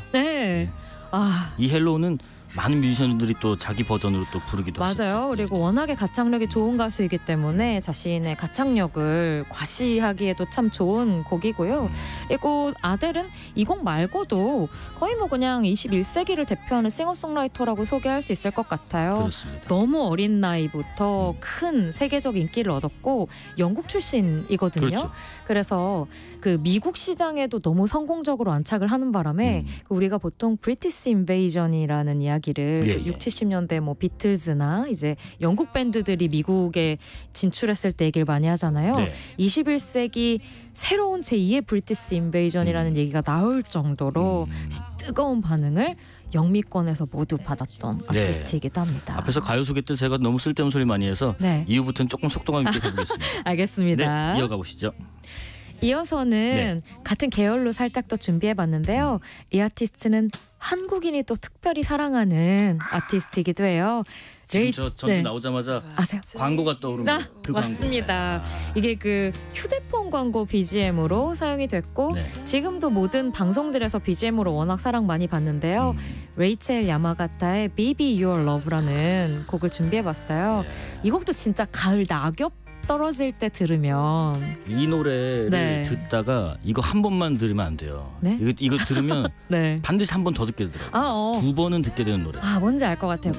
이 헬로는 많은 뮤지션들이 또 자기 버전으로 또 부르기도 맞아요. 하셨죠. 그리고 워낙에 가창력이 좋은 가수이기 때문에 자신의 가창력을 과시하기에도 참 좋은 곡이고요. 그리고 아델은 이 곡 말고도 거의 뭐 그냥 21세기를 대표하는 싱어송라이터라고 소개할 수 있을 것 같아요. 그렇습니다. 너무 어린 나이부터 큰 세계적 인기를 얻었고 영국 출신이거든요. 그래서 그 미국 시장에도 너무 성공적으로 안착을 하는 바람에 우리가 보통 브리티시 인베이전이라는 이야기를 60, 70년대 뭐 비틀즈나 이제 영국 밴드들이 미국에 진출했을 때 얘기를 많이 하잖아요. 21세기 새로운 제2의 브리티시 인베이전이라는 얘기가 나올 정도로 뜨거운 반응을 영미권에서 모두 받았던 아티스트이기도 합니다. 앞에서 가요 소개 때 제가 너무 쓸데없는 소리 많이 해서 이후부터는 조금 속도감 있게 해보겠습니다. 알겠습니다. 이어가 보시죠. 이어서는 같은 계열로 살짝 더 준비해봤는데요. 이 아티스트는 한국인이 또 특별히 사랑하는 아티스트이기도 해요. 지금 저 전주 나오자마자 아세요? 광고가 떠오릅니다. 그 맞습니다. 이게 그 휴대폰 광고 BGM으로 사용이 됐고 지금도 모든 방송들에서 BGM으로 워낙 사랑 많이 받는데요. 레이첼 야마가타의 Baby Your Love라는 곡을 준비해봤어요. 이 곡도 진짜 가을 낙엽 떨어질 때 들으면 이 노래를 듣다가 이거 한 번만 들으면 안 돼요. 이거 들으면 반드시 한 번 더 듣게 되더라고요. 2번은 듣게 되는 노래. 뭔지 알 것 같아요.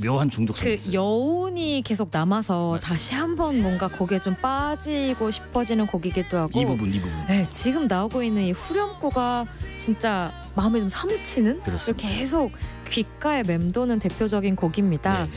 묘한 중독성. 그 여운이 계속 남아서 다시 한 번 뭔가 곡에 좀 빠지고 싶어지는 곡이기도 하고 이 부분. 지금 나오고 있는 이 후렴구가 진짜 마음에 좀 사무치는 계속 귓가에 맴도는 대표적인 곡입니다.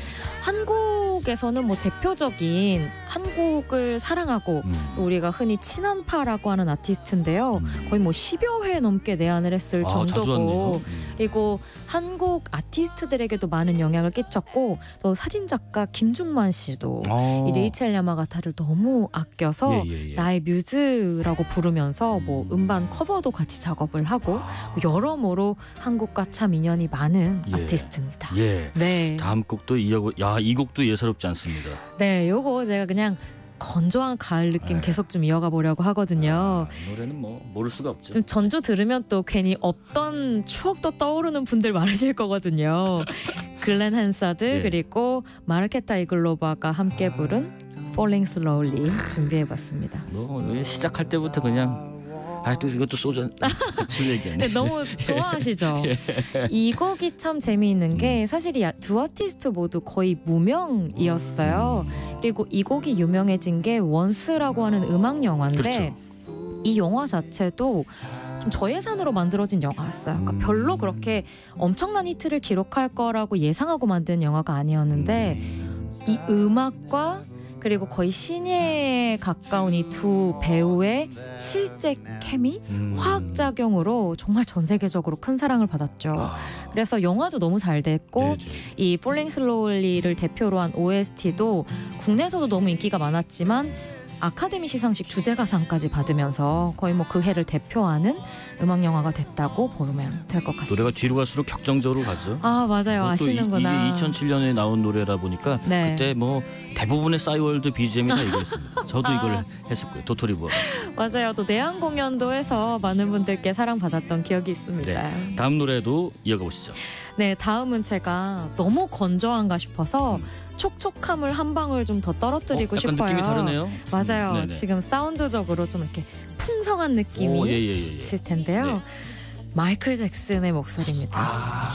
한국에서는 뭐 대표적인 한국을 사랑하고 또 우리가 흔히 친한파라고 하는 아티스트인데요. 거의 뭐 10여 회 넘게 내한을 했을 정도고 그리고 한국 아티스트들에게도 많은 영향을 끼쳤고 또 사진작가 김중만 씨도 이 레이첼 야마가타를 너무 아껴서 나의 뮤즈라고 부르면서 뭐 음반 커버도 같이 작업을 하고 여러모로 한국과 참 인연이 많은 아티스트입니다. 네. 다음 곡도 이 곡도 예사롭지 않습니다. 네, 요거 제가 그냥 건조한 가을 느낌 계속 좀 이어가 보려고 하거든요. 이 노래는 뭐 모를 수가 없죠. 좀 전주 들으면 또 괜히 없던 추억도 떠오르는 분들 많으실 거거든요. 글렌 한사드 그리고 마르케타 이글로바가 함께 부른 Falling Slowly 준비해봤습니다. 시작할 때부터 그냥 또 이것도 소주 술 얘기하네. 너무 좋아하시죠? 이 곡이 참 재미있는 게 사실 이 두 아티스트 모두 거의 무명이었어요. 그리고 이 곡이 유명해진 게 원스라고 하는 음악 영화인데 이 영화 자체도 좀 저예산으로 만들어진 영화였어요. 그러니까 별로 그렇게 엄청난 히트를 기록할 거라고 예상하고 만든 영화가 아니었는데 이 음악과 그리고 거의 신예에 가까운 이 두 배우의 실제 케미, 화학작용으로 정말 전 세계적으로 큰 사랑을 받았죠. 그래서 영화도 너무 잘 됐고 이 Falling Slowly를 대표로 한 OST도 국내에서도 너무 인기가 많았지만 아카데미 시상식 주제가상까지 받으면서 거의 뭐 그 해를 대표하는 음악 영화가 됐다고 보면 될 것 같습니다. 노래가 뒤로 갈수록 격정적으로 가죠. 맞아요. 아시는구나. 이게 2007년에 나온 노래라 보니까 그때 뭐 대부분의 싸이월드 BGM이 다 이거였습니다. 저도 이걸 했었고요. 도토리부어. 맞아요. 또 내한 공연도에서 많은 분들께 사랑받았던 기억이 있습니다. 다음 노래도 이어가 보시죠. 네, 다음은 제가 너무 건조한가 싶어서 촉촉함을 한 방울 좀 더 떨어뜨리고 약간 싶어요. 느낌이 다르네요. 맞아요. 네네. 지금 사운드적으로 좀 이렇게 풍성한 느낌이 드실 텐데요. 마이클 잭슨의 목소리입니다.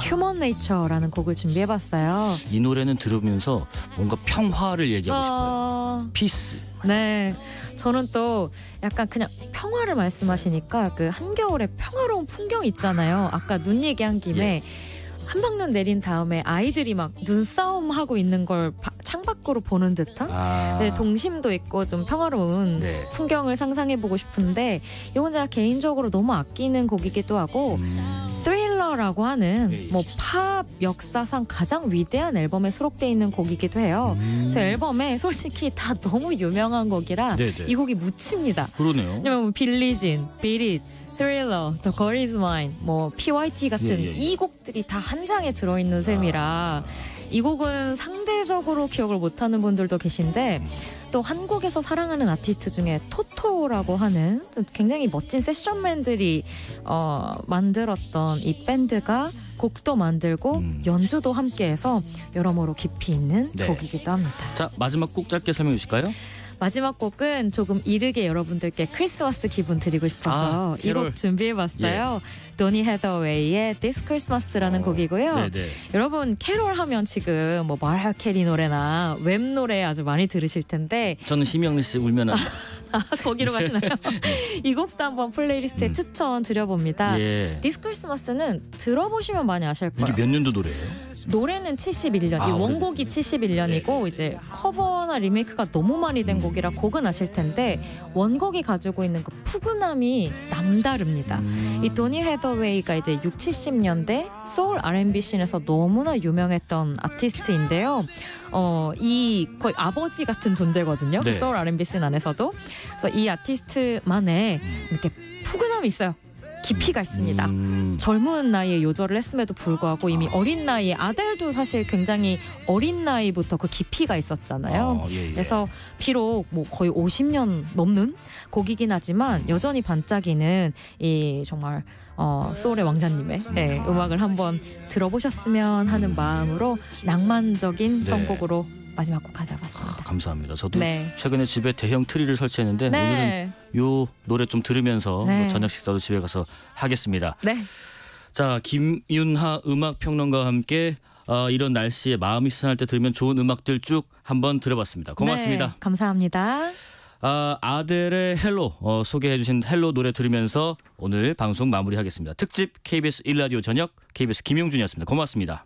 휴먼 네이처라는 곡을 준비해봤어요. 이 노래는 들으면서 뭔가 평화를 얘기하고 싶어요. 피스. 네. 저는 또 약간 그냥 평화를 말씀하시니까 그 한겨울에 평화로운 풍경 있잖아요. 아까 눈 얘기한 김에 한방눈 내린 다음에 아이들이 막 눈싸움 하고 있는 걸 창밖으로 보는 듯한 동심도 있고 좀 평화로운 풍경을 상상해보고 싶은데 이건 제가 개인적으로 너무 아끼는 곡이기도 하고 스릴러라고 하는 뭐 팝 역사상 가장 위대한 앨범에 수록돼 있는 곡이기도 해요. 그래서 앨범에 솔직히 다 너무 유명한 곡이라 이 곡이 묻힙니다. 그러네요. 왜냐면 뭐 빌리진, 비리즈, 스릴러, 더 걸 이즈 마인, 뭐 PYT 같은 이 곡들이 다 한 장에 들어있는 셈이라 이 곡은 상대적으로 기억을 못하는 분들도 계신데 또 한국에서 사랑하는 아티스트 중에 토토라고 하는 굉장히 멋진 세션맨들이 만들었던 이 밴드가 곡도 만들고 연주도 함께해서 여러모로 깊이 있는 곡이기도 합니다. 자, 마지막 곡 짧게 설명해 주실까요? 마지막 곡은 조금 이르게 여러분들께 크리스마스 기분 드리고 싶어서 이 곡 준비해봤어요. 도니 헤더웨이의 This Christmas라는 곡이고요. 여러분 캐롤 하면 지금 뭐 마이어 캐리 노래나 웹 노래 아주 많이 들으실 텐데 저는 심영래 씨 울면 안 거기로 가시나요? 이 곡도 한번 플레이리스트에 추천 드려봅니다. This Christmas는 들어보시면 많이 아실 거예요. 이게 몇 년도 노래예요? 노래는 71년, 이 원곡이 71년이고 이제 커버나 리메이크가 너무 많이 된 곡이라 곡은 아실 텐데 원곡이 가지고 있는 그 푸근함이 남다릅니다. 이 도니 헤더웨이가 이제 6, 70년대 소울 R&B 씬에서 너무나 유명했던 아티스트인데요. 이 거의 아버지 같은 존재거든요. 소울 R&B 씬 안에서도. 그래서 이 아티스트만의 이렇게 푸근함이 있어요. 깊이가 있습니다. 젊은 나이에 요절을 했음에도 불구하고 이미 어린 나이에 아델도 사실 굉장히 어린 나이부터 그 깊이가 있었잖아요. 그래서 비록 뭐 거의 50년 넘는 곡이긴 하지만 여전히 반짝이는 이 정말 소울의 왕자님의 음악을 한번 들어보셨으면 하는 마음으로 낭만적인 선곡으로 마지막 곡 가져봤습니다. 감사합니다. 저도 최근에 집에 대형 트리를 설치했는데 오늘은 요 노래 좀 들으면서 뭐 저녁 식사도 집에 가서 하겠습니다. 자, 김윤하 음악평론가와 함께 이런 날씨에 마음이 쓰할 때 들으면 좋은 음악들 쭉 한번 들어봤습니다. 고맙습니다. 감사합니다. 아델의 헬로 소개해 주신 헬로 노래 들으면서 오늘 방송 마무리하겠습니다. 특집 KBS 1라디오 저녁 KBS 김용준이었습니다. 고맙습니다.